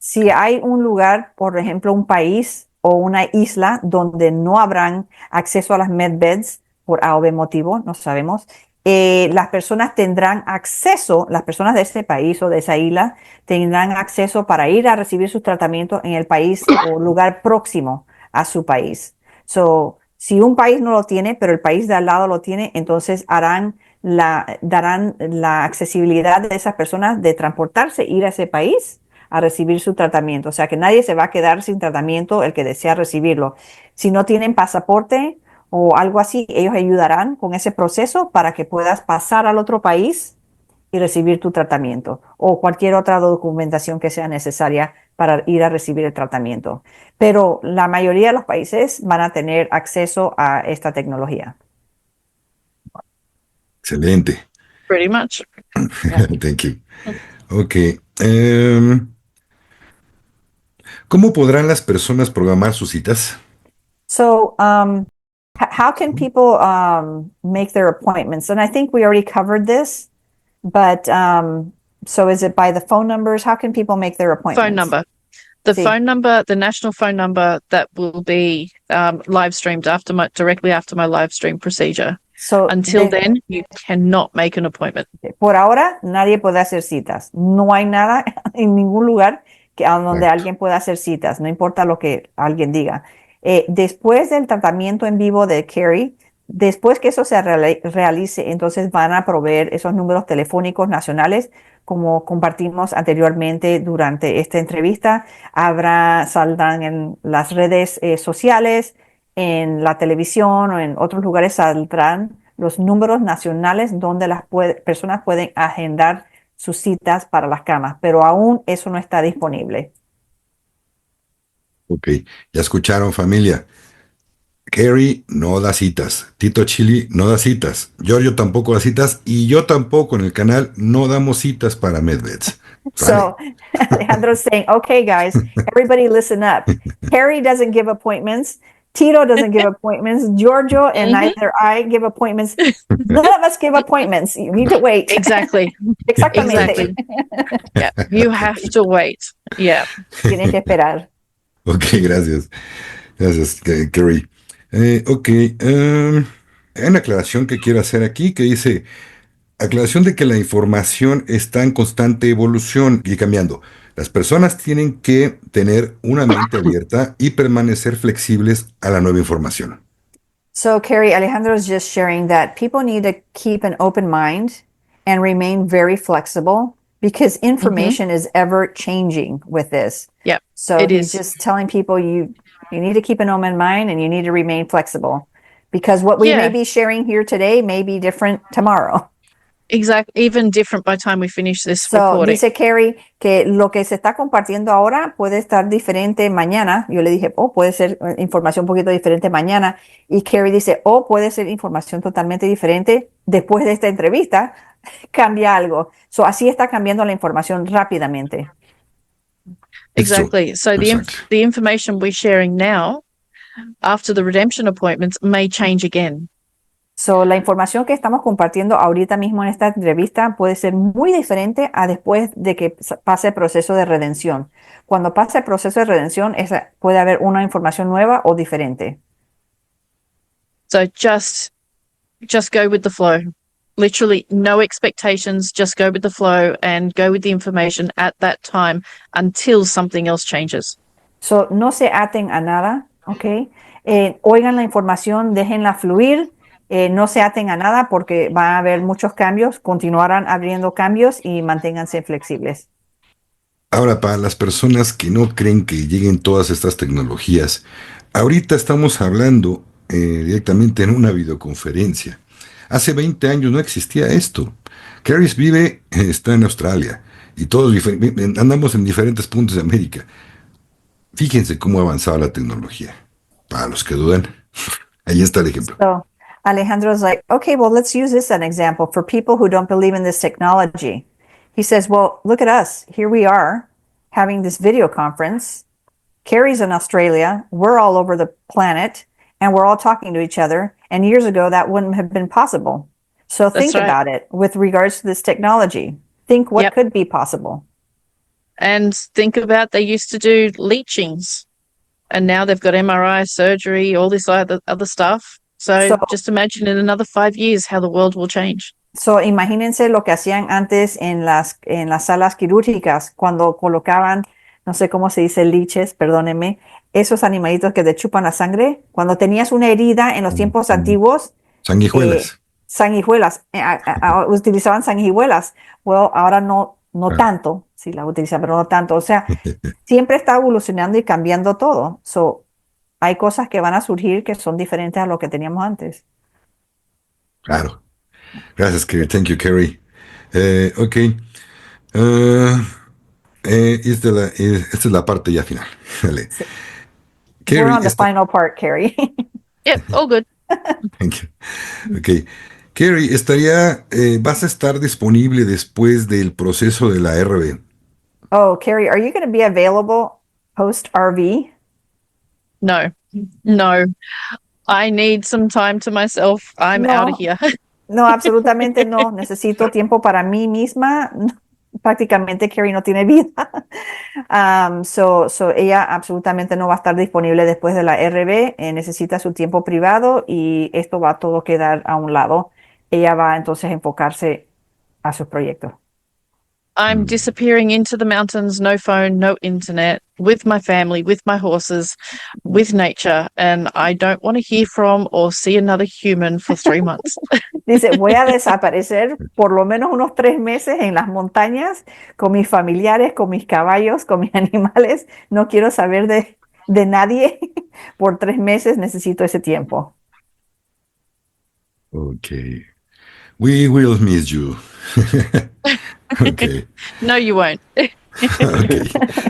si hay un lugar, por ejemplo, un país o una isla donde no habrán acceso a las med beds por A o B motivo, no sabemos, las personas tendrán acceso, las personas de ese país o de esa isla tendrán acceso para ir a recibir sus tratamientos en el país o lugar próximo a su país. So, si un país no lo tiene, pero el país de al lado lo tiene, entonces darán la accesibilidad de esas personas de transportarse, ir a ese país a recibir su tratamiento. O sea que nadie se va a quedar sin tratamiento el que desea recibirlo. Si no tienen pasaporte o algo así, ellos ayudarán con ese proceso para que puedas pasar al otro país y recibir tu tratamiento o cualquier otra documentación que sea necesaria para ir a recibir el tratamiento. Pero la mayoría de los países van a tener acceso a esta tecnología. Excelente. Pretty much. Thank you. Ok. ¿Cómo podrán las personas programar sus citas? So, how can people make their appointments? And I think we already covered this, but so is it by the phone numbers? How can people make their appointments? Phone number. The Sí. phone number, the national phone number that will be live streamed directly after my live stream procedure. So, Until then, you cannot make an appointment. por ahora, nadie puede hacer citas. No hay nada en ningún lugar a donde Correcto. alguien pueda hacer citas, no importa lo que alguien diga. Después del tratamiento en vivo de Carrie, después que eso se realice, entonces van a proveer esos números telefónicos nacionales, como compartimos anteriormente durante esta entrevista. Saldrán en las redes sociales, en la televisión o en otros lugares saldrán los números nacionales donde las personas pueden agendar sus citas para las camas, pero aún eso no está disponible. Ok, ya escucharon, familia. Carrie no da citas, Tito Chili no da citas, Giorgio tampoco da citas y yo tampoco en el canal no damos citas para medbeds. So Alejandro's saying, okay, guys, everybody listen up. Carrie doesn't give appointments. Tito doesn't give appointments. Giorgio and neither I give appointments. None of us give appointments. You need to wait. Exactly. Exactamente. Yeah, you have to wait. Yeah. Tienes que esperar. Ok, gracias. Gracias, Carrie. Ok, hay una aclaración que quiero hacer aquí que dice, aclaración de que la información está en constante evolución y cambiando. Las personas tienen que tener una mente abierta y permanecer flexibles a la nueva información. So, Carrie, Alejandro's just sharing that people need to keep an open mind and remain very flexible because information is ever changing with this. Yep, So it he's is. just telling people you need to keep an open mind and you need to remain flexible because what we may Yeah. be sharing here today may be different tomorrow. Exactly. Even different by the time we finish this So recording. dice Carrie que lo que se está compartiendo ahora puede estar diferente mañana. Yo le dije, puede ser información un poquito diferente mañana. Y Carrie dice, puede ser información totalmente diferente después de esta entrevista. Cambia algo. So así está cambiando la información rápidamente. Exactly. So the information we're sharing now after the redemption appointments may change again. So, la información que estamos compartiendo ahorita mismo en esta entrevista puede ser muy diferente a después de que pase el proceso de redención. Cuando pase el proceso de redención, puede haber una información nueva o diferente. So just go with the flow. Literally no expectations, just go with the flow and go with the information at that time until something else changes. So, no se aten a nada, ¿ok? Oigan la información, déjenla fluir. No se aten a nada porque va a haber muchos cambios, continuarán abriendo cambios y manténganse flexibles. Ahora, para las personas que no creen que lleguen todas estas tecnologías, ahorita estamos hablando directamente en una videoconferencia. Hace 20 años no existía esto. Carrie vive, está en Australia y todos andamos en diferentes puntos de América. Fíjense cómo ha avanzado la tecnología. Para los que dudan, ahí está el ejemplo. So Alejandro's like, okay, well, let's use this as an example for people who don't believe in this technology. He says, well, look at us. Here we are having this video conference. Carrie's in Australia. We're all over the planet and we're all talking to each other. And years ago, that wouldn't have been possible. So think right. about it with regards to this technology. Think what Yep. could be possible. And think about they used to do leachings, and now they've got MRI surgery, all this other stuff. So just imagine in another 5 years how the world will change. So, imagínense lo que hacían antes en las salas quirúrgicas cuando colocaban, no sé cómo se dice, liches, perdónenme, esos animalitos que te chupan la sangre. Cuando tenías una herida en los tiempos antiguos, Sanguijuelas. sanguijuelas, utilizaban sanguijuelas. Well, ahora no Claro. tanto, sí las utilizan, pero no tanto. O sea, siempre está evolucionando y cambiando todo. So, hay cosas que van a surgir que son diferentes a lo que teníamos antes. Claro. Gracias, Carrie. Thank you, Carrie. Ok. Esta es la parte ya final. Vale. Sí. Carrie, We're on the final part, Carrie. Yep, all good. Thank you. Ok. Carrie, vas a estar disponible después del proceso de la RB. Oh, Carrie, are you going to be available post RV? No, no. I need some time to myself. I'm out No. of here. No, absolutamente no. Necesito tiempo para mí misma. Prácticamente Carrie no tiene vida. So ella absolutamente no va a estar disponible después de la RB. Necesita su tiempo privado y esto va a todo quedar a un lado. Ella va entonces a enfocarse a sus proyectos. I'm disappearing into the mountains, no phone, no internet, with my family, with my horses, with nature, and I don't want to hear from or see another human for 3 months. Dice, voy a desaparecer por lo menos unos 3 meses en las montañas con mis familiares, con mis caballos, con mis animales. No quiero saber de nadie por 3 meses. Necesito ese tiempo. Ok. We will miss you. Ok. No, you won't. Ok.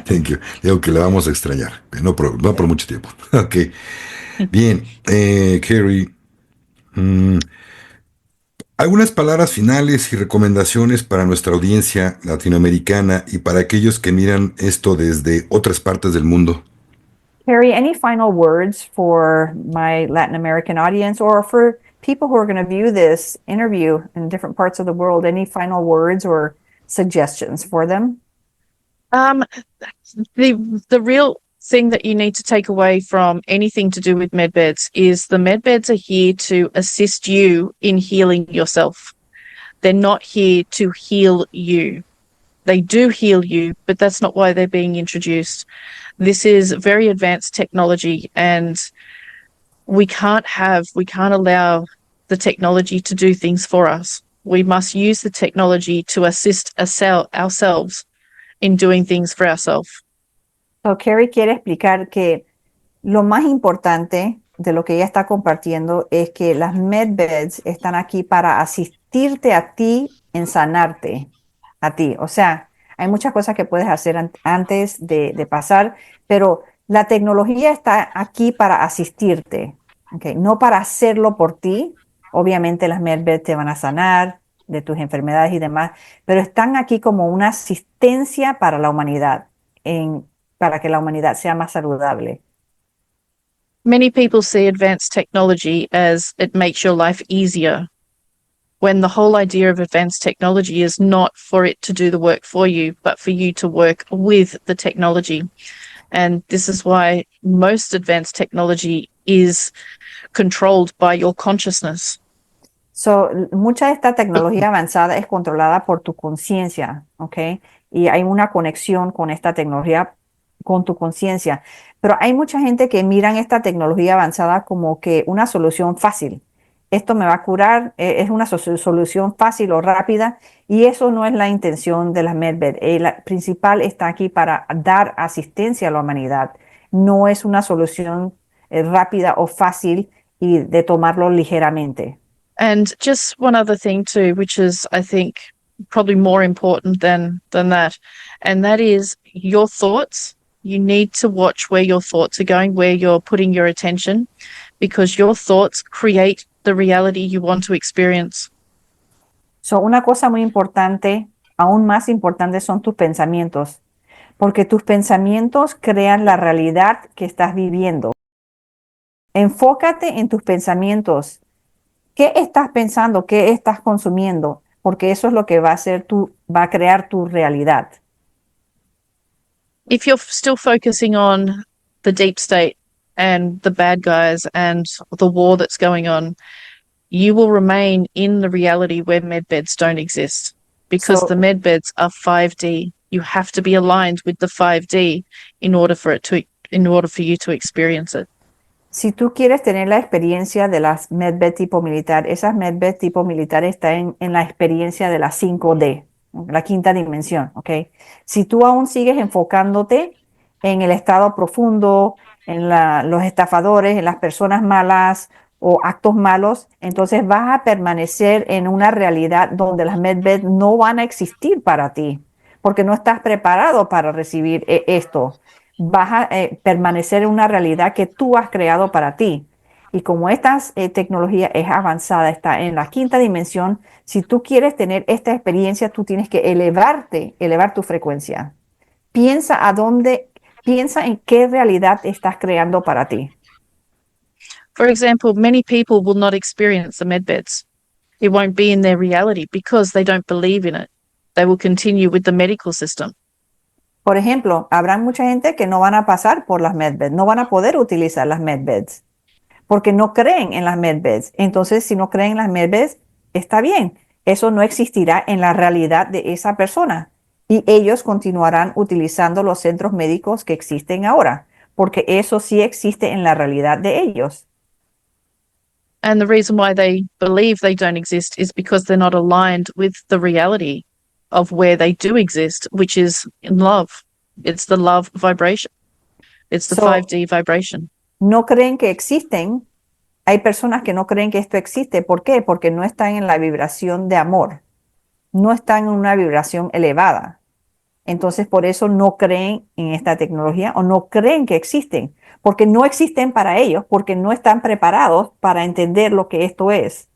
Thank you. Digo que la vamos a extrañar. No por mucho tiempo. Ok. Bien. Carrie. Algunas palabras finales y recomendaciones para nuestra audiencia latinoamericana y para aquellos que miran esto desde otras partes del mundo. Carrie, any final words for my Latin American audience or for people who are going to view this interview in different parts of the world? Any final words or suggestions for them? The real thing that you need to take away from anything to do with medbeds is the medbeds are here to assist you in healing yourself. They're not here to heal you. They do heal you, but that's not why they're being introduced. This is very advanced technology, and we can't allow the technology to do things for us. We must use the technology to assist ourselves in doing things for ourselves. So, Carrie quiere explicar que lo más importante de lo que ella está compartiendo es que las medbeds están aquí para asistirte a ti en sanarte a ti. O sea, hay muchas cosas que puedes hacer antes de pasar, pero la tecnología está aquí para asistirte, ¿okay? No para hacerlo por ti. Obviamente las medbeds te van a sanar de tus enfermedades y demás, pero están aquí como una asistencia para la humanidad, para que la humanidad sea más saludable. Many people see advanced technology as it makes your life easier, when the whole idea of advanced technology is not for it to do the work for you, but for you to work with the technology. And this is why most advanced technology is controlled by your consciousness. So, mucha de esta tecnología avanzada es controlada por tu conciencia, ¿ok? Y hay una conexión con esta tecnología, con tu conciencia. Pero hay mucha gente que miran esta tecnología avanzada como que una solución fácil. Esto me va a curar, es una solución fácil o rápida, y eso no es la intención de las medbed. La principal está aquí para dar asistencia a la humanidad. No es una solución rápida o fácil y de tomarlo ligeramente. And just one other thing too, which is I think probably more important than that, and that is your thoughts. You need to watch where your thoughts are going, where you're putting your attention, because your thoughts create the reality you want to experience. So, una cosa muy importante, aún más importante, son tus pensamientos, porque tus pensamientos crean la realidad que estás viviendo. Enfócate en tus pensamientos. ¿Qué estás pensando? ¿Qué estás consumiendo? Porque eso es lo que va a crear tu realidad. If you're still focusing on the deep state and the bad guys and the war that's going on, you will remain in the reality where medbeds don't exist, because So- the medbeds are 5D. You have to be aligned with the 5D in order for you to experience it. Si tú quieres tener la experiencia de las medbed tipo militar, esas medbed tipo militar están en la experiencia de la 5D, la quinta dimensión, ¿ok? Si tú aún sigues enfocándote en el estado profundo, en los estafadores, en las personas malas o actos malos, entonces vas a permanecer en una realidad donde las medbed no van a existir para ti, porque no estás preparado para recibir esto. Vas a permanecer en una realidad que tú has creado para ti. Y como esta tecnología es avanzada, está en la quinta dimensión, si tú quieres tener esta experiencia, tú tienes que elevar tu frecuencia. Piensa en qué realidad estás creando para ti. For example, many people will not experience the medbeds. It won't be in their reality because they don't believe in it. They will continue with the medical system. Por ejemplo, habrá mucha gente que no van a pasar por las medbeds, no van a poder utilizar las medbeds porque no creen en las medbeds. Entonces, si no creen en las medbeds, está bien. Eso no existirá en la realidad de esa persona. Y ellos continuarán utilizando los centros médicos que existen ahora, porque eso sí existe en la realidad de ellos. And the reason why they believe they don't exist is because they're not aligned with the reality of where they do exist, which is in love. It's the love vibration. It's the So- 5D vibration. No creen que existen. Hay personas que no creen que esto existe. ¿Por qué? Porque no están en la vibración de amor. No están en una vibración elevada. Entonces, por eso no creen en esta tecnología o no creen que existen, porque no existen para ellos, porque no están preparados para entender lo que esto es.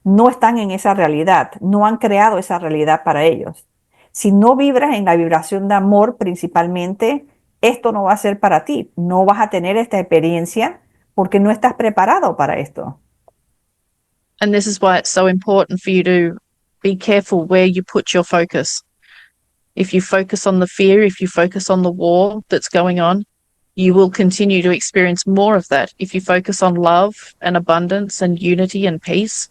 No están en esa realidad, no han creado esa realidad para ellos. Si no vibras en la vibración de amor principalmente, esto no va a ser para ti. No vas a tener esta experiencia porque no estás preparado para esto. And this is why it's so important for you to be careful where you put your focus. If you focus on the fear, if you focus on the war that's going on, you will continue to experience more of that. If you focus on love and abundance and unity and peace,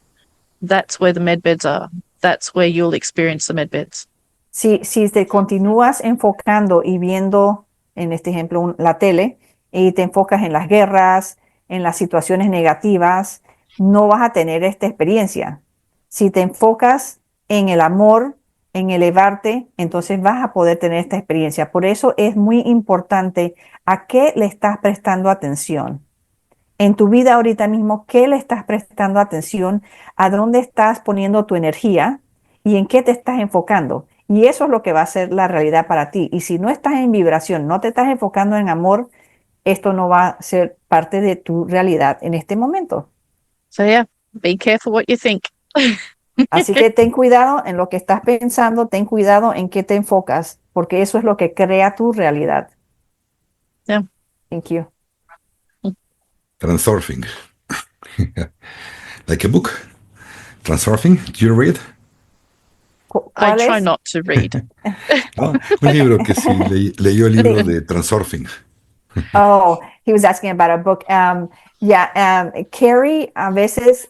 that's where the medbeds are. That's where you'll experience the medbeds. Si te continúas enfocando y viendo, en este ejemplo, la tele, y te enfocas en las guerras, en las situaciones negativas, no vas a tener esta experiencia. Si te enfocas en el amor, en elevarte, entonces vas a poder tener esta experiencia. Por eso es muy importante a qué le estás prestando atención. En tu vida ahorita mismo, ¿qué le estás prestando atención? ¿A dónde estás poniendo tu energía? ¿Y en qué te estás enfocando? Y eso es lo que va a ser la realidad para ti. Y si no estás en vibración, no te estás enfocando en amor, esto no va a ser parte de tu realidad en este momento. So yeah, be careful what you think. Así que ten cuidado en lo que estás pensando, ten cuidado en qué te enfocas, porque eso es lo que crea tu realidad. Yeah. Thank you. Transurfing. Like a book. Transurfing. Do you read? I ¿Cuál try es? not to read. No, un libro que sí, leyó el libro de Transurfing. Oh, he was asking about a book. Carrie a veces,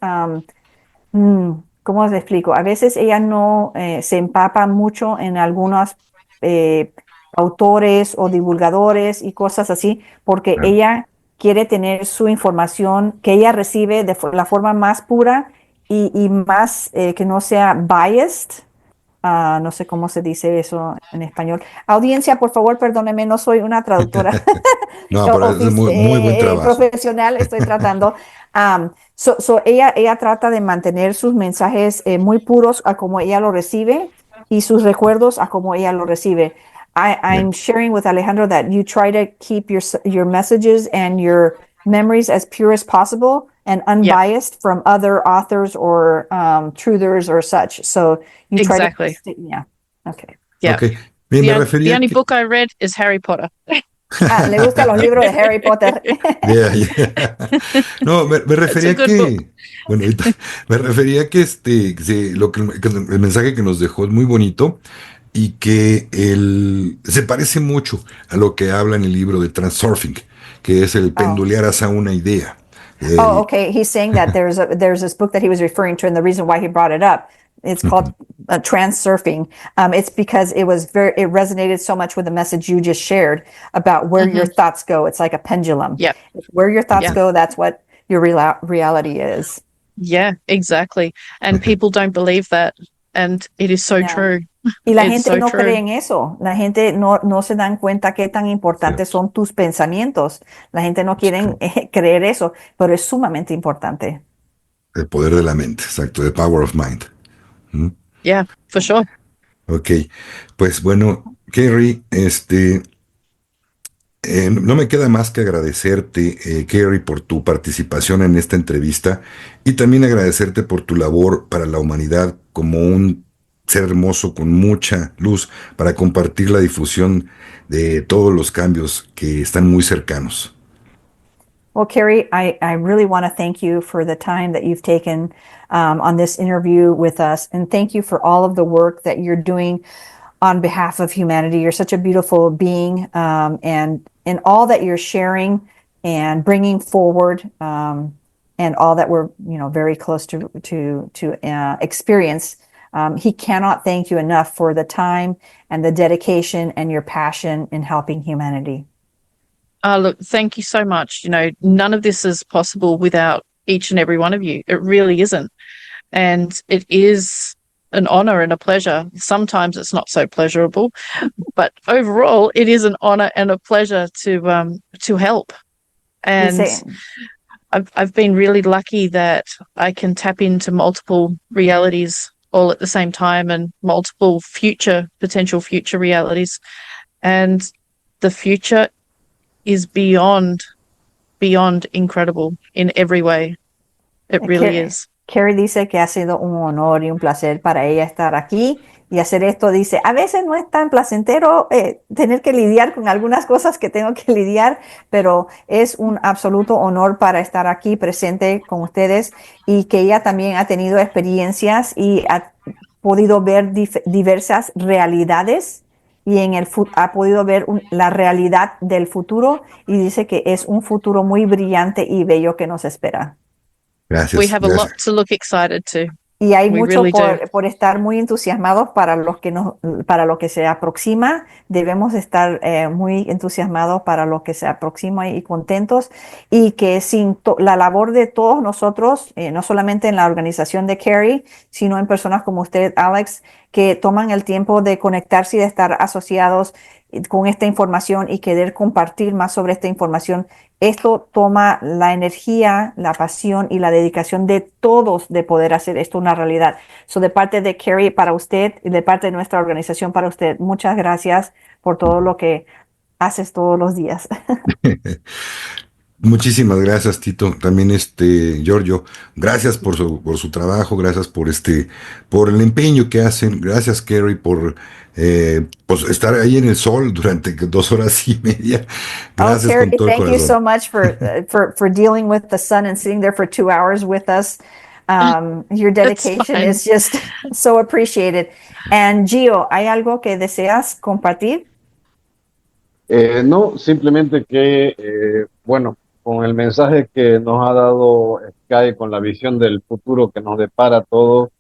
¿cómo les explico? A veces ella no se empapa mucho en algunos autores o divulgadores y cosas así, porque Claro. ella quiere tener su información que ella recibe de la forma más pura y más que no sea biased. no sé cómo se dice eso en español. Audiencia, por favor, perdóneme, no soy una traductora No, pero es muy, muy buen trabajo. profesional, estoy tratando. Ella trata de mantener sus mensajes muy puros a como ella lo recibe y sus recuerdos a como ella lo recibe. Yeah. I'm sharing with Alejandro that you try to keep your messages and your memories as pure as possible and unbiased from other authors or truthers or such. So you try to, Exactly. yeah, okay. Yeah. Ok. Bien, me The refería only que... book I read is Harry Potter. Le gustan los libros de Harry Potter. Yeah, yeah. No, me It's a refería good book. que, bueno, ahorita, me refería que que el mensaje que nos dejó es muy bonito y que se parece mucho a lo que habla en el libro de Transurfing, que es el Oh. pendulear hacia una idea. Oh, El- okay. He's saying that there's this book that he was referring to, and the reason why he brought it up, it's called Transurfing. It's because it resonated so much with the message you just shared about where your thoughts go. It's like a pendulum. Yep. Where your thoughts Yeah. go, that's what your reality is. Yeah, exactly. And people don't believe that. And it is so Yeah. true. Y la It's gente so no cree true. en eso. La gente no se dan cuenta qué tan importantes Cierto. son tus pensamientos. La gente no quiere creer eso, pero es sumamente importante. El poder de la mente, exacto, the power of mind. ¿Mm? Yeah, for sure. Ok, pues bueno, Kerry, no me queda más que agradecerte, Kerry, por tu participación en esta entrevista y también agradecerte por tu labor para la humanidad como un ser hermoso con mucha luz para compartir la difusión de todos los cambios que están muy cercanos. Well, Carrie, I really want to thank you for the time that you've taken on this interview with us. And thank you for all of the work that you're doing on behalf of humanity. You're such a beautiful being, and in all that you're sharing and bringing forward, and all that we're very close to experience. He cannot thank you enough for the time and the dedication and your passion in helping humanity. Look, thank you so much. None of this is possible without each and every one of you. It really isn't. And it is an honor and a pleasure. Sometimes it's not so pleasurable, but overall it is an honor and a pleasure to help. And Dice, I've been really lucky that I can tap into multiple realities all at the same time and multiple potential future realities. And the future is beyond incredible in every way. It really is. Carrie dice que ha sido un honor y un placer para ella estar aquí y hacer esto. Dice, a veces no es tan placentero tener que lidiar con algunas cosas que tengo que lidiar, pero es un absoluto honor para estar aquí presente con ustedes y que ella también ha tenido experiencias y ha podido ver diversas realidades y ha podido ver la realidad del futuro y dice que es un futuro muy brillante y bello que nos espera. We Gracias, have a lot gracias. to look excited to. Y hay We mucho really do. por estar muy entusiasmados para para lo que se aproxima. Debemos estar muy entusiasmados para lo que se aproxima y contentos. Y que sin la labor de todos nosotros, no solamente en la organización de Carrie, sino en personas como usted, Alex, que toman el tiempo de conectarse y de estar asociados con esta información y querer compartir más sobre esta información. Esto toma la energía, la pasión y la dedicación de todos de poder hacer esto una realidad. So, de parte de Carrie para usted y de parte de nuestra organización para usted, muchas gracias por todo lo que haces todos los días. Muchísimas gracias, Tito. También Giorgio, gracias por su trabajo, gracias por el empeño que hacen. Gracias, Kerry, por pues, estar ahí en el sol durante 2 horas y media. Gracias Carrie, con todo el thank you corazón. so much for dealing with the sun and sitting there for 2 hours with us. Your dedication fine. is just so appreciated. And Gio, ¿hay algo que deseas compartir? No, simplemente que, bueno, con el mensaje que nos ha dado Sky, con la visión del futuro que nos depara todo,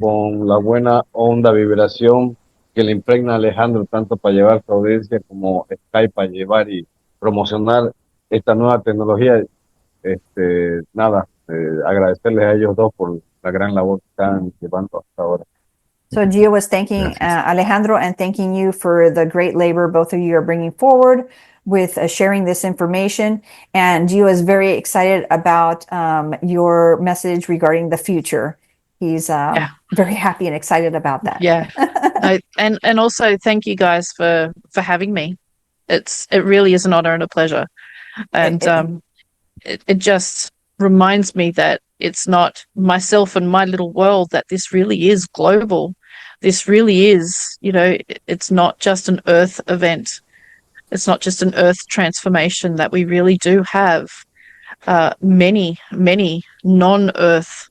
con la buena onda, vibración que le impregna a Alejandro, tanto para llevar su audiencia como Sky para llevar y promocionar esta nueva tecnología, nada, agradecerles a ellos dos por la gran labor que están llevando hasta ahora. So Gio was thanking Gracias. Alejandro and thanking you for the great labor both of you are bringing forward with sharing this information. And Gio is very excited about your message regarding the future. He's Yeah. very happy and excited about that. Yeah. No, and also thank you guys for having me. It really is an honor and a pleasure. And it just reminds me that it's not myself and my little world, that this really is global. This really is, it's not just an Earth event. It's not just an Earth transformation, that we really do have many, many non-Earth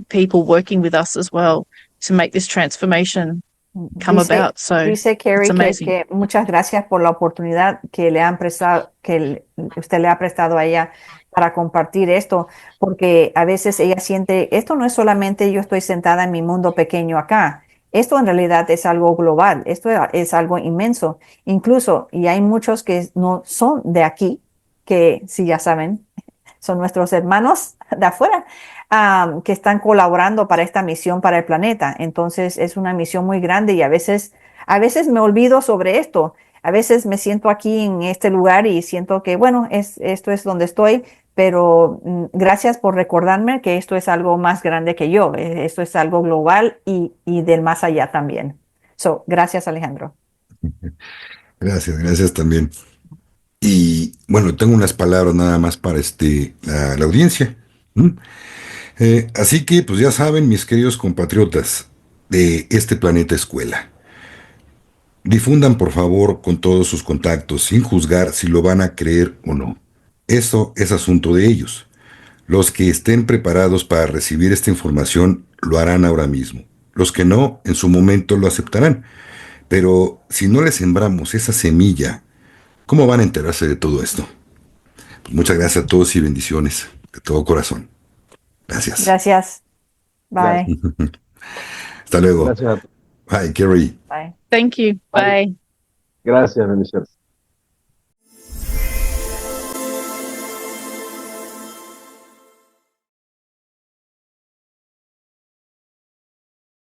people working with us as well to make this transformation come about. So dice Carrie it's amazing. que muchas gracias por la oportunidad que le han prestado, usted le ha prestado a ella para compartir esto, porque a veces ella siente, esto no es solamente yo estoy sentada en mi mundo pequeño acá, esto en realidad es algo global, esto es algo inmenso, incluso, y hay muchos que no son de aquí, que si ya saben, son nuestros hermanos de afuera, que están colaborando para esta misión para el planeta. Entonces es una misión muy grande y a veces me olvido sobre esto. A veces me siento aquí en este lugar y siento que, bueno, esto es donde estoy, pero gracias por recordarme que esto es algo más grande que yo. Esto es algo global y del más allá también. So, gracias, Alejandro. Gracias también. Y bueno, tengo unas palabras nada más para la audiencia. Así que, pues ya saben, mis queridos compatriotas de este planeta escuela, difundan por favor con todos sus contactos, sin juzgar si lo van a creer o no. Eso es asunto de ellos. Los que estén preparados para recibir esta información lo harán ahora mismo. Los que no, en su momento lo aceptarán. Pero si no les sembramos esa semilla, ¿cómo van a enterarse de todo esto? Pues muchas gracias a todos y bendiciones de todo corazón. Gracias. Gracias. Bye. Hasta luego. Gracias. Bye, Carrie. Bye. Thank you. Bye. Gracias, bendiciones.